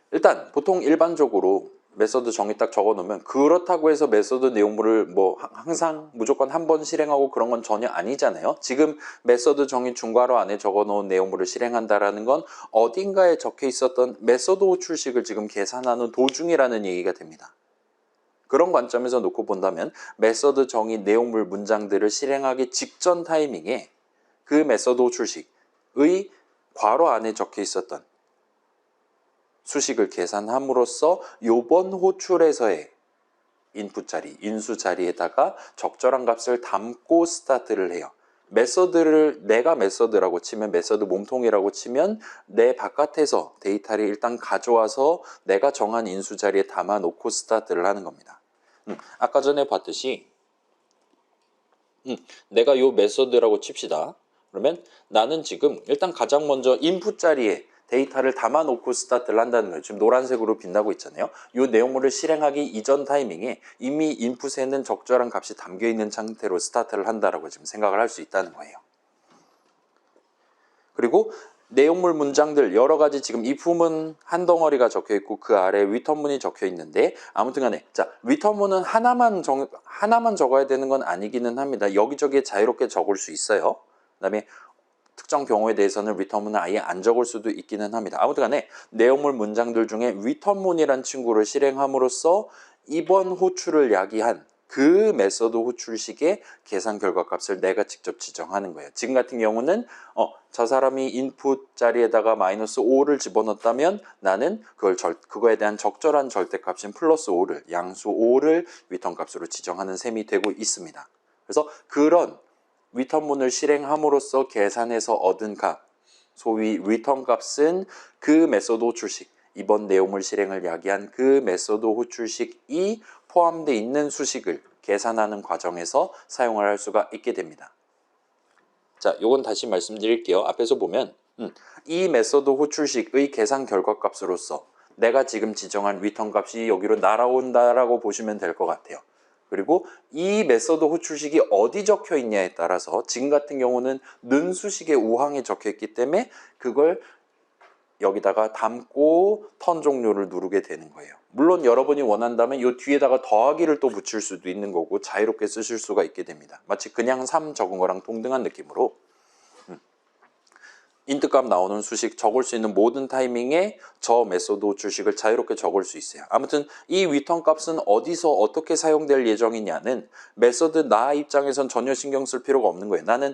일단 보통 일반적으로 메서드 정의 딱 적어 놓으면 그렇다고 해서 메서드 내용물을 뭐 항상 무조건 한 번 실행하고 그런 건 전혀 아니잖아요. 지금 메서드 정의 중괄호 안에 적어 놓은 내용물을 실행한다라는 건 어딘가에 적혀 있었던 메서드 호출식을 지금 계산하는 도중이라는 얘기가 됩니다. 그런 관점에서 놓고 본다면 메서드 정의 내용물 문장들을 실행하기 직전 타이밍에 그 메서드 호출식의 괄호 안에 적혀 있었던 수식을 계산함으로써 요번 호출에서의 인풋 자리, 인수 자리에다가 적절한 값을 담고 스타트를 해요. 메서드를 내가 메서드라고 치면, 메서드 몸통이라고 치면 내 바깥에서 데이터를 일단 가져와서 내가 정한 인수 자리에 담아 놓고 스타트를 하는 겁니다. 아까 전에 봤듯이 내가 요 메서드라고 칩시다. 그러면 나는 지금 일단 가장 먼저 인풋 자리에 데이터를 담아놓고 스타트를 한다는 거예요. 지금 노란색으로 빛나고 있잖아요. 이 내용물을 실행하기 이전 타이밍에 이미 인풋에는 적절한 값이 담겨있는 상태로 스타트를 한다라고 지금 생각을 할 수 있다는 거예요. 그리고 내용물 문장들 여러 가지 지금 if문은 한 덩어리가 적혀 있고 그 아래에 return문이 적혀 있는데 아무튼 간에 자, return문은 하나만 적어야 되는 건 아니기는 합니다. 여기저기에 자유롭게 적을 수 있어요. 그다음에 특정 경우에 대해서는 return문은 아예 안 적을 수도 있기는 합니다. 아무튼 간에 내용물 문장들 중에 return문이란 친구를 실행함으로써 이번 호출을 야기한 그 메서드 호출식의 계산 결과 값을 내가 직접 지정하는 거예요. 지금 같은 경우는 저 사람이 인풋 자리에다가 마이너스 5를 집어넣었다면 나는 그거에 대한 적절한 절대값인 플러스 5를 양수 5를 리턴 값으로 지정하는 셈이 되고 있습니다. 그래서 그런 리턴문을 실행함으로써 계산해서 얻은 값, 소위 리턴 값은 그 메서드 호출식, 이번 내용물 실행을 야기한 그 메서드 호출식이 포함되어 있는 수식을 계산하는 과정에서 사용을 할 수가 있게 됩니다. 자, 요건 다시 말씀드릴게요. 앞에서 보면 이 메서드 호출식의 계산 결과 값으로서 내가 지금 지정한 리턴 값이 여기로 날아온다라고 보시면 될 것 같아요. 그리고 이 메서드 호출식이 어디 적혀 있냐에 따라서 지금 같은 경우는 는 수식의 우항에 적혀 있기 때문에 그걸 여기다가 담고 턴 종료를 누르게 되는 거예요. 물론 여러분이 원한다면 이 뒤에다가 더하기를 또 붙일 수도 있는 거고 자유롭게 쓰실 수가 있게 됩니다. 마치 그냥 3 적은 거랑 동등한 느낌으로 인트값 나오는 수식 적을 수 있는 모든 타이밍에 저 메소드 호출식을 자유롭게 적을 수 있어요. 아무튼 이 리턴 값은 어디서 어떻게 사용될 예정이냐는 메소드 나 입장에선 전혀 신경 쓸 필요가 없는 거예요. 나는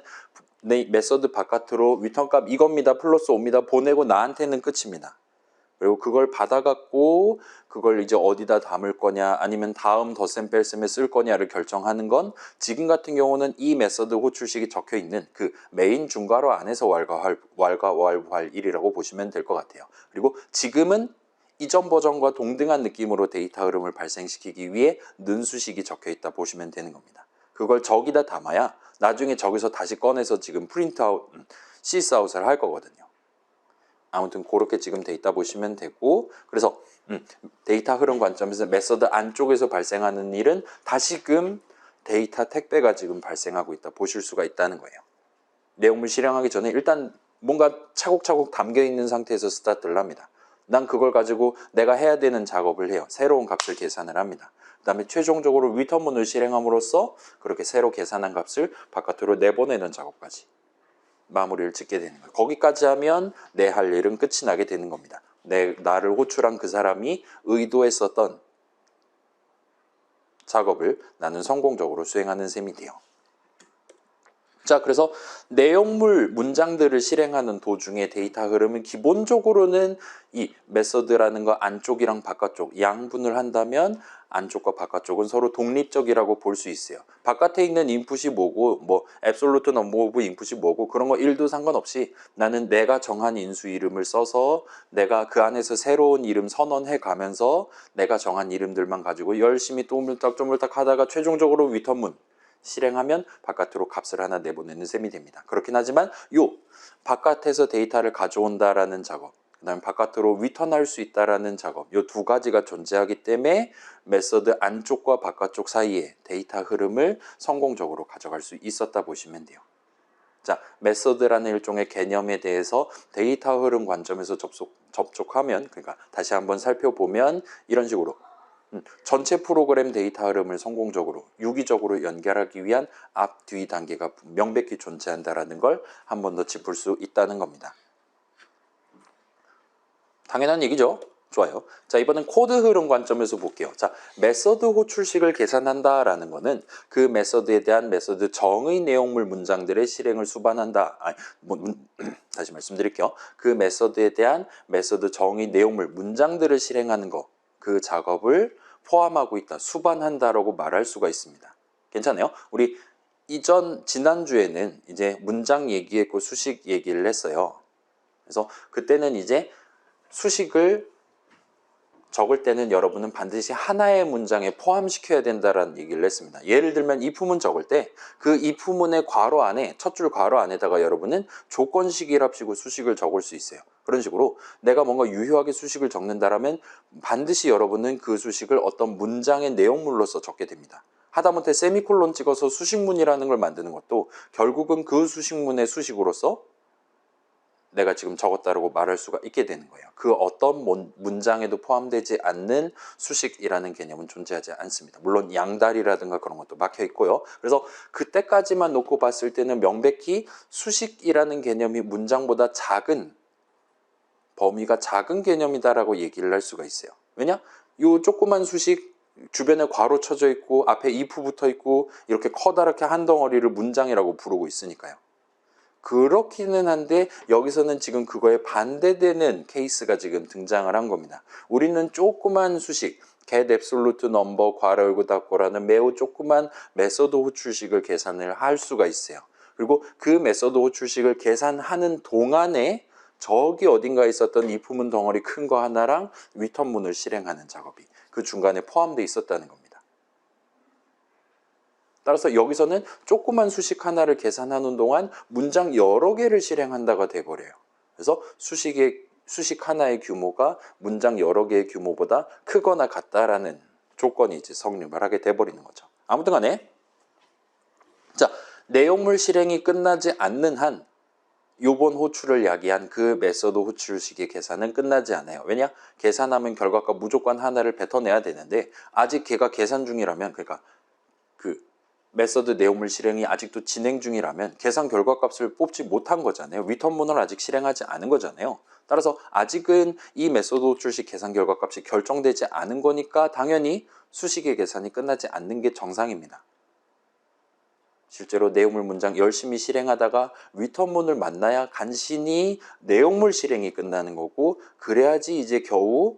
내 메소드 바깥으로 리턴 값 이겁니다 플러스 5입니다 보내고 나한테는 끝입니다. 그리고 그걸 받아갖고 그걸 이제 어디다 담을 거냐 아니면 다음 덧셈 뺄셈에 쓸 거냐를 결정하는 건 지금 같은 경우는 이 메서드 호출식이 적혀 있는 그 메인 중괄호 안에서 왈가왈부할 일이라고 보시면 될 것 같아요. 그리고 지금은 이전 버전과 동등한 느낌으로 데이터 흐름을 발생시키기 위해 는수식이 적혀 있다 보시면 되는 겁니다. 그걸 저기다 담아야 나중에 저기서 다시 꺼내서 지금 프린트아웃, 시스아웃을 할 거거든요. 아무튼 그렇게 지금 돼 있다 보시면 되고, 그래서 데이터 흐름 관점에서 메서드 안쪽에서 발생하는 일은 다시금 데이터 택배가 지금 발생하고 있다 보실 수가 있다는 거예요. 내용물 실행하기 전에 일단 뭔가 차곡차곡 담겨 있는 상태에서 스타트를 합니다. 난 그걸 가지고 내가 해야 되는 작업을 해요. 새로운 값을 계산을 합니다. 그 다음에 최종적으로 리턴문을 실행함으로써 그렇게 새로 계산한 값을 바깥으로 내보내는 작업까지 마무리를 짓게 되는 거예요. 거기까지 하면 내 할 일은 끝이 나게 되는 겁니다. 나를 호출한 그 사람이 의도했었던 작업을 나는 성공적으로 수행하는 셈이 돼요. 자, 그래서 내용물 문장들을 실행하는 도중에 데이터 흐름은 기본적으로는 이 메서드라는 거 안쪽이랑 바깥쪽 양분을 한다면 안쪽과 바깥쪽은 서로 독립적이라고 볼 수 있어요. 바깥에 있는 인풋이 뭐고 뭐 앱솔루트 넘버 오브 인풋이 뭐고 그런 거 1도 상관없이 나는 내가 정한 인수 이름을 써서 내가 그 안에서 새로운 이름 선언해 가면서 내가 정한 이름들만 가지고 열심히 쪼물딱 하다가 최종적으로 리턴문 실행하면 바깥으로 값을 하나 내보내는 셈이 됩니다. 그렇긴 하지만 요 바깥에서 데이터를 가져온다라는 작업, 그 다음에 바깥으로 리턴할 수 있다라는 작업, 요 두 가지가 존재하기 때문에 메서드 안쪽과 바깥쪽 사이에 데이터 흐름을 성공적으로 가져갈 수 있었다 보시면 돼요. 자, 메서드라는 일종의 개념에 대해서 데이터 흐름 관점에서 접촉하면, 그러니까 다시 한번 살펴보면 이런 식으로 전체 프로그램 데이터 흐름을 성공적으로 유기적으로 연결하기 위한 앞, 뒤 단계가 명백히 존재한다는 걸 한 번 더 짚을 수 있다는 겁니다. 당연한 얘기죠? 좋아요. 자, 이번엔 코드 흐름 관점에서 볼게요. 자, 메서드 호출식을 계산한다라는 거는 그 메서드에 대한 메서드 정의 내용물 문장들의 실행을 수반한다. 다시 말씀드릴게요. 그 메서드에 대한 메서드 정의 내용물 문장들을 실행하는 거, 그 작업을 포함하고 있다, 수반한다라고 말할 수가 있습니다. 괜찮아요? 우리 지난주에는 이제 문장 얘기했고 수식 얘기를 했어요. 그래서 그때는 이제 수식을 적을 때는 여러분은 반드시 하나의 문장에 포함시켜야 된다라는 얘기를 했습니다. 예를 들면 if문 적을 때 그 if문의 괄호 안에 첫 줄 괄호 안에다가 여러분은 조건식이랍시고 수식을 적을 수 있어요. 그런 식으로 내가 뭔가 유효하게 수식을 적는다라면 반드시 여러분은 그 수식을 어떤 문장의 내용물로서 적게 됩니다. 하다못해 세미콜론 찍어서 수식문이라는 걸 만드는 것도 결국은 그 수식문의 수식으로서 내가 지금 적었다라고 말할 수가 있게 되는 거예요. 그 어떤 문장에도 포함되지 않는 수식이라는 개념은 존재하지 않습니다. 물론 양다리라든가 그런 것도 막혀 있고요. 그래서 그때까지만 놓고 봤을 때는 명백히 수식이라는 개념이 문장보다 작은, 범위가 작은 개념이다라고 얘기를 할 수가 있어요. 왜냐? 요 조그만 수식 주변에 괄호 쳐져 있고 앞에 if 붙어 있고 이렇게 커다랗게 한 덩어리를 문장이라고 부르고 있으니까요. 그렇기는 한데 여기서는 지금 그거에 반대되는 케이스가 지금 등장을 한 겁니다. 우리는 조그만 수식, get absolute number 괄호 열고 닫고라는 매우 조그만 메서드 호출식을 계산을 할 수가 있어요. 그리고 그 메서드 호출식을 계산하는 동안에 저기 어딘가에 있었던 if문 덩어리 큰 거 하나랑 리턴문을 실행하는 작업이 그 중간에 포함되어 있었다는 겁니다. 따라서 여기서는 조그만 수식 하나를 계산하는 동안 문장 여러 개를 실행한다가 돼버려요. 그래서 수식 하나의 규모가 문장 여러 개의 규모보다 크거나 같다라는 조건이 이제 성립을 하게 돼버리는 거죠. 아무튼 간에 자, 내용물 실행이 끝나지 않는 한 요번 호출을 야기한 그 메서드 호출식의 계산은 끝나지 않아요. 왜냐? 계산하면 결과값 무조건 하나를 뱉어내야 되는데 아직 걔가 계산 중이라면, 그러니까 그 메서드 내용물 실행이 아직도 진행 중이라면 계산 결과값을 뽑지 못한 거잖아요. 리턴문을 아직 실행하지 않은 거잖아요. 따라서 아직은 이 메서드 호출식 계산 결과값이 결정되지 않은 거니까 당연히 수식의 계산이 끝나지 않는 게 정상입니다. 실제로 내용물 문장 열심히 실행하다가 리턴문을 만나야 간신히 내용물 실행이 끝나는 거고, 그래야지 이제 겨우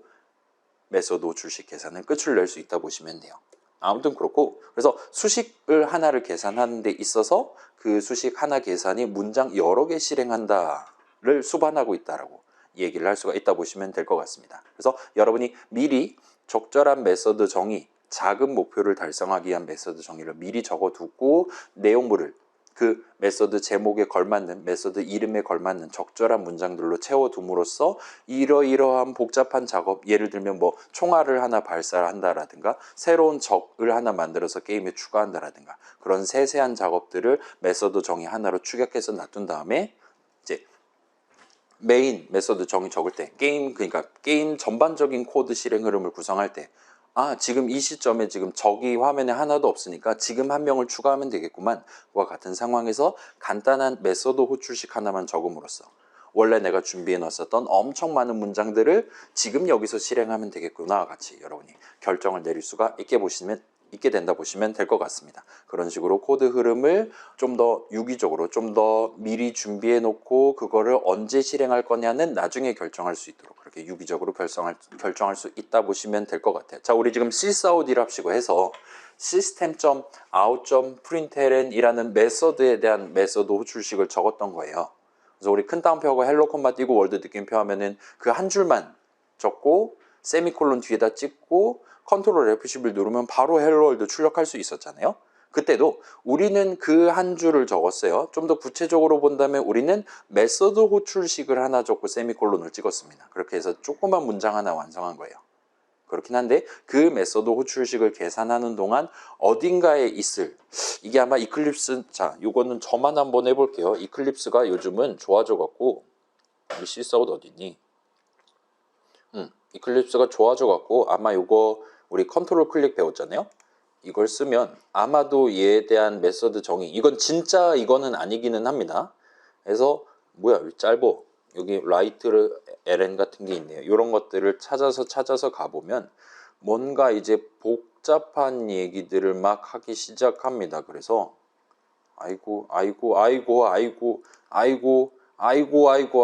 메소드 호출식 계산은 끝을 낼 수 있다 보시면 돼요. 아무튼 그렇고, 그래서 수식을 하나를 계산하는 데 있어서 그 수식 하나 계산이 문장 여러 개 실행한다를 수반하고 있다라고 얘기를 할 수가 있다 보시면 될 것 같습니다. 그래서 여러분이 미리 적절한 메소드 정의, 작은 목표를 달성하기 위한 메소드 정의를 미리 적어두고 내용물을 그 메소드 제목에 걸맞는, 메소드 이름에 걸맞는 적절한 문장들로 채워둠으로써 이러이러한 복잡한 작업, 예를 들면 뭐 총알을 하나 발사한다라든가 새로운 적을 하나 만들어서 게임에 추가한다라든가 그런 세세한 작업들을 메소드 정의 하나로 축약해서 놔둔 다음에 이제 메인 메소드 정의 적을 때 그러니까 게임 전반적인 코드 실행 흐름을 구성할 때 지금 이 시점에 지금 적이 화면에 하나도 없으니까 지금 한 명을 추가하면 되겠구만. 와 같은 상황에서 간단한 메소드 호출식 하나만 적음으로써 원래 내가 준비해 놨었던 엄청 많은 문장들을 지금 여기서 실행하면 되겠구나 같이 여러분이 결정을 내릴 수가 있게 된다 보시면 될 것 같습니다. 그런 식으로 코드 흐름을 좀 더 유기적으로 좀 더 미리 준비해 놓고 그거를 언제 실행할 거냐는 나중에 결정할 수 있도록 그렇게 유기적으로 결정할 수 있다 보시면 될 것 같아요. 자, 우리 지금 sysout이라 합시고 해서 system.out.println이라는 메서드에 대한 메서드 호출식을 적었던 거예요. 그래서 우리 큰 따옴표하고 헬로 콤마 띄고 월드 느낌표 하면은 그 한 줄만 적고 세미콜론 뒤에다 찍고 컨트롤 F11 누르면 바로 헬로 월드 출력할 수 있었잖아요. 그때도 우리는 그 한 줄을 적었어요. 좀 더 구체적으로 본다면 우리는 메서드 호출식을 하나 적고 세미콜론을 찍었습니다. 그렇게 해서 조그만 문장 하나 완성한 거예요. 그렇긴 한데 그 메서드 호출식을 계산하는 동안 어딘가에 있을 이게 아마 이클립스 자 요거는 저만 한번 해볼게요. 이클립스가 요즘은 좋아져 갖고 우리 시사웃 어디니? 이클립스가 좋아져 갖고 아마 요거 우리 컨트롤 클릭 배웠잖아요. 이걸 쓰면 아마도 얘에 대한 메서드 정의 이건 진짜 이거는 아니기는 합니다. 그래서 뭐야 짧어 여기 라이트 ln 같은 게 있네요. 이런 것들을 찾아서 가보면 뭔가 이제 복잡한 얘기들을 막 하기 시작합니다. 그래서 아이고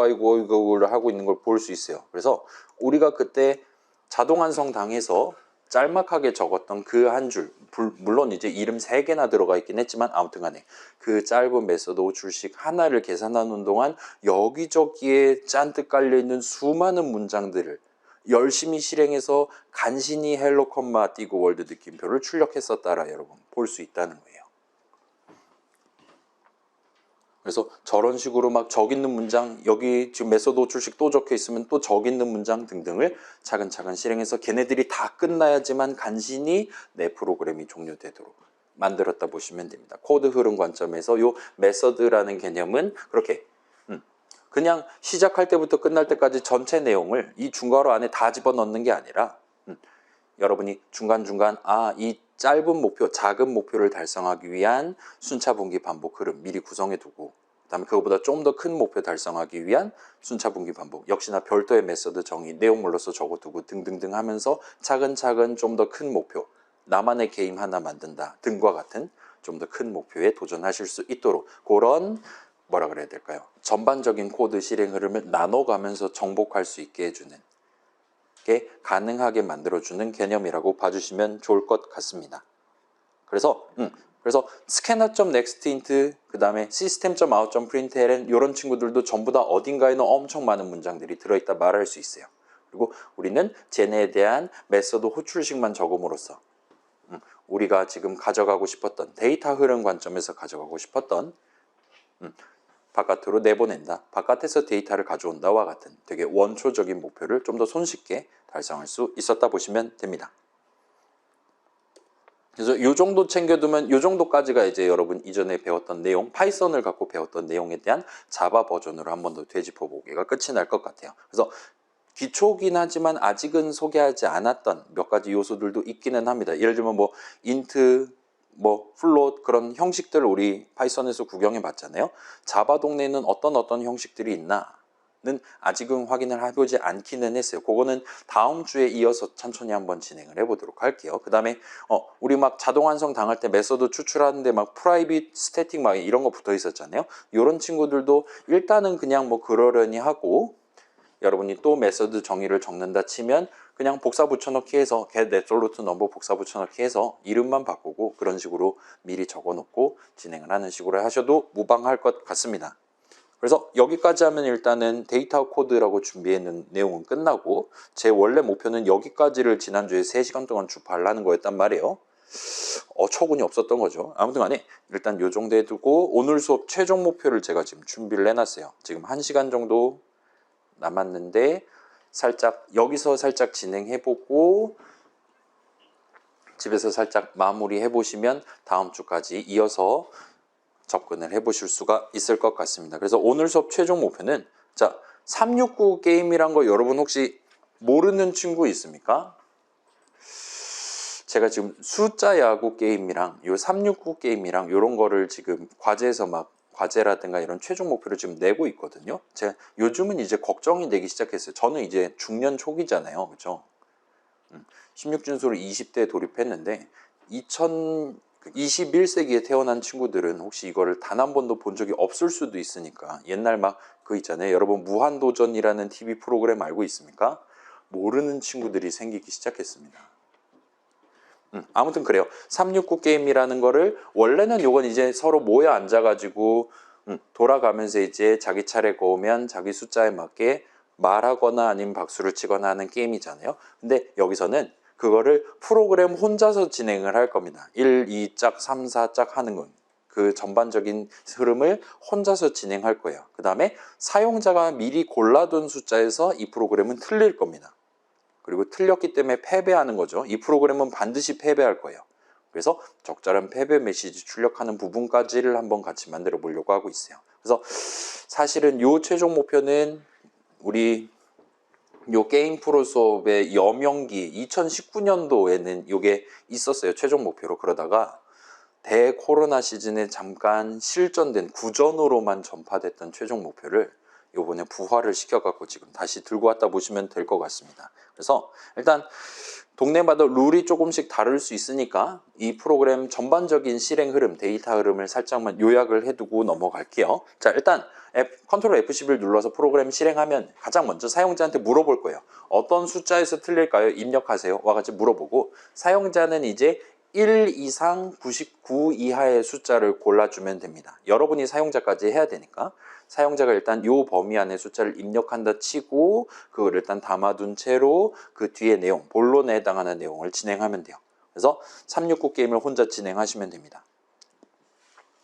이거를 하고 있는 걸 볼 수 있어요. 그래서 우리가 그때 자동완성 당해서 짤막하게 적었던 그 한 줄, 물론 이제 이름 3개나 들어가 있긴 했지만 아무튼 간에 그 짧은 메소드 호출식 하나를 계산하는 동안 여기저기에 잔뜩 깔려있는 수많은 문장들을 열심히 실행해서 간신히 헬로 컴마 띄고 월드 느낌표를 출력했었다라 여러분 볼 수 있다는 거예요. 그래서 저런 식으로 막 적 있는 문장 여기 지금 메소드 호출식 또 적혀 있으면 또 적 있는 문장 등등을 차근차근 실행해서 걔네들이 다 끝나야지만 간신히 내 프로그램이 종료되도록 만들었다 보시면 됩니다. 코드 흐름 관점에서 요 메서드라는 개념은 그렇게 그냥 시작할 때부터 끝날 때까지 전체 내용을 이 중괄호 안에 다 집어넣는 게 아니라 여러분이 중간중간 이 짧은 목표, 작은 목표를 달성하기 위한 순차 분기 반복 흐름 미리 구성해 두고 그다음에 그거보다 좀 더 큰 목표 달성하기 위한 순차 분기 반복 역시나 별도의 메서드 정의 내용물로서 적어두고 등등등 하면서 차근차근 좀 더 큰 목표 나만의 게임 하나 만든다 등과 같은 좀 더 큰 목표에 도전하실 수 있도록 그런 뭐라 그래야 될까요? 전반적인 코드 실행 흐름을 나눠가면서 정복할 수 있게 해주는 게 가능하게 만들어주는 개념이라고 봐주시면 좋을 것 같습니다. 그래서 scanner.nextInt 그 다음에 system.out.println 이런 친구들도 전부 다 어딘가에는 엄청 많은 문장들이 들어있다 말할 수 있어요. 그리고 우리는 쟤네에 대한 메서드 호출식만 적음으로써 우리가 지금 가져가고 싶었던 데이터 흐름 관점에서 가져가고 싶었던 바깥으로 내보낸다. 바깥에서 데이터를 가져온다와 같은 되게 원초적인 목표를 좀 더 손쉽게 달성할 수 있었다 보시면 됩니다. 그래서 이 정도 챙겨두면 이 정도까지가 이제 여러분 이전에 배웠던 내용, 파이썬을 갖고 배웠던 내용에 대한 자바 버전으로 한 번 더 되짚어 보기가 끝이 날 것 같아요. 그래서 기초긴 하지만 아직은 소개하지 않았던 몇 가지 요소들도 있기는 합니다. 예를 들면 뭐 인트, 플롯 그런 형식들을 우리 파이썬에서 구경해 봤잖아요. 자바 동네에는 어떤 형식들이 있나? 아직은 확인을 해보지 않기는 했어요. 그거는 다음 주에 이어서 천천히 한번 진행을 해보도록 할게요. 그 다음에 우리 막 자동 완성 당할 때 메소드 추출하는데 막 프라이빗 스태틱 막 이런 거 붙어 있었잖아요. 이런 친구들도 일단은 그냥 뭐 그러려니 하고, 여러분이 또 메소드 정의를 적는다 치면 그냥 복사 붙여넣기 해서 get absolute number 복사 붙여넣기 해서 이름만 바꾸고 그런 식으로 미리 적어놓고 진행을 하는 식으로 하셔도 무방할 것 같습니다. 그래서 여기까지 하면 일단은 데이터 코드라고 준비했는 내용은 끝나고, 제 원래 목표는 여기까지를 지난주에 3시간 동안 주파하려는 거였단 말이에요. 어처구니 없었던 거죠. 아무튼 간에 일단 요 정도 해두고 오늘 수업 최종 목표를 제가 지금 준비를 해놨어요. 지금 1시간 정도 남았는데 여기서 살짝 진행해보고 집에서 살짝 마무리해 보시면 다음 주까지 이어서 접근을 해보실 수가 있을 것 같습니다. 그래서 오늘 수업 최종 목표는 369 게임이란 거 여러분 혹시 모르는 친구 있습니까? 제가 지금 숫자 야구 게임이랑 요 369 게임이랑 이런 거를 지금 과제에서 과제라든가 이런 최종 목표를 지금 내고 있거든요. 제가 요즘은 이제 걱정이 되기 시작했어요. 저는 이제 중년 초기잖아요. 그렇죠? 16준수로 20대에 돌입했는데 21세기에 태어난 친구들은 혹시 이거를 단 한 번도 본 적이 없을 수도 있으니까, 옛날 막 그 있잖아요. 여러분 무한도전이라는 TV 프로그램 알고 있습니까? 모르는 친구들이 생기기 시작했습니다. 아무튼 그래요. 369 게임이라는 거를 원래는 요건 이제 서로 모여 앉아가지고 돌아가면서 이제 자기 차례가 오면 자기 숫자에 맞게 말하거나 아니면 박수를 치거나 하는 게임이잖아요. 근데 여기서는 그거를 프로그램 혼자서 진행을 할 겁니다. 1, 2, 짝, 3, 4, 짝 하는 건. 그 전반적인 흐름을 혼자서 진행할 거예요. 그 다음에 사용자가 미리 골라둔 숫자에서 이 프로그램은 틀릴 겁니다. 그리고 틀렸기 때문에 패배하는 거죠. 이 프로그램은 반드시 패배할 거예요. 그래서 적절한 패배 메시지 출력하는 부분까지를 한번 같이 만들어 보려고 하고 있어요. 그래서 사실은 요 최종 목표는 우리 요 게임 프로 수업의 여명기 2019년도에는 요게 있었어요. 최종 목표로. 그러다가 대코로나 시즌에 잠깐 실전된 구전으로만 전파됐던 최종 목표를 요번에 부활을 시켜갖고 지금 다시 들고 왔다 보시면 될 것 같습니다. 그래서 일단 동네마다 룰이 조금씩 다를 수 있으니까 이 프로그램 전반적인 실행 흐름, 데이터 흐름을 살짝만 요약을 해두고 넘어갈게요. 자, 일단 컨트롤 F11 눌러서 프로그램 실행하면 가장 먼저 사용자한테 물어볼 거예요. 어떤 숫자에서 틀릴까요? 입력하세요. 와같이 물어보고, 사용자는 이제 1 이상 99 이하의 숫자를 골라주면 됩니다. 여러분이 사용자까지 해야 되니까 사용자가 일단 요 범위 안에 숫자를 입력한다 치고 그걸 일단 담아둔 채로 그 뒤에 내용, 본론에 해당하는 내용을 진행하면 돼요. 그래서 369 게임을 혼자 진행하시면 됩니다.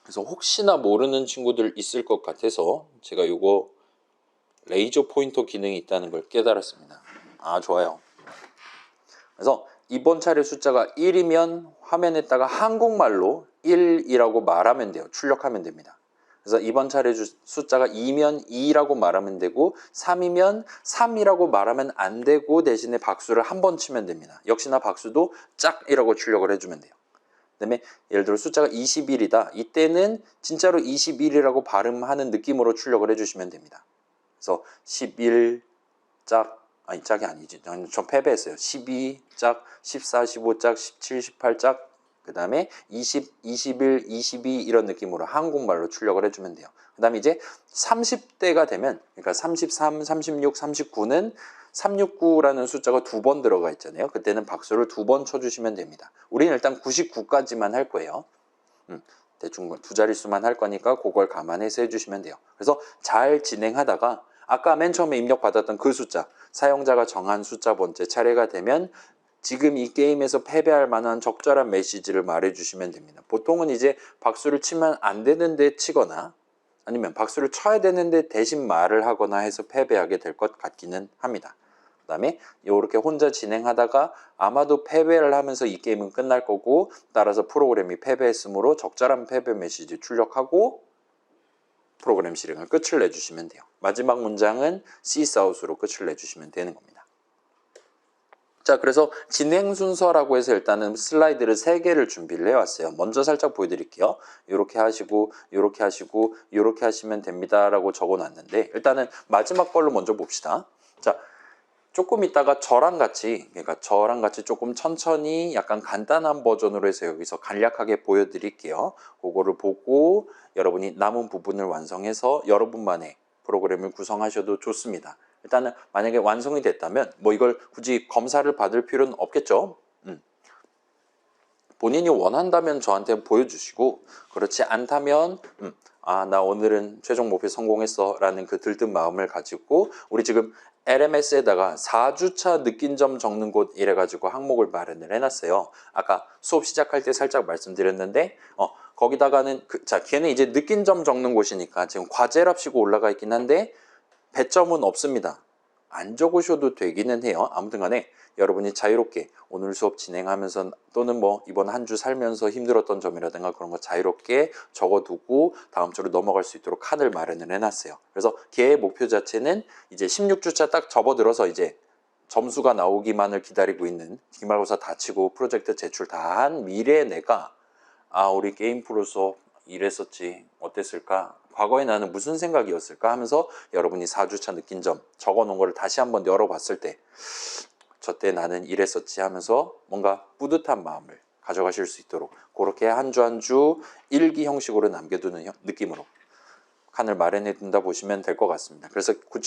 그래서 혹시나 모르는 친구들 있을 것 같아서 제가 요거 레이저 포인터 기능이 있다는 걸 깨달았습니다. 좋아요. 그래서 이번 차례 숫자가 1이면 화면에다가 한국말로 1이라고 말하면 돼요. 출력하면 됩니다. 그래서 이번 차례 숫자가 2면 2라고 말하면 되고 3이면 3이라고 말하면 안 되고 대신에 박수를 한 번 치면 됩니다. 역시나 박수도 짝이라고 출력을 해주면 돼요. 그 다음에 예를 들어 숫자가 21이다. 이때는 진짜로 21이라고 발음하는 느낌으로 출력을 해주시면 됩니다. 그래서 11 짝, 아니 짝이 아니지. 전 패배했어요. 12 짝, 14, 15 짝, 17, 18 짝, 그 다음에 20, 21, 22 이런 느낌으로 한국말로 출력을 해주면 돼요. 그 다음에 이제 30대가 되면, 그러니까 33, 36, 39는 369라는 숫자가 2번 들어가 있잖아요. 그때는 박수를 2번 쳐주시면 됩니다. 우리는 일단 99까지만 할 거예요. 대충 2자릿수만 할 거니까 그걸 감안해서 해주시면 돼요. 그래서 잘 진행하다가 아까 맨 처음에 입력받았던 그 숫자, 사용자가 정한 숫자 번째 차례가 되면 지금 이 게임에서 패배할 만한 적절한 메시지를 말해주시면 됩니다. 보통은 이제 박수를 치면 안 되는데 치거나 아니면 박수를 쳐야 되는데 대신 말을 하거나 해서 패배하게 될 것 같기는 합니다. 그 다음에 이렇게 혼자 진행하다가 아마도 패배를 하면서 이 게임은 끝날 거고, 따라서 프로그램이 패배했으므로 적절한 패배 메시지 출력하고 프로그램 실행을 끝을 내주시면 돼요. 마지막 문장은 시사웃으로 끝을 내주시면 되는 겁니다. 자, 그래서 진행 순서라고 해서 일단은 슬라이드를 3개를 준비를 해왔어요. 먼저 살짝 보여드릴게요. 이렇게 하시고, 이렇게 하시고, 이렇게 하시면 됩니다라고 적어놨는데 일단은 마지막 걸로 먼저 봅시다. 자, 조금 있다가 그러니까 저랑 같이 조금 천천히 약간 간단한 버전으로 해서 여기서 간략하게 보여드릴게요. 그거를 보고 여러분이 남은 부분을 완성해서 여러분만의 프로그램을 구성하셔도 좋습니다. 일단은 만약에 완성이 됐다면 뭐 이걸 굳이 검사를 받을 필요는 없겠죠. 본인이 원한다면 저한테 보여주시고 그렇지 않다면 나 오늘은 최종 목표 성공했어 라는 그 들뜬 마음을 가지고 우리 지금 LMS에다가 4주차 느낀 점 적는 곳 이래가지고 항목을 마련을 해놨어요. 아까 수업 시작할 때 살짝 말씀드렸는데 거기다가는 자 걔는 이제 느낀 점 적는 곳이니까 지금 과제랍시고 올라가 있긴 한데 배점은 없습니다. 안 적으셔도 되기는 해요. 아무튼 간에 여러분이 자유롭게 오늘 수업 진행하면서 또는 뭐 이번 한 주 살면서 힘들었던 점이라든가 그런 거 자유롭게 적어두고 다음 주로 넘어갈 수 있도록 칸을 마련을 해놨어요. 그래서 걔의 목표 자체는 이제 16주차 딱 접어들어서 이제 점수가 나오기만을 기다리고 있는 기말고사 다 치고 프로젝트 제출 다 한 미래의 내가 우리 게임 프로 수업 이랬었지 어땠을까? 과거에 나는 무슨 생각이었을까? 하면서 여러분이 4주차 느낀 점 적어놓은 거를 다시 한번 열어봤을 때 저때 나는 이랬었지 하면서 뭔가 뿌듯한 마음을 가져가실 수 있도록 그렇게 한 주 한 주 일기 형식으로 남겨두는 느낌으로 칸을 마련해 둔다 보시면 될 것 같습니다. 그래서 그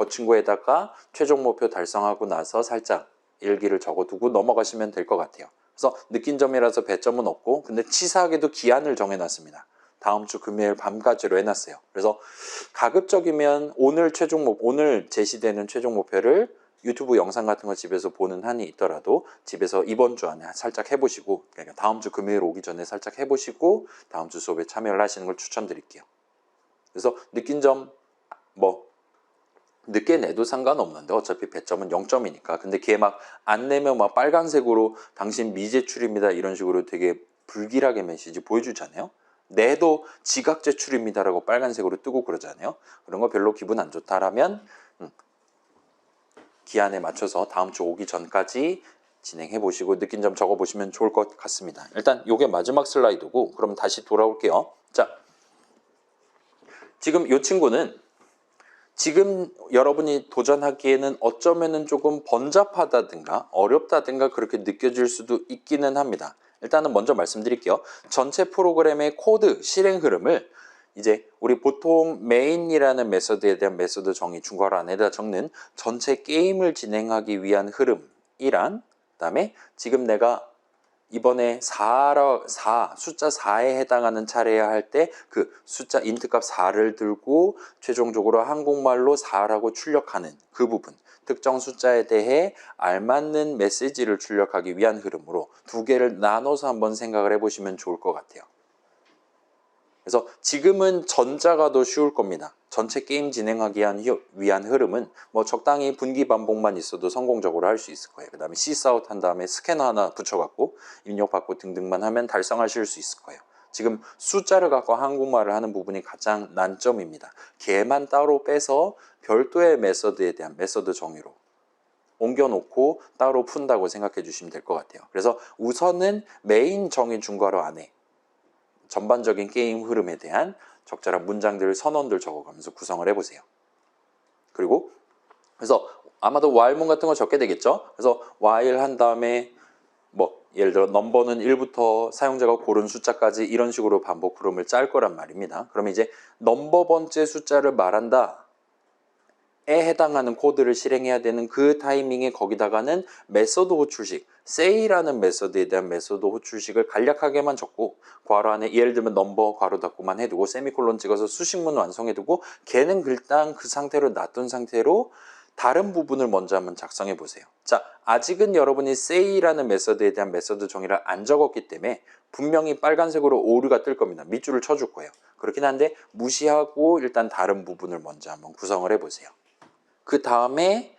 친구에다가 최종 목표 달성하고 나서 살짝 일기를 적어두고 넘어가시면 될 것 같아요. 그래서 느낀 점이라서 배점은 없고 근데 치사하게도 기한을 정해놨습니다. 다음 주 금요일 밤까지로 해놨어요. 그래서 가급적이면 오늘 제시되는 최종 목표를 유튜브 영상 같은 거 집에서 보는 한이 있더라도 집에서 이번 주 안에 살짝 해보시고 그러니까 다음 주 금요일 오기 전에 살짝 해보시고 다음 주 수업에 참여를 하시는 걸 추천드릴게요. 그래서 느낀 점 뭐 늦게 내도 상관없는데 어차피 배점은 0점이니까 근데 걔 막 안 내면 막 빨간색으로 당신 미제출입니다 이런 식으로 되게 불길하게 메시지 보여주잖아요. 내도 지각 제출입니다라고 빨간색으로 뜨고 그러잖아요. 그런 거 별로 기분 안 좋다라면 기한에 맞춰서 다음 주 오기 전까지 진행해 보시고 느낀 점 적어 보시면 좋을 것 같습니다. 일단 이게 마지막 슬라이드고 그럼 다시 돌아올게요. 자, 지금 이 친구는 지금 여러분이 도전하기에는 어쩌면은 조금 번잡하다든가 어렵다든가 그렇게 느껴질 수도 있기는 합니다. 일단은 먼저 말씀드릴게요. 전체 프로그램의 코드 실행 흐름을 이제 우리 보통 메인이라는 메서드에 대한 메서드 정의 중괄호 안에다 적는 전체 게임을 진행하기 위한 흐름이란 그다음에 지금 내가 이번에 숫자 4에 해당하는 차례야 할 때 그 숫자 인트값 4를 들고 최종적으로 한국말로 4라고 출력하는 그 부분 특정 숫자에 대해 알맞는 메시지를 출력하기 위한 흐름으로 두 개를 나눠서 한번 생각을 해보시면 좋을 것 같아요. 그래서 지금은 전자가 더 쉬울 겁니다. 전체 게임 진행하기 위한 흐름은 뭐 적당히 분기 반복만 있어도 성공적으로 할 수 있을 거예요. 그 다음에 시스아웃 한 다음에 스캐너 하나 붙여갖고 입력받고 등등만 하면 달성하실 수 있을 거예요. 지금 숫자를 갖고 한국말을 하는 부분이 가장 난점입니다. 걔만 따로 빼서 별도의 메서드에 대한 메서드 정의로 옮겨놓고 따로 푼다고 생각해 주시면 될 것 같아요. 그래서 우선은 메인 정의 중괄호 안에 전반적인 게임 흐름에 대한 적절한 문장들, 선언들 적어가면서 구성을 해보세요. 그리고 그래서 아마도 while문 같은 거 적게 되겠죠. 그래서 while 한 다음에 뭐 예를 들어 넘버는 1부터 사용자가 고른 숫자까지 이런 식으로 반복 흐름을 짤 거란 말입니다. 그러면 이제 넘버 번째 숫자를 말한다. 에 해당하는 코드를 실행해야 되는 그 타이밍에 거기다가는 메서드 호출식 say라는 메서드에 대한 메서드 호출식을 간략하게만 적고 괄호 안에 예를 들면 넘버 괄호 닫고만 해두고 세미콜론 찍어서 수식문 완성해두고 걔는 일단 그 상태로 놔둔 상태로 다른 부분을 먼저 한번 작성해 보세요. 자, 아직은 여러분이 say라는 메서드에 대한 메서드 정의를 안 적었기 때문에 분명히 빨간색으로 오류가 뜰 겁니다. 밑줄을 쳐줄 거예요. 그렇긴 한데 무시하고 일단 다른 부분을 먼저 한번 구성을 해보세요. 그 다음에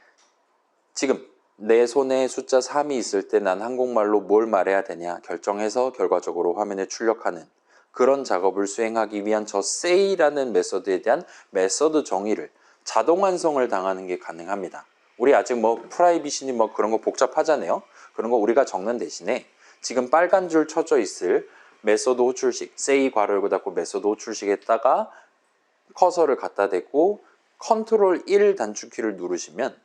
지금 내 손에 숫자 3이 있을 때 난 한국말로 뭘 말해야 되냐 결정해서 결과적으로 화면에 출력하는 그런 작업을 수행하기 위한 저 say라는 메서드에 대한 메서드 정의를 자동 완성을 당하는 게 가능합니다. 우리 아직 뭐 프라이빗이니 뭐 그런 거 복잡하잖아요. 그런 거 우리가 적는 대신에 지금 빨간 줄 쳐져 있을 메소드 호출식, say 괄호 열고 닫고 메소드 호출식에다가 커서를 갖다 대고 컨트롤 1 단축키를 누르시면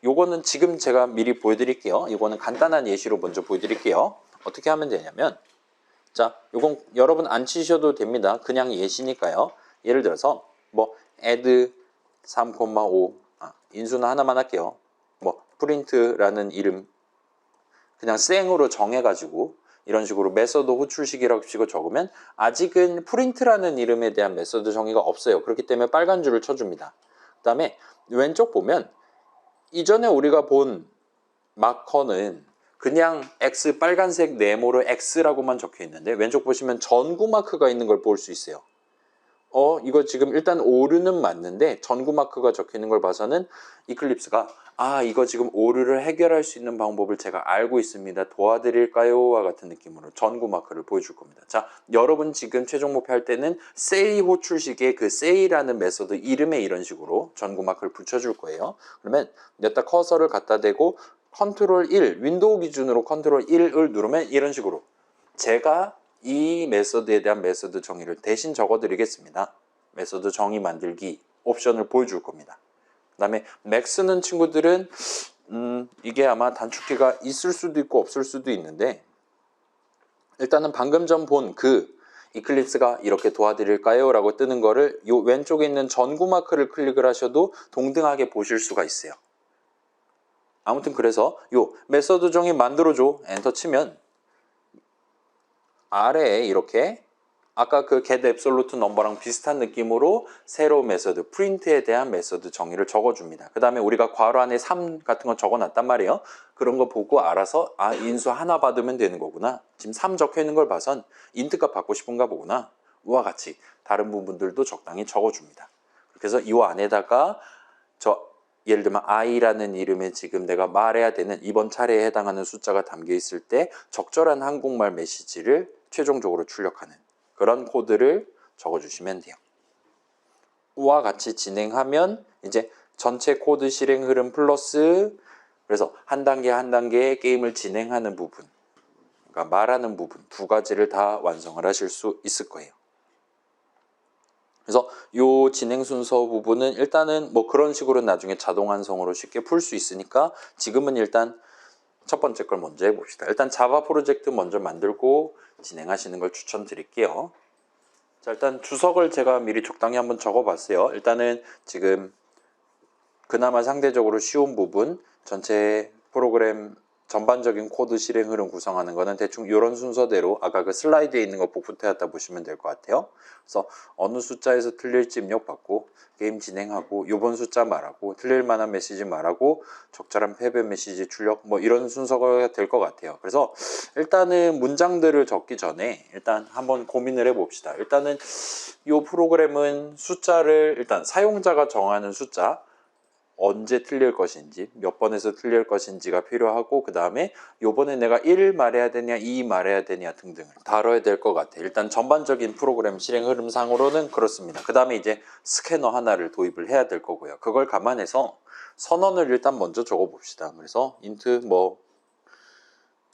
요거는 지금 제가 미리 보여드릴게요. 이거는 간단한 예시로 먼저 보여드릴게요. 어떻게 하면 되냐면 자, 요건 여러분 안 치셔도 됩니다. 그냥 예시니까요. 예를 들어서 뭐 add 3,5 인수는 하나만 할게요. 뭐 print라는 이름 그냥 생으로 정해가지고 이런 식으로 메서드 호출식이라고 치고 적으면 아직은 print라는 이름에 대한 메서드 정의가 없어요. 그렇기 때문에 빨간 줄을 쳐줍니다. 그 다음에 왼쪽 보면 이전에 우리가 본 마커는 그냥 X 빨간색 네모로 X라고만 적혀 있는데 왼쪽 보시면 전구 마크가 있는 걸 볼 수 있어요. 이거 지금 일단 오류는 맞는데 전구 마크가 적혀 있는 걸 봐서는 이클립스가 이거 지금 오류를 해결할 수 있는 방법을 제가 알고 있습니다. 도와드릴까요? 와 같은 느낌으로 전구 마크를 보여줄 겁니다. 자, 여러분 지금 최종 목표 할 때는 say 호출식의 그 say라는 메소드 이름에 이런 식으로 전구 마크를 붙여줄 거예요. 그러면 여기다 커서를 갖다 대고 컨트롤 1, 윈도우 기준으로 컨트롤 1을 누르면 이런 식으로 제가 이 메소드에 대한 메소드 정의를 대신 적어드리겠습니다. 메소드 정의 만들기 옵션을 보여줄 겁니다. 그 다음에 맥 쓰는 친구들은 이게 아마 단축키가 있을 수도 있고 없을 수도 있는데 일단은 방금 전 본 그 이클립스가 이렇게 도와드릴까요? 라고 뜨는 거를 요 왼쪽에 있는 전구 마크를 클릭을 하셔도 동등하게 보실 수가 있어요. 아무튼 그래서 요 메소드 정의 만들어줘 엔터 치면 아래에 이렇게 아까 그 get absolute number랑 비슷한 느낌으로 새로운 메소드, print에 대한 메소드 정의를 적어줍니다. 그 다음에 우리가 괄호 안에 3 같은 거 적어놨단 말이에요. 그런 거 보고 알아서 인수 하나 받으면 되는 거구나. 지금 3 적혀 있는 걸 봐선 인트값 받고 싶은가 보구나. 우와 같이 다른 부분들도 적당히 적어줍니다. 그래서 이 안에다가 예를 들면 i라는 이름에 지금 내가 말해야 되는 이번 차례에 해당하는 숫자가 담겨 있을 때 적절한 한국말 메시지를 최종적으로 출력하는 그런 코드를 적어주시면 돼요. 우와 같이 진행하면 이제 전체 코드 실행 흐름 플러스 그래서 한 단계 한 단계 게임을 진행하는 부분 그러니까 말하는 부분 두 가지를 다 완성을 하실 수 있을 거예요. 그래서 요 진행 순서 부분은 일단은 뭐 그런 식으로 나중에 자동 완성으로 쉽게 풀 수 있으니까 지금은 일단 첫 번째 걸 먼저 해봅시다. 일단 자바 프로젝트 먼저 만들고 진행하시는 걸 추천드릴게요. 자, 일단 주석을 제가 미리 적당히 한번 적어봤어요. 일단은 지금 그나마 상대적으로 쉬운 부분 전체 프로그램 전반적인 코드 실행 흐름 구성하는 거는 대충 이런 순서대로 아까 그 슬라이드에 있는 거 복붙해왔다 보시면 될 것 같아요. 그래서 어느 숫자에서 틀릴지 입력받고 게임 진행하고 요번 숫자 말하고 틀릴 만한 메시지 말하고 적절한 패배 메시지 출력 뭐 이런 순서가 될 것 같아요. 그래서 일단은 문장들을 적기 전에 일단 한번 고민을 해봅시다. 일단은 이 프로그램은 숫자를 일단 사용자가 정하는 숫자 언제 틀릴 것인지 몇 번에서 틀릴 것인지가 필요하고 그 다음에 요번에 내가 1 말해야 되냐 2 말해야 되냐 등등을 다뤄야 될 것 같아요. 일단 전반적인 프로그램 실행 흐름상으로는 그렇습니다. 그 다음에 이제 스캐너 하나를 도입을 해야 될 거고요. 그걸 감안해서 선언을 일단 먼저 적어 봅시다. 그래서 int 뭐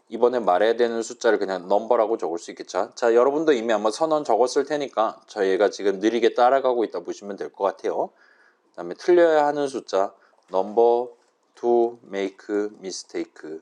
이번에 말해야 되는 숫자를 그냥 넘버라고 적을 수 있겠죠. 자, 여러분도 이미 아마 선언 적었을 테니까 저희가 지금 느리게 따라가고 있다 보시면 될 것 같아요. 그 다음에 틀려야 하는 숫자 number to make mistake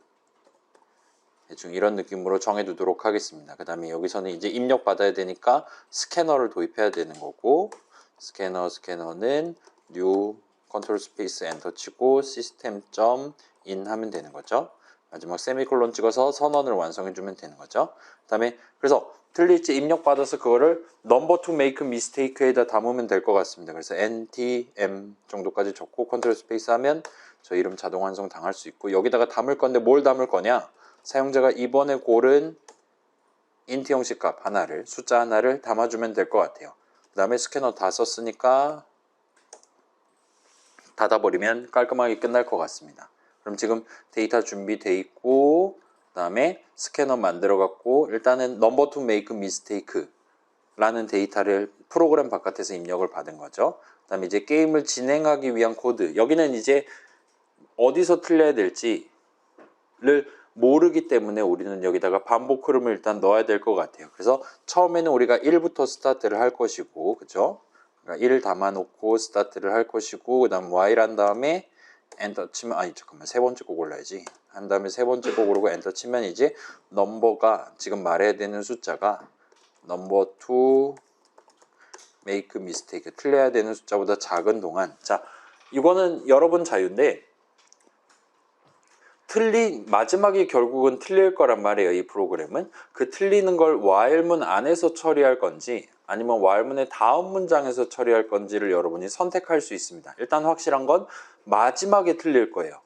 대충 이런 느낌으로 정해두도록 하겠습니다. 그 다음에 여기서는 이제 입력 받아야 되니까 스캐너를 도입해야 되는 거고 스캐너는 new 컨트롤 스페이스 엔터 치고 system.in 하면 되는 거죠. 마지막 세미콜론 찍어서 선언을 완성해 주면 되는 거죠. 그 다음에 그래서 틀릴지 입력받아서 그거를 number to make mistake에다 담으면 될 것 같습니다. 그래서 ntm 정도까지 적고 컨트롤 스페이스 하면 저 이름 자동 완성 당할 수 있고 여기다가 담을 건데 뭘 담을 거냐 사용자가 이번에 고른 int 형식 값 하나를 숫자 하나를 담아주면 될 것 같아요. 그 다음에 스캐너 다 썼으니까 닫아버리면 깔끔하게 끝날 것 같습니다. 그럼 지금 데이터 준비돼 있고 그 다음에 스캐너 만들어 갖고 일단은 number to make mistake 라는 데이터를 프로그램 바깥에서 입력을 받은 거죠. 그 다음에 이제 게임을 진행하기 위한 코드 여기는 이제 어디서 틀려야 될지를 모르기 때문에 우리는 여기다가 반복 흐름을 일단 넣어야 될 것 같아요. 그래서 처음에는 우리가 1부터 스타트를 할 것이고, 그죠? 그러니까 1을 담아놓고 스타트를 할 것이고, 그 다음 Y란 다음에 엔터 치면, 아니 잠깐만, 세 번째 거 골라야지. 한 다음에 세 번째 거 고르고 엔터 치면 이제 넘버가, 지금 말해야 되는 숫자가 넘버 2 make mistake, 틀려야 되는 숫자보다 작은 동안, 자, 이거는 여러분 자유인데 마지막에 결국은 틀릴 거란 말이에요. 이 프로그램은 그 틀리는 걸 while문 안에서 처리할 건지 아니면 while문의 다음 문장에서 처리할 건지를 여러분이 선택할 수 있습니다. 일단 확실한 건 마지막에 틀릴 거예요.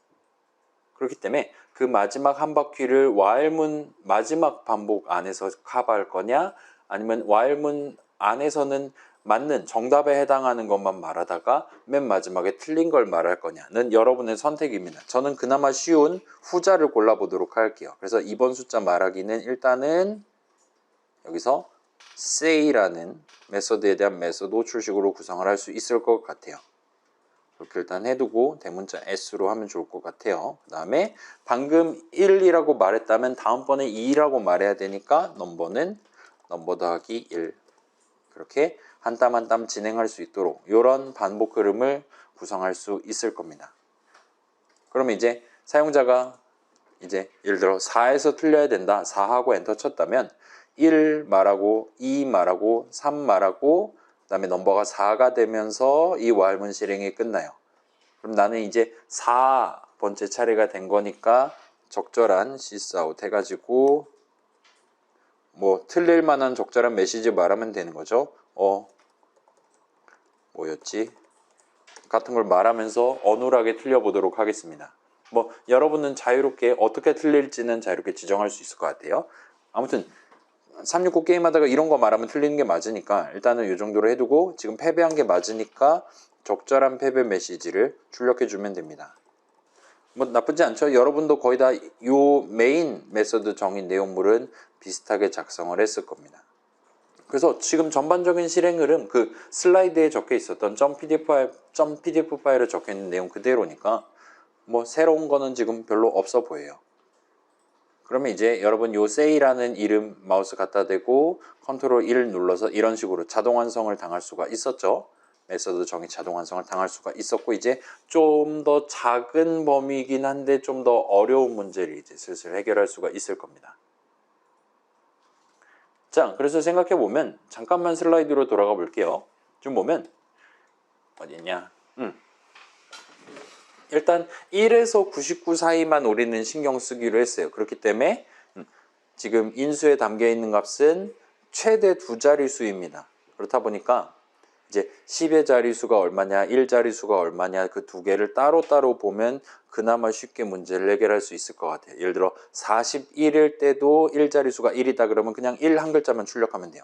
그렇기 때문에 그 마지막 한 바퀴를 while문 마지막 반복 안에서 커버할 거냐, 아니면 while문 안에서는 맞는 정답에 해당하는 것만 말하다가 맨 마지막에 틀린 걸 말할 거냐는 여러분의 선택입니다. 저는 그나마 쉬운 후자를 골라보도록 할게요. 그래서 2번 숫자 말하기는 일단은 여기서 say라는 메소드에 대한 메소드 호출식으로 구성을 할 수 있을 것 같아요. 이렇게 일단 해두고 대문자 S로 하면 좋을 것 같아요. 그 다음에 방금 1이라고 말했다면 다음번에 2라고 말해야 되니까 넘버는 넘버 더하기 1, 그렇게 한 땀 한 땀 진행할 수 있도록 이런 반복 흐름을 구성할 수 있을 겁니다. 그러면 이제 사용자가 이제 예를 들어 4에서 틀려야 된다, 4하고 엔터 쳤다면 1 말하고 2 말하고 3 말하고 그 다음에 넘버가 4가 되면서 이 while문 실행이 끝나요. 그럼 나는 이제 4번째 차례가 된 거니까 적절한 시스아웃 해가지고 뭐 틀릴 만한 적절한 메시지 말하면 되는 거죠. 뭐였지? 같은 걸 말하면서 어눌하게 틀려보도록 하겠습니다. 뭐 여러분은 자유롭게 어떻게 틀릴지는 자유롭게 지정할 수 있을 것 같아요. 아무튼 369 게임하다가 이런 거 말하면 틀리는 게 맞으니까 일단은 이 정도로 해두고 지금 패배한 게 맞으니까 적절한 패배 메시지를 출력해 주면 됩니다. 뭐 나쁘지 않죠. 여러분도 거의 다 요 메인 메서드 정의 내용물은 비슷하게 작성을 했을 겁니다. 그래서 지금 전반적인 실행 흐름, 그 슬라이드에 적혀 있었던 .pdf 파일에 적혀 있는 내용 그대로니까 뭐 새로운 거는 지금 별로 없어 보여요. 그러면 이제 여러분 요 say라는 이름 마우스 갖다 대고 컨트롤 1 눌러서 이런 식으로 자동 완성을 당할 수가 있었죠. 메서드 정의 자동 완성을 당할 수가 있었고, 이제 좀 더 작은 범위이긴 한데 좀 더 어려운 문제를 이제 슬슬 해결할 수가 있을 겁니다. 자, 그래서 생각해보면 잠깐만 슬라이드로 돌아가 볼게요. 좀 보면 어디냐? 일단 1에서 99 사이만 우리는 신경 쓰기로 했어요. 그렇기 때문에 지금 인수에 담겨 있는 값은 최대 2자릿수입니다. 그렇다 보니까 이제 10의 자릿수가 얼마냐, 1 자릿수가 얼마냐, 그 두 개를 따로따로 보면 그나마 쉽게 문제를 해결할 수 있을 것 같아요. 예를 들어 41일 때도 1 자릿수가 1이다 그러면 그냥 1 한 글자만 출력하면 돼요.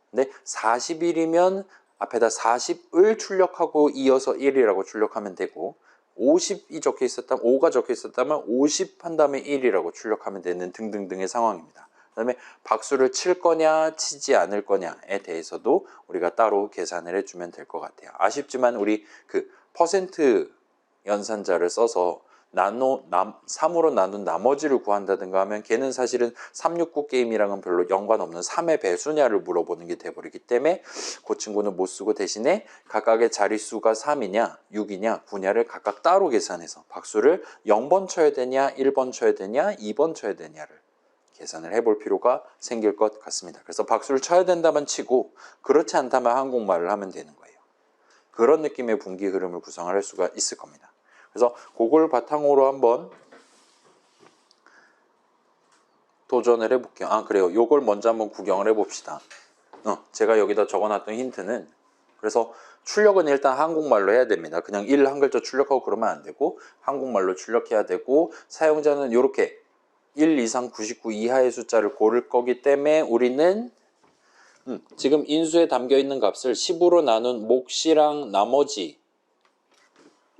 근데 41이면 앞에다 40을 출력하고 이어서 1이라고 출력하면 되고, 50이 적혀 있었다면 5가 적혀 있었다면 50 한 다음에 1이라고 출력하면 되는 등등등의 상황입니다. 그 다음에 박수를 칠 거냐 치지 않을 거냐에 대해서도 우리가 따로 계산을 해주면 될 것 같아요. 아쉽지만 우리 그 퍼센트 연산자를 써서 3으로 나눈 나머지를 구한다든가 하면 걔는 사실은 369 게임이랑은 별로 연관없는 3의 배수냐를 물어보는 게 돼버리기 때문에 그 친구는 못 쓰고 대신에 각각의 자릿수가 3이냐 6이냐 9냐를 각각 따로 계산해서 박수를 0번 쳐야 되냐 1번 쳐야 되냐 2번 쳐야 되냐를 계산을 해볼 필요가 생길 것 같습니다. 그래서 박수를 쳐야 된다면 치고 그렇지 않다면 한국말을 하면 되는 거예요. 그런 느낌의 분기 흐름을 구성을 할 수가 있을 겁니다. 그래서 그걸 바탕으로 한번 도전을 해볼게요. 그래요. 요걸 먼저 한번 구경을 해봅시다. 제가 여기다 적어놨던 힌트는, 그래서 출력은 일단 한국말로 해야 됩니다. 그냥 1 한 글자 출력하고 그러면 안 되고 한국말로 출력해야 되고, 사용자는 이렇게 1 이상 99 이하의 숫자를 고를 거기 때문에 우리는 지금 인수에 담겨있는 값을 10으로 나눈 몫이랑 나머지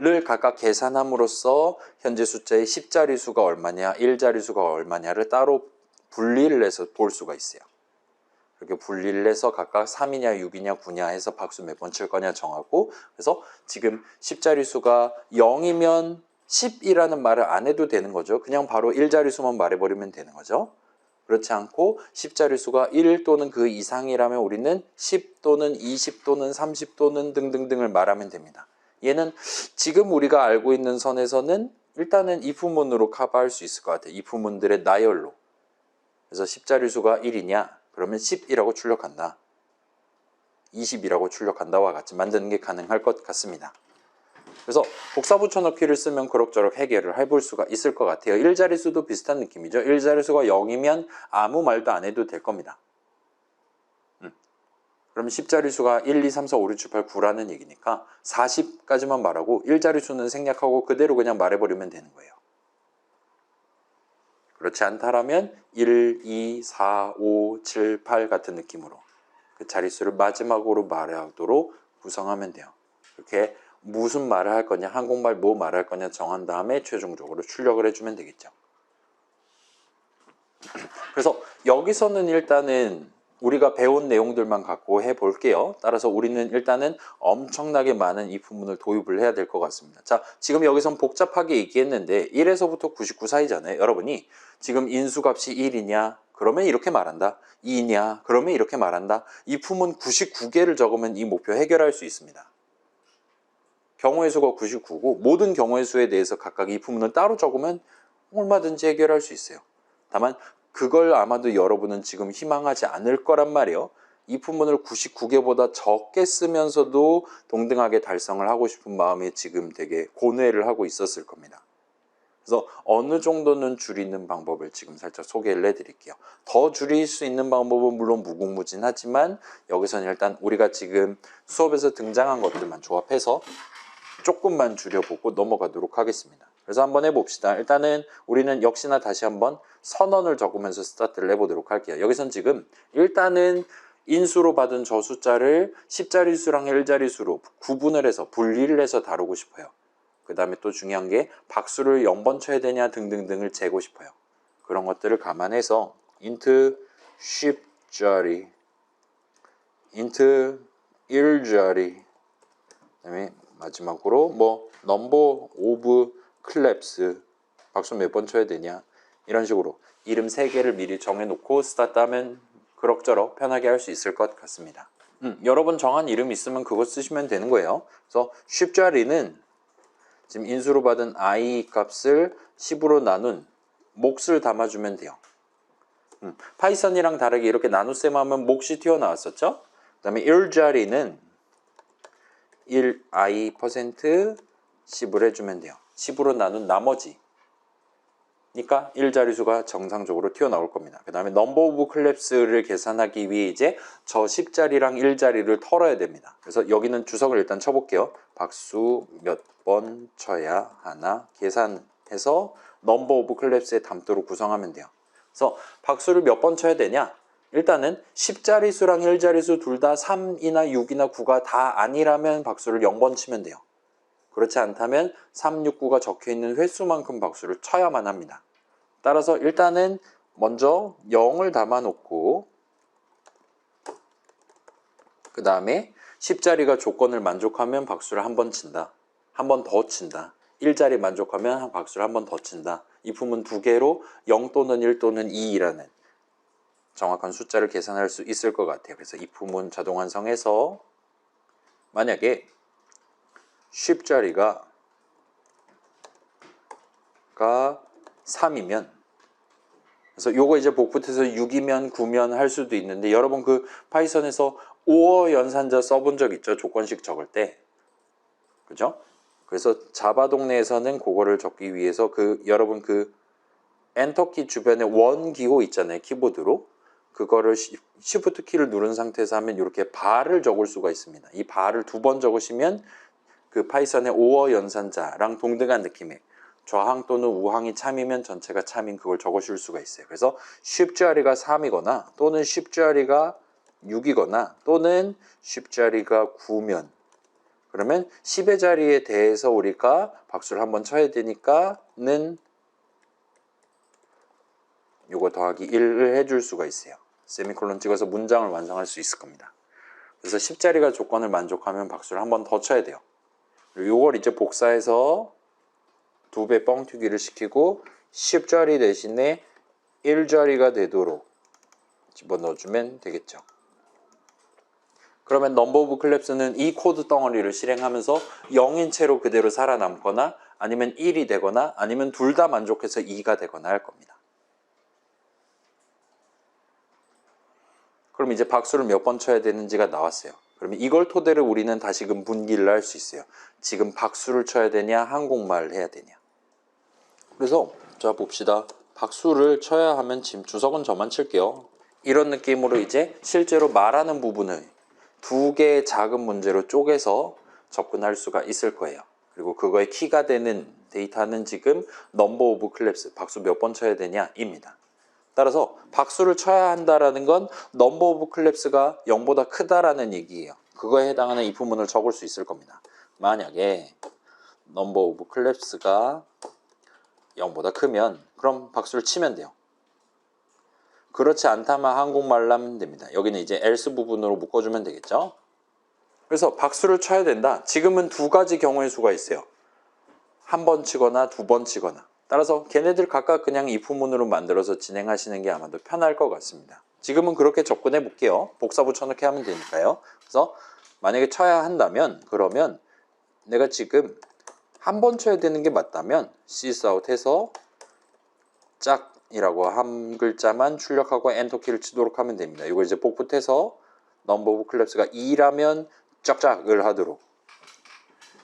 를 각각 계산함으로써 현재 숫자의 10자릿수가 얼마냐, 1자릿수가 얼마냐를 따로 분리를 해서 볼 수가 있어요. 이렇게 분리를 해서 각각 3이냐, 6이냐, 9냐 해서 박수 몇 번 칠 거냐 정하고, 그래서 지금 10자릿수가 0이면 10이라는 말을 안 해도 되는 거죠. 그냥 바로 1자릿수만 말해버리면 되는 거죠. 그렇지 않고 10자릿수가 1 또는 그 이상이라면 우리는 10 또는 20 또는 30 또는 등등등을 말하면 됩니다. 얘는 지금 우리가 알고 있는 선에서는 일단은 if문으로 커버할 수 있을 것 같아요. if문들의 나열로. 그래서 10자릿수가 1이냐? 그러면 10이라고 출력한다. 20이라고 출력한다와 같이 만드는 게 가능할 것 같습니다. 그래서 복사 붙여넣기를 쓰면 그럭저럭 해결을 해볼 수가 있을 것 같아요. 1자릿수도 비슷한 느낌이죠. 1자릿수가 0이면 아무 말도 안 해도 될 겁니다. 그럼 10자릿수가 1, 2, 3, 4, 5, 6, 7, 8, 9라는 얘기니까 40까지만 말하고 1자릿수는 생략하고 그대로 그냥 말해버리면 되는 거예요. 그렇지 않다라면 1, 2, 4, 5, 7, 8 같은 느낌으로 그 자릿수를 마지막으로 말하도록 구성하면 돼요. 이렇게 무슨 말을 할 거냐, 한국말 뭐 말할 거냐 정한 다음에 최종적으로 출력을 해주면 되겠죠. 그래서 여기서는 일단은 우리가 배운 내용들만 갖고 해볼게요. 따라서 우리는 일단은 엄청나게 많은 if문을 도입을 해야 될 것 같습니다. 자, 지금 여기선 복잡하게 얘기했는데 1에서부터 99 사이잖아요. 여러분이 지금 인수값이 1이냐? 그러면 이렇게 말한다. 2냐? 그러면 이렇게 말한다. if문 99개를 적으면 이 목표 해결할 수 있습니다. 경우의 수가 99고 모든 경우의 수에 대해서 각각 if문을 따로 적으면 얼마든지 해결할 수 있어요. 다만 그걸 아마도 여러분은 지금 희망하지 않을 거란 말이에요. if문을 99개보다 적게 쓰면서도 동등하게 달성을 하고 싶은 마음에 지금 되게 고뇌를 하고 있었을 겁니다. 그래서 어느 정도는 줄이는 방법을 지금 살짝 소개를 해드릴게요. 더 줄일 수 있는 방법은 물론 무궁무진하지만 여기서는 일단 우리가 지금 수업에서 등장한 것들만 조합해서 조금만 줄여보고 넘어가도록 하겠습니다. 그래서 한번 해봅시다. 일단은 우리는 역시나 다시 한번 선언을 적으면서 스타트를 해보도록 할게요. 여기선 지금 일단은 인수로 받은 저 숫자를 10자릿수랑 1자릿수로 구분을 해서 분리를 해서 다루고 싶어요. 그 다음에 또 중요한 게 박수를 0번 쳐야 되냐 등등등을 재고 싶어요. 그런 것들을 감안해서 int 10자리, int 1자리, 그 다음에 마지막으로 뭐 number of claps, 박수 몇 번 쳐야 되냐 이런 식으로 이름 3개를 미리 정해놓고 스타트 하면 그럭저럭 편하게 할 수 있을 것 같습니다. 여러분 정한 이름 있으면 그거 쓰시면 되는 거예요. 그래서 10자리는 지금 인수로 받은 i 값을 10으로 나눈 몫을 담아주면 돼요. 파이썬이랑 다르게 이렇게 나눗셈 하면 몫이 튀어나왔었죠. 그 다음에 1자리는 1i% 10을 해주면 돼요. 10으로 나눈 나머지 니까 1자릿수가 정상적으로 튀어나올 겁니다. 그 다음에 number of claps를 계산하기 위해 이제 저 10자리랑 1자리를 털어야 됩니다. 그래서 여기는 주석을 일단 쳐볼게요. 박수 몇 번 쳐야 하나 계산해서 number of claps의 담도로 구성하면 돼요. 그래서 박수를 몇 번 쳐야 되냐? 일단은 10자릿수랑 1자릿수 둘 다 3이나 6이나 9가 다 아니라면 박수를 0번 치면 돼요. 그렇지 않다면 3, 6, 9가 적혀있는 횟수만큼 박수를 쳐야만 합니다. 따라서 일단은 먼저 0을 담아놓고 그 다음에 10자리가 조건을 만족하면 박수를 한 번 친다. 한 번 더 친다. 1자리 만족하면 박수를 한 번 더 친다. if문 2개로 0 또는 1 또는 2라는 정확한 숫자를 계산할 수 있을 것 같아요. 그래서 if문 자동 완성해서 만약에 10자리가 3이면 그래서 요거 이제 복붙해서 6이면 9면 할 수도 있는데 여러분 그 파이썬에서 5어 연산자 써본 적 있죠? 조건식 적을 때. 그죠? 그래서 자바 동네에서는 그거를 적기 위해서 여러분 그 엔터키 주변에 원 기호 있잖아요. 키보드로. 그거를 Shift 키를 누른 상태에서 하면 이렇게 바를 적을 수가 있습니다. 이 바를 2번 적으시면 그 파이썬의 5어 연산자랑 동등한 느낌의 좌항 또는 우항이 참이면 전체가 참인 그걸 적으실 수가 있어요. 그래서 10자리가 3이거나 또는 10자리가 6이거나 또는 10자리가 9면 그러면 10의 자리에 대해서 우리가 박수를 한번 쳐야 되니까는 요거 더하기 1을 해줄 수가 있어요. 세미콜론 찍어서 문장을 완성할 수 있을 겁니다. 그래서 10자리가 조건을 만족하면 박수를 한번 더 쳐야 돼요. 그리고 요걸 이제 복사해서 2배 뻥튀기를 시키고 10자리 대신에 1자리가 되도록 집어넣어주면 되겠죠. 그러면 넘버 오브 클랩스는 이 코드 덩어리를 실행하면서 0인 채로 그대로 살아남거나 아니면 1이 되거나 아니면 둘 다 만족해서 2가 되거나 할 겁니다. 그럼 이제 박수를 몇 번 쳐야 되는지가 나왔어요. 그러면 이걸 토대로 우리는 다시금 분기를 할 수 있어요. 지금 박수를 쳐야 되냐, 한국말을 해야 되냐. 그래서 자 봅시다. 박수를 쳐야 하면 지금 주석은 저만 칠게요. 이런 느낌으로 이제 실제로 말하는 부분을 2개의 작은 문제로 쪼개서 접근할 수가 있을 거예요. 그리고 그거의 키가 되는 데이터는 지금 넘버 오브 클랩스, 박수 몇 번 쳐야 되냐 입니다. 따라서 박수를 쳐야 한다라는 건 넘버 오브 클랩스가 0보다 크다라는 얘기예요. 그거에 해당하는 if문을 적을 수 있을 겁니다. 만약에 넘버 오브 클랩스가 0보다 크면 그럼 박수를 치면 돼요. 그렇지 않다면 한국말로 하면 됩니다. 여기는 이제 else 부분으로 묶어주면 되겠죠. 그래서 박수를 쳐야 된다. 지금은 2가지 경우의 수가 있어요. 한 번 치거나 2번 치거나. 따라서 걔네들 각각 그냥 if문으로 만들어서 진행하시는 게 아마도 편할 것 같습니다. 지금은 그렇게 접근해 볼게요. 복사 붙여넣기 하면 되니까요. 그래서 만약에 쳐야 한다면 그러면 내가 지금 한 번 쳐야 되는 게 맞다면 sysout 해서 짝이라고 한 글자만 출력하고 엔터키를 치도록 하면 됩니다. 이거 이제 복붙해서 넘버 오브 클랩스가 2라면 짝짝을 하도록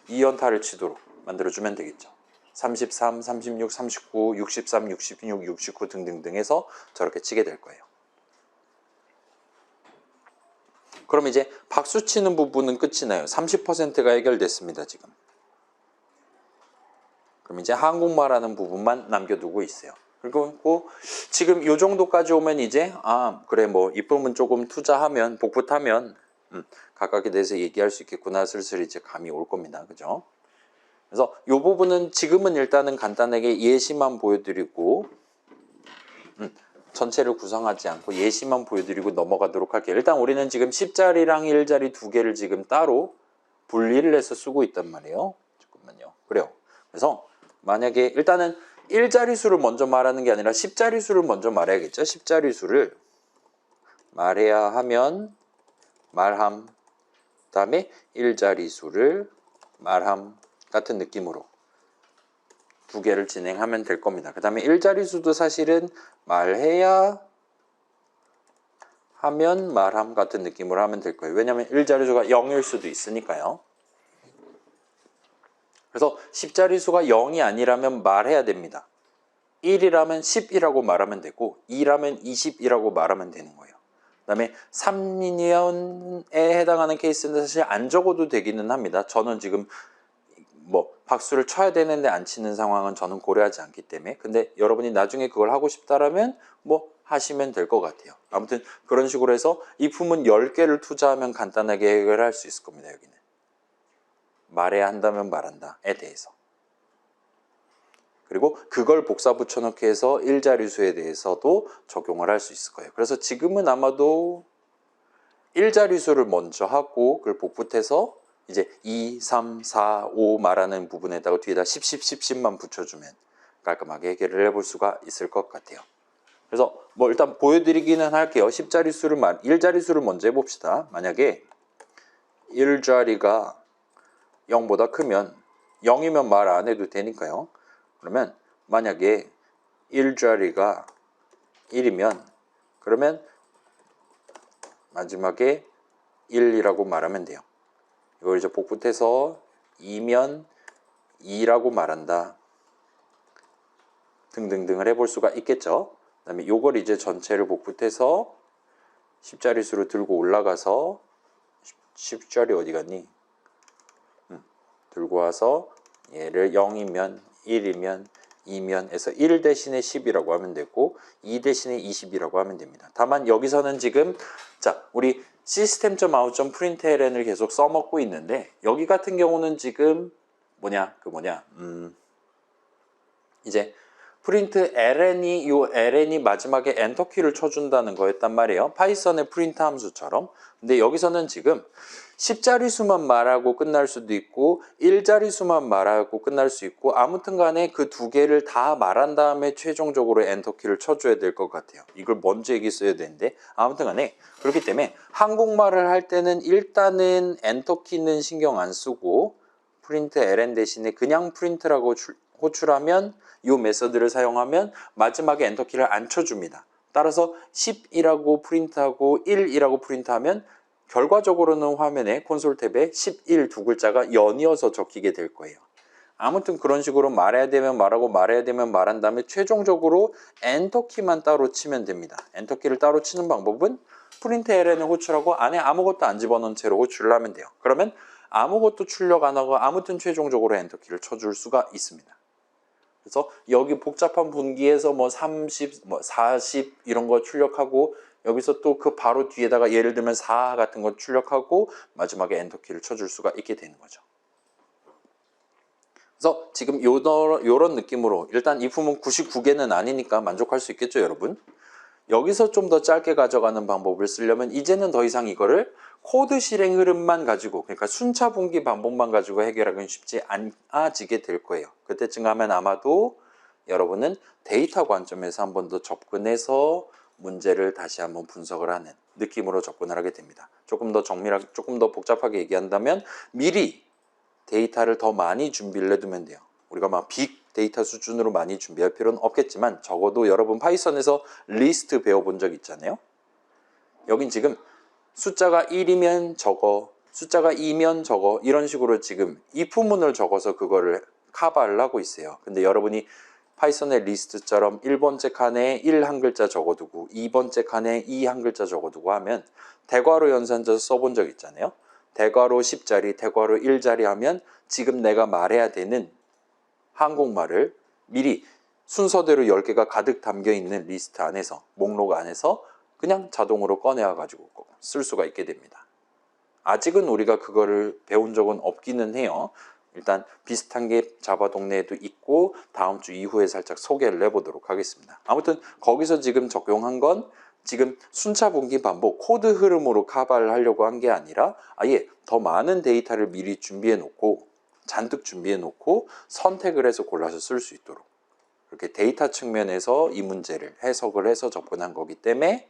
2연타를 치도록 만들어주면 되겠죠. 33, 36, 39, 63, 66, 69 등등등 해서 저렇게 치게 될 거예요. 그럼 이제 박수 치는 부분은 끝이 나요. 30%가 해결됐습니다. 지금. 그럼 이제 한국말하는 부분만 남겨두고 있어요. 그리고 지금 이 정도까지 오면 이제 그래 뭐 이 부분 조금 투자하면 복붙하면 각각에 대해서 얘기할 수 있겠구나 슬슬 이제 감이 올 겁니다. 그죠? 그래서 이 부분은 지금은 일단은 간단하게 예시만 보여드리고 전체를 구성하지 않고 예시만 보여드리고 넘어가도록 할게요. 일단 우리는 지금 10자리랑 1자리 2개를 지금 따로 분리를 해서 쓰고 있단 말이에요. 잠깐만요. 그래요. 그래서 만약에 일단은 1자리 수를 먼저 말하는 게 아니라 10자리 수를 먼저 말해야겠죠. 10자리 수를 말해야 하면 말함, 그 다음에 1자리 수를 말함 같은 느낌으로 2개를 진행하면 될 겁니다. 그 다음에 1자리 수도 사실은 말해야 하면 말함 같은 느낌으로 하면 될 거예요. 왜냐하면 1자리 수가 0일 수도 있으니까요. 그래서 10자리 수가 0이 아니라면 말해야 됩니다. 1이라면 10이라고 말하면 되고 2라면 20이라고 말하면 되는 거예요. 그 다음에 3년에 해당하는 케이스는 사실 안 적어도 되기는 합니다. 저는 지금 뭐 박수를 쳐야 되는데 안 치는 상황은 저는 고려하지 않기 때문에 근데 여러분이 나중에 그걸 하고 싶다라면 뭐 하시면 될 것 같아요. 아무튼 그런 식으로 해서 if문 10개를 투자하면 간단하게 해결할 수 있을 겁니다. 여기는 말해야 한다면 말한다에 대해서 그리고 그걸 복사 붙여넣기 해서 1자리수에 대해서도 적용을 할 수 있을 거예요. 그래서 지금은 아마도 1자리수를 먼저 하고 그걸 복붙해서 이제 2, 3, 4, 5 말하는 부분에다가 뒤에다 10, 10, 10, 10만 붙여주면 깔끔하게 해결을 해볼 수가 있을 것 같아요. 그래서 뭐 일단 보여드리기는 할게요. 1자리수를 먼저 해봅시다. 만약에 1자리가 0보다 크면 0이면 말 안 해도 되니까요. 그러면 만약에 1자리가 1이면 그러면 마지막에 1이라고 말하면 돼요. 이걸 이제 복붙해서 2면 2라고 말한다. 등등등을 해볼 수가 있겠죠. 그 다음에 이걸 이제 전체를 복붙해서 10자리 수로 들고 올라가서 10자리 어디 갔니? 들고 와서 얘를 0이면 1이면 2면 에서 1 대신에 10이라고 하면 되고 2 대신에 20이라고 하면 됩니다. 다만 여기서는 지금 자 우리 system.out.println을 계속 써먹고 있는데 여기 같은 경우는 지금 이제 프린트 ln이 요 ln이 마지막에 엔터키를 쳐준다는 거였단 말이에요. 파이썬의 프린트 함수처럼. 근데 여기서는 지금 10자릿수만 말하고 끝날 수도 있고 1자릿수만 말하고 끝날 수 있고 아무튼 간에 그 두 개를 다 말한 다음에 최종적으로 엔터키를 쳐줘야 될 것 같아요. 이걸 먼저 얘기했어야 되는데 아무튼 간에 그렇기 때문에 한국말을 할 때는 일단은 엔터키는 신경 안 쓰고 프린트 ln 대신에 그냥 프린트라고 호출하면 이 메서드를 사용하면 마지막에 엔터키를 안 쳐줍니다. 따라서 10이라고 프린트하고 1이라고 프린트하면 결과적으로는 화면에 콘솔 탭에 11 두 글자가 연이어서 적히게 될 거예요. 아무튼 그런 식으로 말해야 되면 말하고 말해야 되면 말한 다음에 최종적으로 엔터키만 따로 치면 됩니다. 엔터키를 따로 치는 방법은 프린트 ln을 호출하고 안에 아무것도 안 집어넣은 채로 호출을 하면 돼요. 그러면 아무것도 출력 안 하고 아무튼 최종적으로 엔터키를 쳐줄 수가 있습니다. 그래서 여기 복잡한 분기에서 뭐 30, 뭐 40 이런 거 출력하고 여기서 또 그 바로 뒤에다가 예를 들면 4 같은 거 출력하고 마지막에 엔터키를 쳐줄 수가 있게 되는 거죠. 그래서 지금 요런 느낌으로 일단 이 품은 99개는 아니니까 만족할 수 있겠죠, 여러분? 여기서 좀 더 짧게 가져가는 방법을 쓰려면 이제는 더 이상 이거를 코드 실행 흐름만 가지고 그러니까 순차 분기 반복만 가지고 해결하기는 쉽지 않아지게 될 거예요. 그때쯤 가면 아마도 여러분은 데이터 관점에서 한 번 더 접근해서 문제를 다시 한번 분석을 하는 느낌으로 접근을 하게 됩니다. 조금 더 정밀하게, 조금 더 복잡하게 얘기한다면 미리 데이터를 더 많이 준비를 해두면 돼요. 우리가 막 빅 데이터 수준으로 많이 준비할 필요는 없겠지만 적어도 여러분 파이썬에서 리스트 배워본 적 있잖아요. 여긴 지금 숫자가 1이면 저거, 숫자가 2면 저거 이런 식으로 지금 if문을 적어서 그거를 카바를 하고 있어요. 근데 여러분이 파이썬의 리스트처럼 1번째 칸에 1 한 글자 적어두고 2번째 칸에 2 한 글자 적어두고 하면 대괄호 연산자 써본 적 있잖아요. 대괄호 10자리, 대괄호 1자리 하면 지금 내가 말해야 되는 한국말을 미리 순서대로 10개가 가득 담겨있는 리스트 안에서, 목록 안에서 그냥 자동으로 꺼내와가지고 쓸 수가 있게 됩니다. 아직은 우리가 그거를 배운 적은 없기는 해요. 일단 비슷한 게 자바 동네에도 있고 다음 주 이후에 살짝 소개를 해보도록 하겠습니다. 아무튼 거기서 지금 적용한 건 지금 순차 분기 반복 코드 흐름으로 카바를 하려고 한 게 아니라 아예 더 많은 데이터를 미리 준비해 놓고 잔뜩 준비해 놓고 선택을 해서 골라서 쓸 수 있도록 그렇게 데이터 측면에서 이 문제를 해석을 해서 접근한 거기 때문에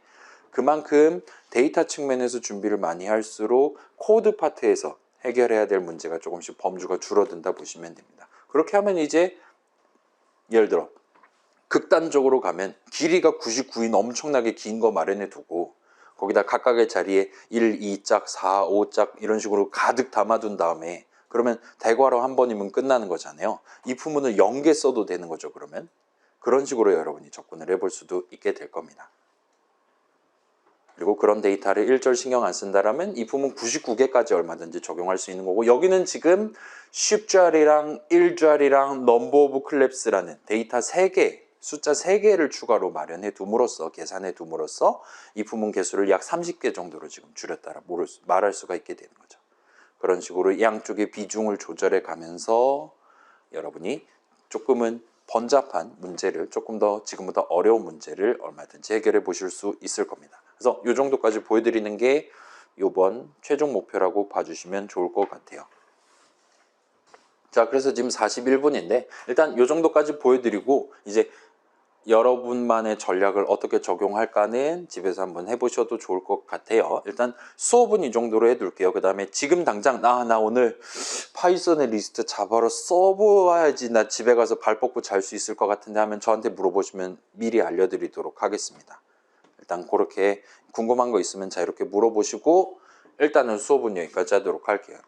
그만큼 데이터 측면에서 준비를 많이 할수록 코드 파트에서 해결해야 될 문제가 조금씩 범주가 줄어든다 보시면 됩니다. 그렇게 하면 이제 예를 들어 극단적으로 가면 길이가 99인 엄청나게 긴 거 마련해 두고 거기다 각각의 자리에 1, 2짝, 4, 5짝 이런 식으로 가득 담아둔 다음에 그러면 대괄호 한 번이면 끝나는 거잖아요. 이 부분을 0개 써도 되는 거죠. 그러면 그런 식으로 여러분이 접근을 해볼 수도 있게 될 겁니다. 그리고 그런 데이터를 1절 신경 안 쓴다라면 이 부분 99개까지 얼마든지 적용할 수 있는 거고 여기는 지금 10자리랑 1자리랑 넘버 오브 클랩스라는 데이터 3개 숫자 3개를 추가로 마련해 둠으로써 계산해 둠으로써 이 부분 개수를 약 30개 정도로 지금 줄였다라 말할 수가 있게 되는 거죠. 그런 식으로 양쪽의 비중을 조절해 가면서 여러분이 조금은 번잡한 문제를 조금 더 지금보다 어려운 문제를 얼마든지 해결해 보실 수 있을 겁니다. 그래서 이 정도까지 보여드리는 게 이번 최종 목표라고 봐주시면 좋을 것 같아요. 자, 그래서 지금 41분인데 일단 이 정도까지 보여드리고 이제 여러분만의 전략을 어떻게 적용할까는 집에서 한번 해보셔도 좋을 것 같아요. 일단 수업은 이 정도로 해둘게요. 그 다음에 지금 당장 나 오늘 파이썬의 리스트 자바로 써보아야지 나 집에 가서 발 뻗고 잘 수 있을 것 같은데 하면 저한테 물어보시면 미리 알려드리도록 하겠습니다. 일단 그렇게 궁금한 거 있으면 자유롭게 물어보시고 일단은 수업은 여기까지 하도록 할게요.